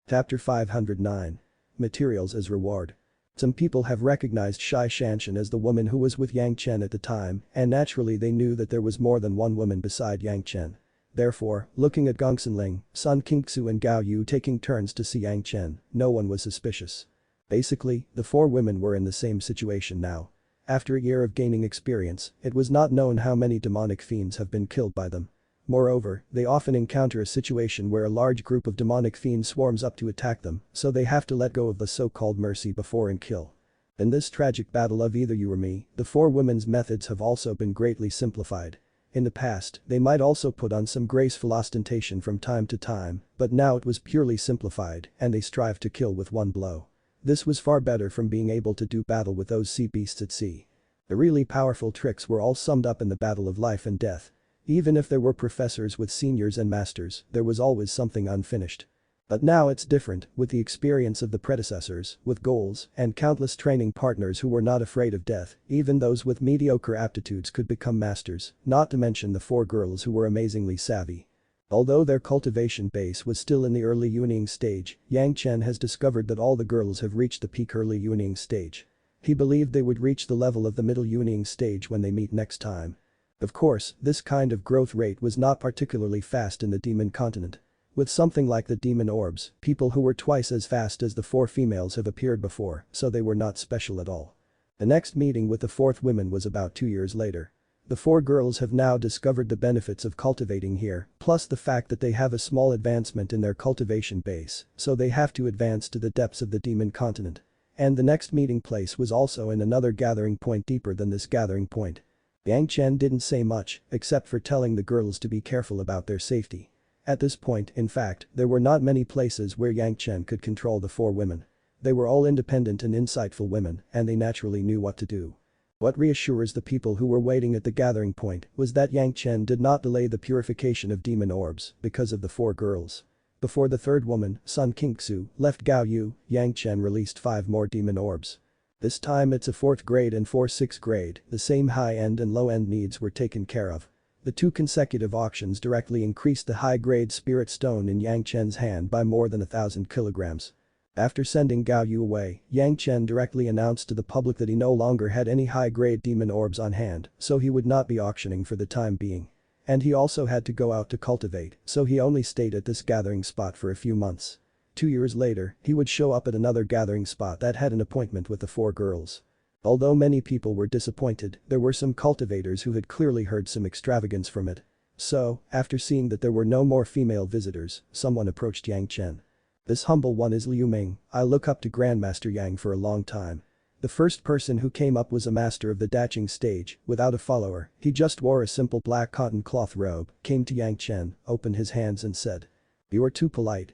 Chapter 509. Materials as Reward. Some people have recognized Zhanxian as the woman who was with Yang Chen at the time, and naturally they knew that there was more than one woman beside Yang Chen. Therefore, looking at Gongsunling, Sun Qingxu and Gao Yu taking turns to see Yang Chen, no one was suspicious. Basically, the four women were in the same situation now. After a year of gaining experience, it was not known how many demonic fiends have been killed by them. Moreover, they often encounter a situation where a large group of demonic fiends swarms up to attack them, so they have to let go of the so-called mercy before and kill. In this tragic battle of either you or me, the four women's methods have also been greatly simplified. In the past, they might also put on some graceful ostentation from time to time, but now it was purely simplified, and they strive to kill with one blow. This was far better from being able to do battle with those sea beasts at sea. The really powerful tricks were all summed up in the battle of life and death. Even if there were professors with seniors and masters, there was always something unfinished. But now it's different, with the experience of the predecessors, with goals, and countless training partners who were not afraid of death, even those with mediocre aptitudes could become masters, not to mention the four girls who were amazingly savvy. Although their cultivation base was still in the early Yuning stage, Yang Chen has discovered that all the girls have reached the peak early Yuning stage. He believed they would reach the level of the middle Yuning stage when they meet next time. Of course, this kind of growth rate was not particularly fast in the demon continent. With something like the demon orbs, people who were twice as fast as the four females have appeared before, so they were not special at all. The next meeting with the fourth woman was about 2 years later. The four girls have now discovered the benefits of cultivating here, plus the fact that they have a small advancement in their cultivation base, so they have to advance to the depths of the demon continent. And the next meeting place was also in another gathering point deeper than this gathering point. Yang Chen didn't say much, except for telling the girls to be careful about their safety. At this point, in fact, there were not many places where Yang Chen could control the four women. They were all independent and insightful women, and they naturally knew what to do. What reassures the people who were waiting at the gathering point was that Yang Chen did not delay the purification of demon orbs because of the four girls. Before the third woman, Sun Qingxu, left Gao Yu, Yang Chen released 5 more demon orbs. This time it's a 4th grade and 4 6th grade, the same high-end and low-end needs were taken care of. The 2 consecutive auctions directly increased the high-grade spirit stone in Yang Chen's hand by more than 1,000 kilograms. After sending Gao Yu away, Yang Chen directly announced to the public that he no longer had any high-grade demon orbs on hand, so he would not be auctioning for the time being. And he also had to go out to cultivate, so he only stayed at this gathering spot for a few months. 2 years later, he would show up at another gathering spot that had an appointment with the four girls. Although many people were disappointed, there were some cultivators who had clearly heard some extravagance from it. So, after seeing that there were no more female visitors, someone approached Yang Chen. This humble one is Liu Ming. I look up to Grandmaster Yang for a long time. The first person who came up was a master of the daching stage, without a follower, he just wore a simple black cotton cloth robe, came to Yang Chen, opened his hands and said. You are too polite,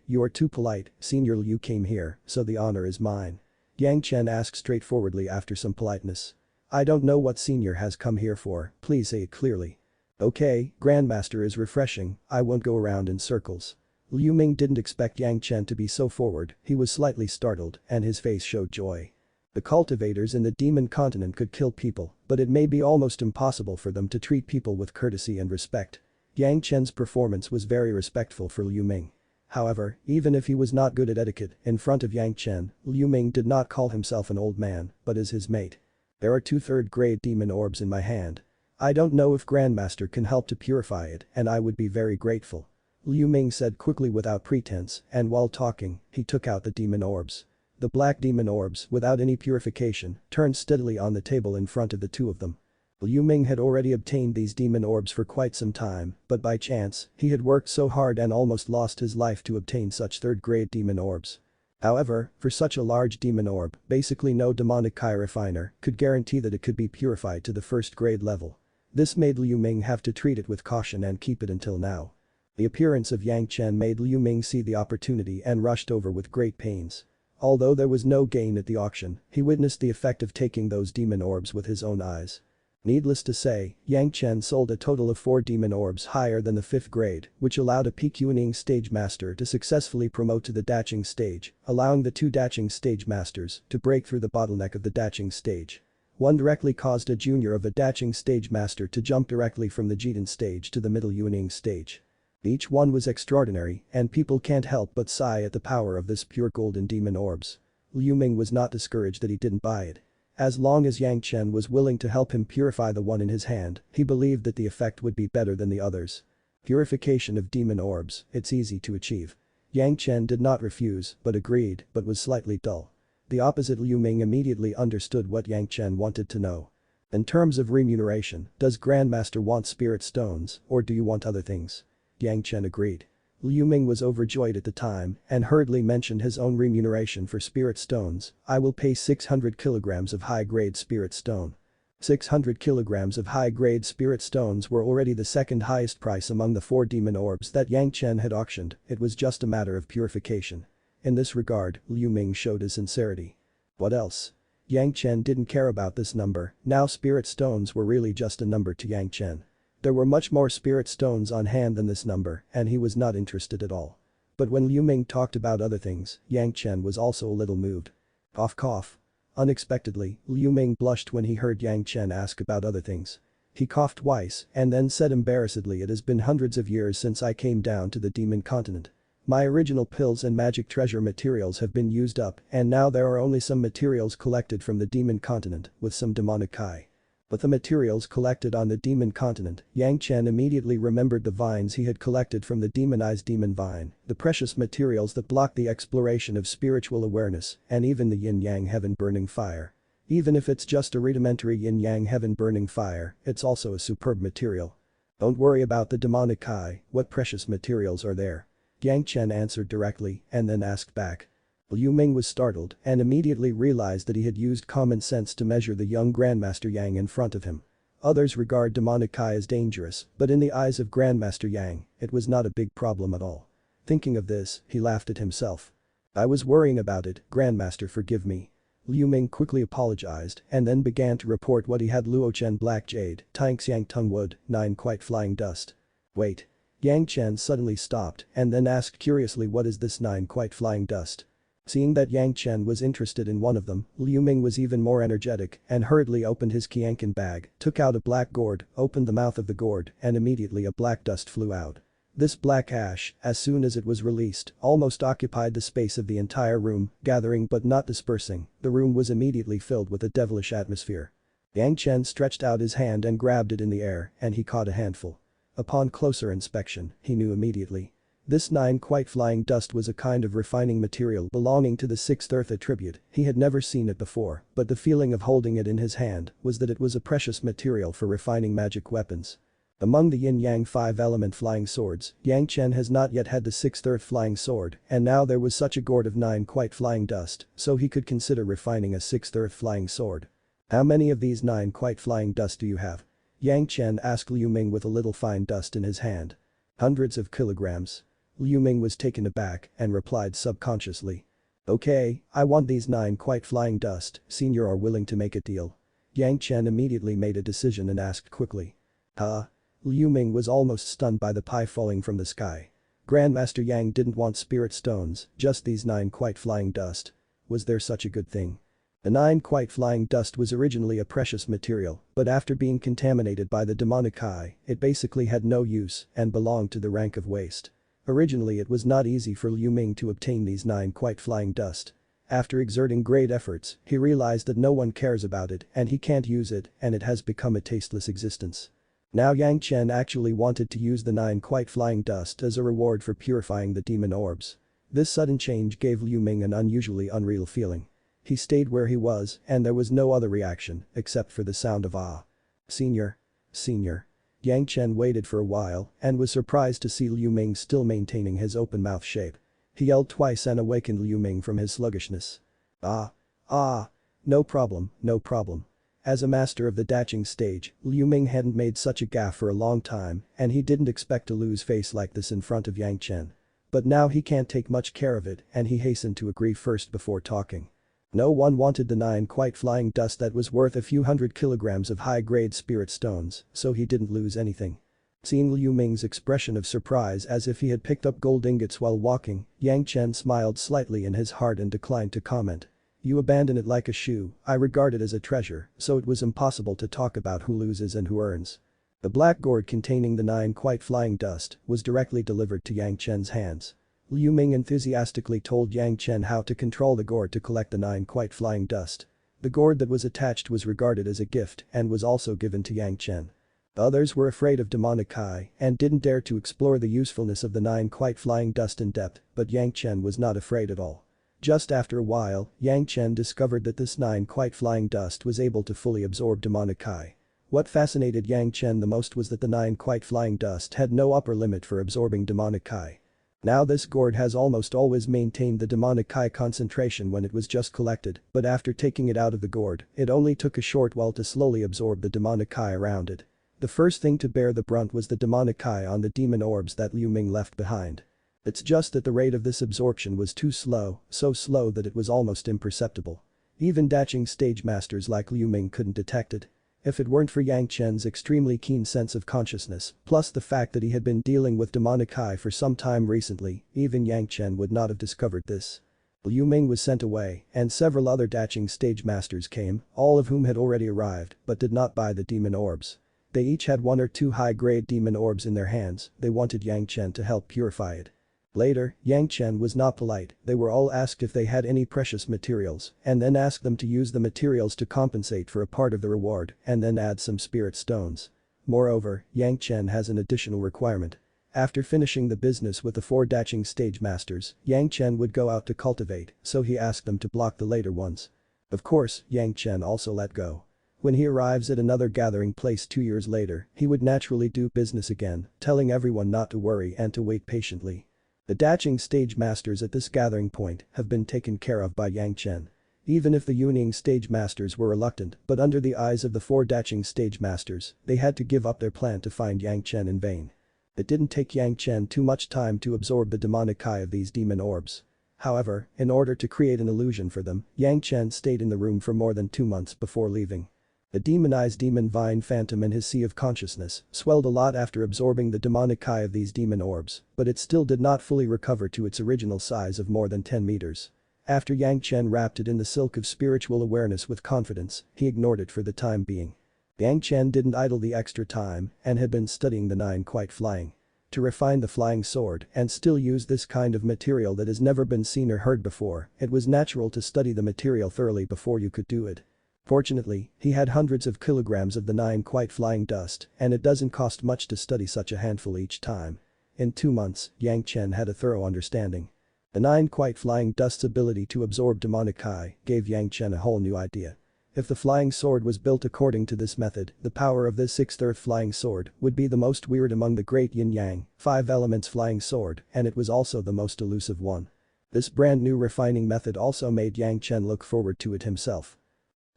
Senior Liu came here, so the honor is mine. Yang Chen asked straightforwardly after some politeness. I don't know what Senior has come here for, please say it clearly. Okay, Grandmaster is refreshing, I won't go around in circles. Liu Ming didn't expect Yang Chen to be so forward, he was slightly startled, and his face showed joy. The cultivators in the demon continent could kill people, but it may be almost impossible for them to treat people with courtesy and respect. Yang Chen's performance was very respectful for Liu Ming. However, even if he was not good at etiquette, in front of Yang Chen, Liu Ming did not call himself an old man, but as his mate. There are 2 3rd-grade demon orbs in my hand. I don't know if Grandmaster can help to purify it, and I would be very grateful. Liu Ming said quickly without pretense, and while talking, he took out the demon orbs. The black demon orbs, without any purification, turned steadily on the table in front of the 2 of them. Liu Ming had already obtained these demon orbs for quite some time, but by chance, he had worked so hard and almost lost his life to obtain such 3rd-grade demon orbs. However, for such a large demon orb, basically no demonic Kai refiner could guarantee that it could be purified to the 1st-grade level. This made Liu Ming have to treat it with caution and keep it until now. The appearance of Yang Chen made Liu Ming see the opportunity and rushed over with great pains. Although there was no gain at the auction, he witnessed the effect of taking those demon orbs with his own eyes. Needless to say, Yang Chen sold a total of 4 demon orbs higher than the 5th grade, which allowed a peak Yuning stage master to successfully promote to the daching stage, allowing the 2 daching stage masters to break through the bottleneck of the daching stage. One directly caused a junior of a Daching stage master to jump directly from the Jitan stage to the middle Yuaning stage. Each one was extraordinary, and people can't help but sigh at the power of this pure golden demon orbs. Liu Ming was not discouraged that he didn't buy it. As long as Yang Chen was willing to help him purify the one in his hand, he believed that the effect would be better than the others. Purification of demon orbs, it's easy to achieve. Yang Chen did not refuse, but agreed, but was slightly dull. The opposite Liu Ming immediately understood what Yang Chen wanted to know. In terms of remuneration, does Grandmaster want spirit stones, or do you want other things? Yang Chen agreed. Liu Ming was overjoyed at the time and hurriedly mentioned his own remuneration for spirit stones. I will pay 600 kilograms of high-grade spirit stone. 600 kilograms of high-grade spirit stones were already the second highest price among the 4 demon orbs that Yang Chen had auctioned. It was just a matter of purification. In this regard, Liu Ming showed his sincerity. What else? Yang Chen didn't care about this number, now spirit stones were really just a number to Yang Chen. There were much more spirit stones on hand than this number, and he was not interested at all. But when Liu Ming talked about other things, Yang Chen was also a little moved. Cough cough. Unexpectedly, Liu Ming blushed when he heard Yang Chen ask about other things. He coughed twice and then said embarrassedly, it has been hundreds of years since I came down to the demon continent. My original pills and magic treasure materials have been used up and now there are only some materials collected from the demon continent with some demonic kai. But the materials collected on the demon continent, Yang Chen immediately remembered the vines he had collected from the demonized demon vine, the precious materials that block the exploration of spiritual awareness, and even the yin-yang heaven burning fire. Even if it's just a rudimentary yin-yang heaven burning fire, it's also a superb material. Don't worry about the demonic kai, what precious materials are there? Yang Chen answered directly and then asked back. Liu Ming was startled and immediately realized that he had used common sense to measure the young Grandmaster Yang in front of him. Others regard demonic kai as dangerous, but in the eyes of Grandmaster Yang, it was not a big problem at all. Thinking of this, he laughed at himself. I was worrying about it, Grandmaster, forgive me. Liu Ming quickly apologized and then began to report what he had: Luochen black jade, Zhanxian tongue wood, 9 quite flying dust. Wait. Yang Chen suddenly stopped and then asked curiously, what is this 9 quite flying dust? Seeing that Yang Chen was interested in one of them, Liu Ming was even more energetic and hurriedly opened his Qianqin bag, took out a black gourd, opened the mouth of the gourd, and immediately a black dust flew out. This black ash, as soon as it was released, almost occupied the space of the entire room, gathering but not dispersing. The room was immediately filled with a devilish atmosphere. Yang Chen stretched out his hand and grabbed it in the air, and he caught a handful. Upon closer inspection, he knew immediately. This 9 quite flying dust was a kind of refining material belonging to the 6th earth attribute. He had never seen it before, but the feeling of holding it in his hand was that it was a precious material for refining magic weapons. Among the yin-yang 5-element flying swords, Yang Chen has not yet had the 6th earth flying sword, and now there was such a gourd of 9 quite flying dust, so he could consider refining a 6th earth flying sword. How many of these 9 quite flying dust do you have? Yang Chen asked Liu Ming with a little fine dust in his hand. Hundreds of kilograms. Liu Ming was taken aback and replied subconsciously. Okay, I want these 9 quite flying dust, senior are willing to make a deal. Yang Chen immediately made a decision and asked quickly. Huh? Liu Ming was almost stunned by the pie falling from the sky. Grandmaster Yang didn't want spirit stones, just these 9 quite flying dust. Was there such a good thing? The 9 quite flying dust was originally a precious material, but after being contaminated by the demonic kai, it basically had no use and belonged to the rank of waste. Originally it was not easy for Liu Ming to obtain these 9 quite flying dust. After exerting great efforts, he realized that no one cares about it and he can't use it and it has become a tasteless existence. Now Yang Chen actually wanted to use the 9 quite flying dust as a reward for purifying the demon orbs. This sudden change gave Liu Ming an unusually unreal feeling. He stayed where he was and there was no other reaction except for the sound of ah. Senior. Senior. Yang Chen waited for a while and was surprised to see Liu Ming still maintaining his open mouth shape. He yelled twice and awakened Liu Ming from his sluggishness. Ah. Ah. No problem, no problem. As a master of the Daching stage, Liu Ming hadn't made such a gaffe for a long time and he didn't expect to lose face like this in front of Yang Chen. But now he can't take much care of it and he hastened to agree first before talking. No one wanted the 9 quite flying dust that was worth a few hundred kilograms of high-grade spirit stones, so he didn't lose anything. Seeing Liu Ming's expression of surprise as if he had picked up gold ingots while walking, Yang Chen smiled slightly in his heart and declined to comment. You abandon it like a shoe, I regard it as a treasure, so it was impossible to talk about who loses and who earns. The black gourd containing the 9 quite flying dust was directly delivered to Yang Chen's hands. Liu Ming enthusiastically told Yang Chen how to control the gourd to collect the 9 quite flying dust. The gourd that was attached was regarded as a gift and was also given to Yang Chen. The others were afraid of demonic eye and didn't dare to explore the usefulness of the 9 quite flying dust in depth, but Yang Chen was not afraid at all. Just after a while, Yang Chen discovered that this 9 quite flying dust was able to fully absorb demonic eye. What fascinated Yang Chen the most was that the 9 quite flying dust had no upper limit for absorbing demonic eye. Now this gourd has almost always maintained the demonic chi concentration when it was just collected, but after taking it out of the gourd, it only took a short while to slowly absorb the demonic chi around it. The first thing to bear the brunt was the demonic chi on the demon orbs that Liu Ming left behind. It's just that the rate of this absorption was too slow, so slow that it was almost imperceptible. Even daching stage masters like Liu Ming couldn't detect it. If it weren't for Yang Chen's extremely keen sense of consciousness, plus the fact that he had been dealing with demonic eye for some time recently, even Yang Chen would not have discovered this. Liu Ming was sent away, and several other daching stage masters came, all of whom had already arrived, but did not buy the demon orbs. They each had 1 or 2 high-grade demon orbs in their hands, they wanted Yang Chen to help purify it. Later, Yang Chen was not polite, they were all asked if they had any precious materials, and then asked them to use the materials to compensate for a part of the reward, and then add some spirit stones. Moreover, Yang Chen has an additional requirement. After finishing the business with the 4 daching stage masters, Yang Chen would go out to cultivate, so he asked them to block the later ones. Of course, Yang Chen also let go. When he arrives at another gathering place 2 years later, he would naturally do business again, telling everyone not to worry and to wait patiently. The daching stage masters at this gathering point have been taken care of by Yang Chen. Even if the Yuning stage masters were reluctant, but under the eyes of the 4 daching stage masters, they had to give up their plan to find Yang Chen in vain. It didn't take Yang Chen too much time to absorb the demonic eye of these demon orbs. However, in order to create an illusion for them, Yang Chen stayed in the room for more than 2 months before leaving. The demonized demon vine phantom in his sea of consciousness swelled a lot after absorbing the demonic eye of these demon orbs, but it still did not fully recover to its original size of more than 10 meters. After Yang Chen wrapped it in the silk of spiritual awareness with confidence, he ignored it for the time being. Yang Chen didn't idle the extra time and had been studying the 9 quite flying. To refine the flying sword and still use this kind of material that has never been seen or heard before, it was natural to study the material thoroughly before you could do it. Fortunately, he had hundreds of kilograms of the 9 quite flying dust, and it doesn't cost much to study such a handful each time. In 2 months, Yang Chen had a thorough understanding. The 9 quite flying dust's ability to absorb demonic eye gave Yang Chen a whole new idea. If the flying sword was built according to this method, the power of this 6th earth flying sword would be the most weird among the great yin-yang, 5 elements flying sword, and it was also the most elusive one. This brand new refining method also made Yang Chen look forward to it himself.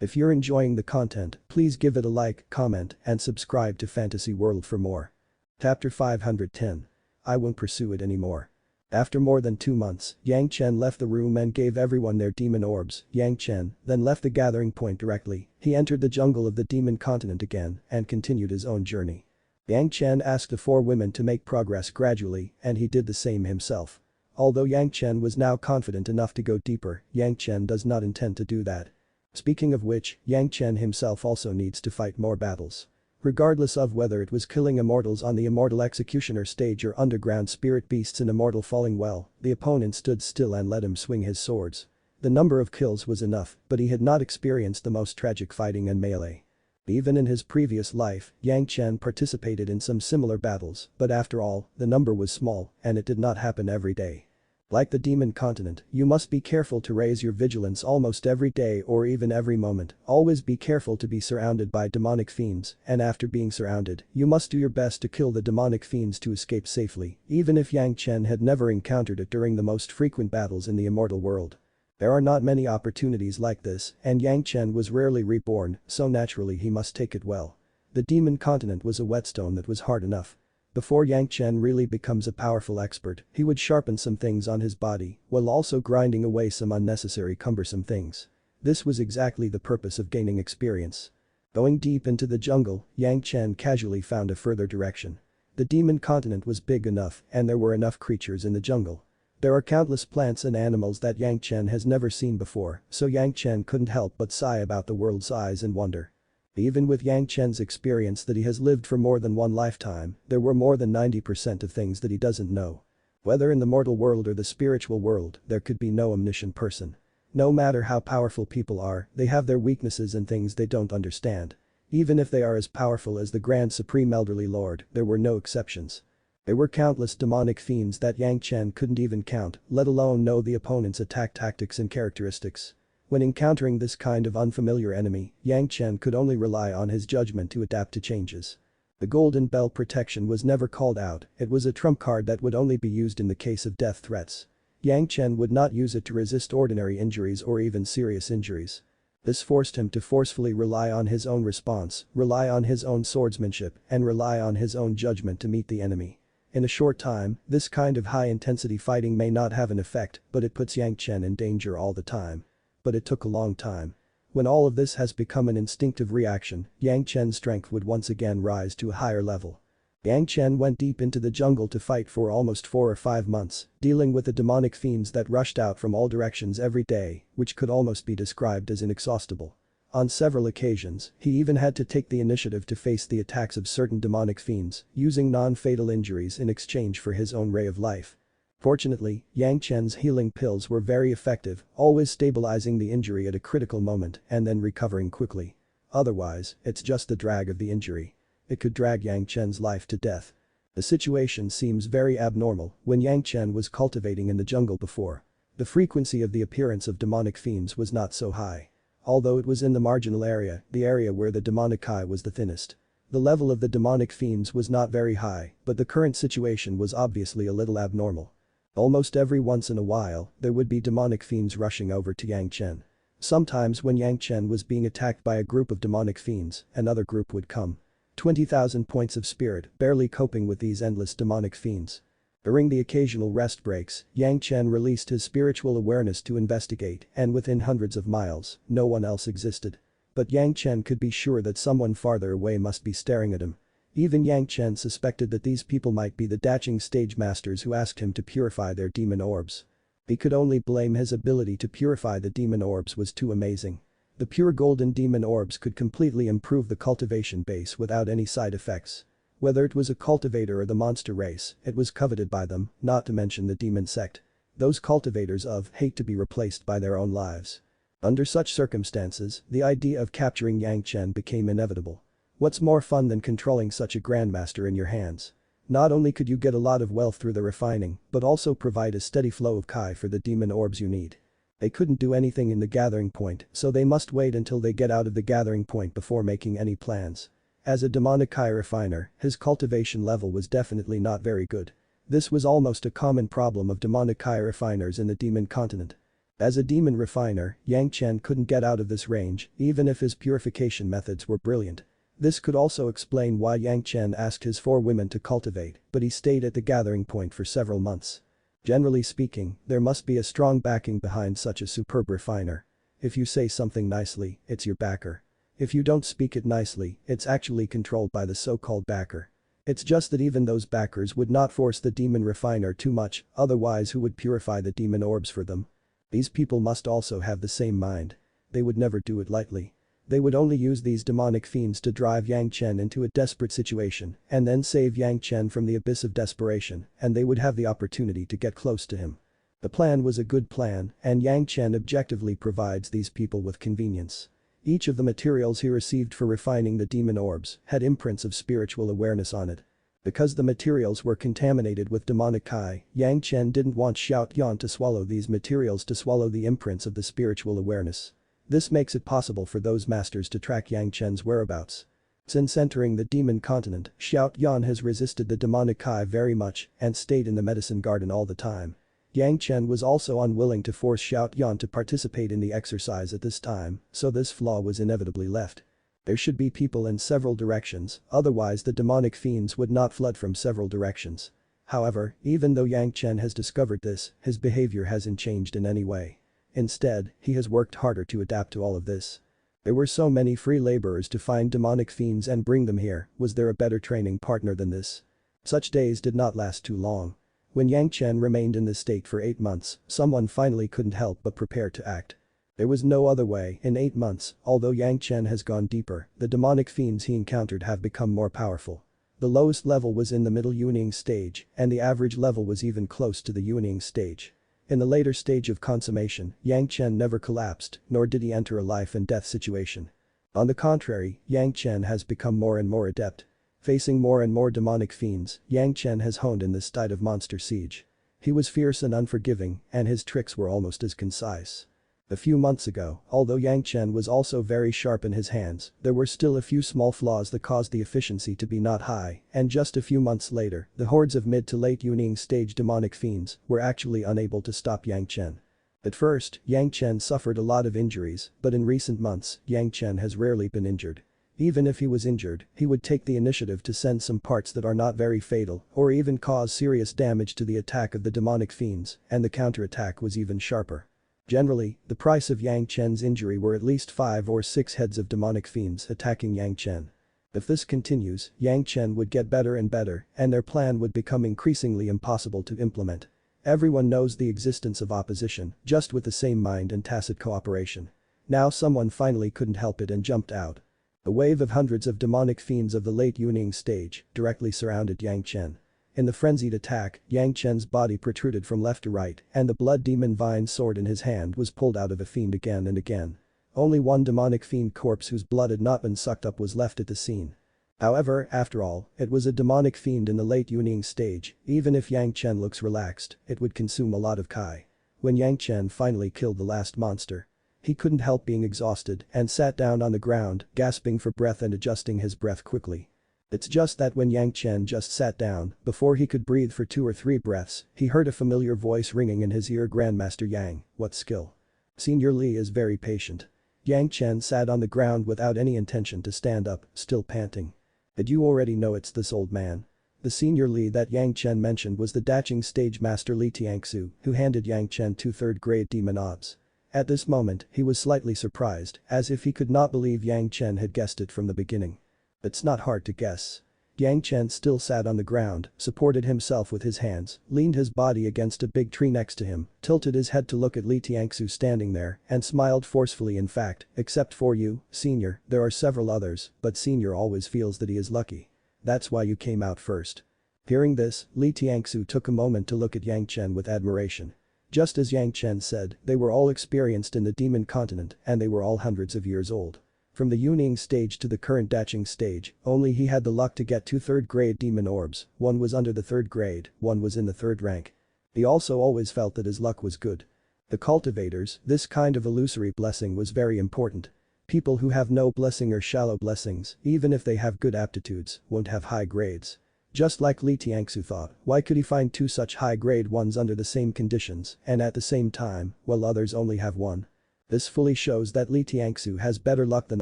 If you're enjoying the content, please give it a like, comment, and subscribe to Fantasy World for more. Chapter 510. I won't pursue it anymore. After more than 2 months, Yang Chen left the room and gave everyone their demon orbs. Yang Chen then left the gathering point directly. He entered the jungle of the demon continent again and continued his own journey. Yang Chen asked the 4 women to make progress gradually, and he did the same himself. Although Yang Chen was now confident enough to go deeper, Yang Chen does not intend to do that. Speaking of which, Yang Chen himself also needs to fight more battles. Regardless of whether it was killing immortals on the Immortal Executioner Stage or underground spirit beasts in Immortal Falling Well, the opponent stood still and let him swing his swords. The number of kills was enough, but he had not experienced the most tragic fighting in melee. Even in his previous life, Yang Chen participated in some similar battles, but after all, the number was small, and it did not happen every day. Like the demon continent, you must be careful to raise your vigilance almost every day or even every moment. Always be careful to be surrounded by demonic fiends, and after being surrounded, you must do your best to kill the demonic fiends to escape safely, even if Yang Chen had never encountered it during the most frequent battles in the immortal world. There are not many opportunities like this, and Yang Chen was rarely reborn, so naturally he must take it well. The demon continent was a whetstone that was hard enough. Before Yang Chen really becomes a powerful expert, he would sharpen some things on his body, while also grinding away some unnecessary cumbersome things. This was exactly the purpose of gaining experience. Going deep into the jungle, Yang Chen casually found a further direction. The demon continent was big enough, and there were enough creatures in the jungle. There are countless plants and animals that Yang Chen has never seen before, so Yang Chen couldn't help but sigh about the world's size and wonder. Even with Yang Chen's experience that he has lived for more than one lifetime, there were more than 90% of things that he doesn't know. Whether in the mortal world or the spiritual world, there could be no omniscient person. No matter how powerful people are, they have their weaknesses and things they don't understand. Even if they are as powerful as the Grand Supreme Elderly Lord, there were no exceptions. There were countless demonic fiends that Yang Chen couldn't even count, let alone know the opponent's attack tactics and characteristics. When encountering this kind of unfamiliar enemy, Yang Chen could only rely on his judgment to adapt to changes. The Golden Bell protection was never called out, it was a trump card that would only be used in the case of death threats. Yang Chen would not use it to resist ordinary injuries or even serious injuries. This forced him to forcefully rely on his own response, rely on his own swordsmanship, and rely on his own judgment to meet the enemy. In a short time, this kind of high-intensity fighting may not have an effect, but it puts Yang Chen in danger all the time. But it took a long time. When all of this has become an instinctive reaction, Yang Chen's strength would once again rise to a higher level. Yang Chen went deep into the jungle to fight for almost 4 or 5 months, dealing with the demonic fiends that rushed out from all directions every day, which could almost be described as inexhaustible. On several occasions, he even had to take the initiative to face the attacks of certain demonic fiends, using non-fatal injuries in exchange for his own ray of life. Fortunately, Yang Chen's healing pills were very effective, always stabilizing the injury at a critical moment and then recovering quickly. Otherwise, it's just the drag of the injury. It could drag Yang Chen's life to death. The situation seems very abnormal when Yang Chen was cultivating in the jungle before. The frequency of the appearance of demonic fiends was not so high. Although it was in the marginal area, the area where the demonic eye was the thinnest. The level of the demonic fiends was not very high, but the current situation was obviously a little abnormal. Almost every once in a while, there would be demonic fiends rushing over to Yang Chen. Sometimes when Yang Chen was being attacked by a group of demonic fiends, another group would come. 20,000 points of spirit, barely coping with these endless demonic fiends. During the occasional rest breaks, Yang Chen released his spiritual awareness to investigate, and within hundreds of miles, no one else existed. But Yang Chen could be sure that someone farther away must be staring at him. Even Yang Chen suspected that these people might be the Daching stage masters who asked him to purify their demon orbs. He could only blame his ability to purify the demon orbs was too amazing. The pure golden demon orbs could completely improve the cultivation base without any side effects. Whether it was a cultivator or the monster race, it was coveted by them, not to mention the demon sect. Those cultivators of hate to be replaced by their own lives. Under such circumstances, the idea of capturing Yang Chen became inevitable. What's more fun than controlling such a grandmaster in your hands? Not only could you get a lot of wealth through the refining, but also provide a steady flow of Kai for the demon orbs you need. They couldn't do anything in the gathering point, so they must wait until they get out of the gathering point before making any plans. As a demonic Kai refiner, his cultivation level was definitely not very good. This was almost a common problem of demonic Kai refiners in the demon continent. As a demon refiner, Yang Chen couldn't get out of this range, even if his purification methods were brilliant. This could also explain why Yang Chen asked his 4 women to cultivate, but he stayed at the gathering point for several months. Generally speaking, there must be a strong backing behind such a superb refiner. If you say something nicely, it's your backer. If you don't speak it nicely, it's actually controlled by the so-called backer. It's just that even those backers would not force the demon refiner too much, otherwise who would purify the demon orbs for them? These people must also have the same mind. They would never do it lightly. They would only use these demonic fiends to drive Yang Chen into a desperate situation and then save Yang Chen from the abyss of desperation, and they would have the opportunity to get close to him. The plan was a good plan, and Yang Chen objectively provides these people with convenience. Each of the materials he received for refining the demon orbs had imprints of spiritual awareness on it. Because the materials were contaminated with demonic Kai, Yang Chen didn't want Xiao Yan to swallow these materials to swallow the imprints of the spiritual awareness. This makes it possible for those masters to track Yang Chen's whereabouts. Since entering the demon continent, Xiao Yan has resisted the demonic Kai very much and stayed in the medicine garden all the time. Yang Chen was also unwilling to force Xiao Yan to participate in the exercise at this time, so this flaw was inevitably left. There should be people in several directions, otherwise the demonic fiends would not flood from several directions. However, even though Yang Chen has discovered this, his behavior hasn't changed in any way. Instead, he has worked harder to adapt to all of this. There were so many free laborers to find demonic fiends and bring them here, was there a better training partner than this? Such days did not last too long. When Yang Chen remained in this state for 8 months, someone finally couldn't help but prepare to act. There was no other way. In 8 months, although Yang Chen has gone deeper, the demonic fiends he encountered have become more powerful. The lowest level was in the middle Yuning stage, and the average level was even close to the Yuning stage. In the later stage of consummation, Yang Chen never collapsed, nor did he enter a life and death situation. On the contrary, Yang Chen has become more and more adept. Facing more and more demonic fiends, Yang Chen has honed in this style of monster siege. He was fierce and unforgiving, and his tricks were almost as concise. A few months ago, although Yang Chen was also very sharp in his hands, there were still a few small flaws that caused the efficiency to be not high, and just a few months later, the hordes of mid to late Yuning stage demonic fiends were actually unable to stop Yang Chen. At first, Yang Chen suffered a lot of injuries, but in recent months, Yang Chen has rarely been injured. Even if he was injured, he would take the initiative to send some parts that are not very fatal, or even cause serious damage to the attack of the demonic fiends, and the counterattack was even sharper. Generally, the price of Yang Chen's injury were at least 5 or 6 heads of demonic fiends attacking Yang Chen. If this continues, Yang Chen would get better and better, and their plan would become increasingly impossible to implement. Everyone knows the existence of opposition, just with the same mind and tacit cooperation. Now someone finally couldn't help it and jumped out. A wave of hundreds of demonic fiends of the late Yuning stage directly surrounded Yang Chen. In the frenzied attack, Yang Chen's body protruded from left to right, and the blood demon vine sword in his hand was pulled out of a fiend again and again. Only one demonic fiend corpse whose blood had not been sucked up was left at the scene. However, after all, it was a demonic fiend in the late Yuning stage. Even if Yang Chen looks relaxed, it would consume a lot of Kai. When Yang Chen finally killed the last monster, he couldn't help being exhausted and sat down on the ground, gasping for breath and adjusting his breath quickly. It's just that when Yang Chen just sat down, before he could breathe for 2 or 3 breaths, he heard a familiar voice ringing in his ear. Grandmaster Yang, what skill? Senior Li is very patient. Yang Chen sat on the ground without any intention to stand up, still panting. Did you already know it's this old man? The senior Li that Yang Chen mentioned was the Daching stage master Li Tiangsu, who handed Yang Chen 2 third-grade demon orbs. At this moment, he was slightly surprised, as if he could not believe Yang Chen had guessed it from the beginning. It's not hard to guess. Yang Chen still sat on the ground, supported himself with his hands, leaned his body against a big tree next to him, tilted his head to look at Li Tiangsu standing there, and smiled forcefully. In fact, except for you, Senior, there are several others, but Senior always feels that he is lucky. That's why you came out first. Hearing this, Li Tiangsu took a moment to look at Yang Chen with admiration. Just as Yang Chen said, they were all experienced in the demon continent, and they were all hundreds of years old. From the Yuning stage to the current Daching stage, only he had the luck to get 2 third-grade demon orbs. One was under the 3rd grade, one was in the 3rd rank. He also always felt that his luck was good. The cultivators, this kind of illusory blessing was very important. People who have no blessing or shallow blessings, even if they have good aptitudes, won't have high grades. Just like Li Tiangsu thought, why could he find 2 such high-grade ones under the same conditions and at the same time, while others only have 1? This fully shows that Li Tiangsu has better luck than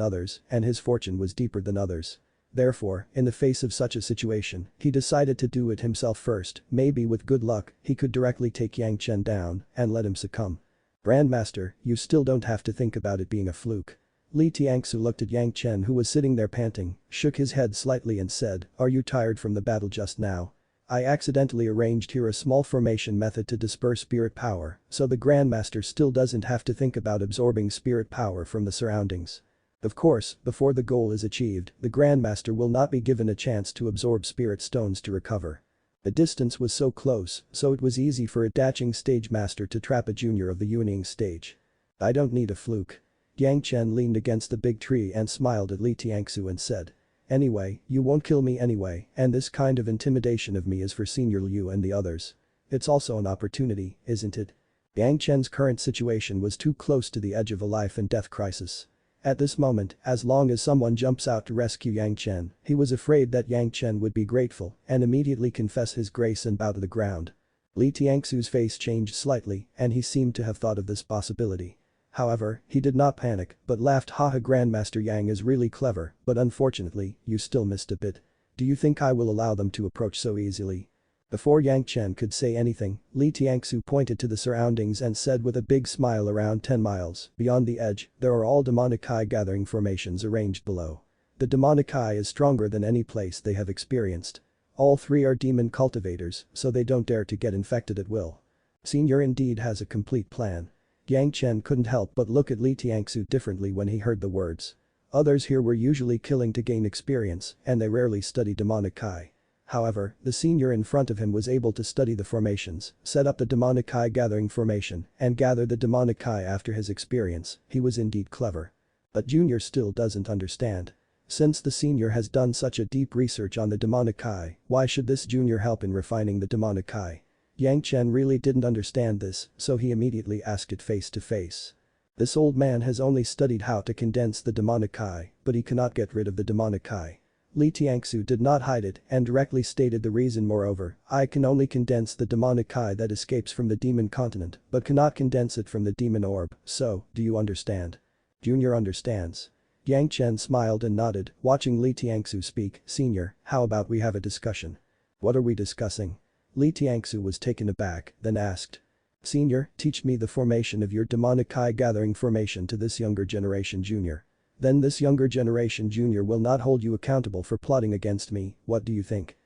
others and his fortune was deeper than others. Therefore, in the face of such a situation, he decided to do it himself first. Maybe with good luck, he could directly take Yang Chen down and let him succumb. Grandmaster, you still don't have to think about it being a fluke. Li Tiangsu looked at Yang Chen, who was sitting there panting, shook his head slightly and said, "Are you tired from the battle just now? I accidentally arranged here a small formation method to disperse spirit power, so the Grandmaster still doesn't have to think about absorbing spirit power from the surroundings. Of course, before the goal is achieved, the Grandmaster will not be given a chance to absorb spirit stones to recover." The distance was so close, so it was easy for a Daching stage master to trap a junior of the Yuning stage. "I don't need a fluke." Yang Chen leaned against the big tree and smiled at Li Tiangsu and said, "Anyway, you won't kill me anyway, and this kind of intimidation of me is for Senior Liu and the others. It's also an opportunity, isn't it?" Yang Chen's current situation was too close to the edge of a life and death crisis. At this moment, as long as someone jumps out to rescue Yang Chen, he was afraid that Yang Chen would be grateful and immediately confess his grace and bow to the ground. Li Tiangsu's face changed slightly and he seemed to have thought of this possibility. However, he did not panic, but laughed. "Haha, Grandmaster Yang is really clever, but unfortunately, you still missed a bit. Do you think I will allow them to approach so easily?" Before Yang Chen could say anything, Li Tiangsu pointed to the surroundings and said with a big smile, "Around 10 miles beyond the edge, there are all demonic eye gathering formations arranged below. The demonic eye is stronger than any place they have experienced. All three are demon cultivators, so they don't dare to get infected at will. Senior indeed has a complete plan. Yang Chen couldn't help but look at Li Tiangsu differently when he heard the words. Others here were usually killing to gain experience, and they rarely study demonic Kai. However, the senior in front of him was able to study the formations, set up the demonic Kai gathering formation, and gather the demonic Kai after his experience. He was indeed clever. But Junior still doesn't understand. Since the senior has done such a deep research on the demonic Kai, why should this junior help in refining the demonic Kai? Yang Chen really didn't understand this, so he immediately asked it face to face. This old man has only studied how to condense the demonic Kai, but he cannot get rid of the demonic Kai. Li Tiangsu did not hide it and directly stated the reason. Moreover, I can only condense the demonic Kai that escapes from the demon continent, but cannot condense it from the demon orb, so, do you understand? Junior understands. Yang Chen smiled and nodded, watching Li Tiangsu speak. Senior, how about we have a discussion? What are we discussing? Li Tiangsu was taken aback, then asked. Senior, teach me the formation of your demonic Kai gathering formation to this younger generation junior. Then this younger generation junior will not hold you accountable for plotting against me. What do you think?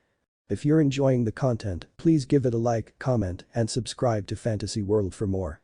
If you're enjoying the content, please give it a like, comment, and subscribe to Fantasy World for more.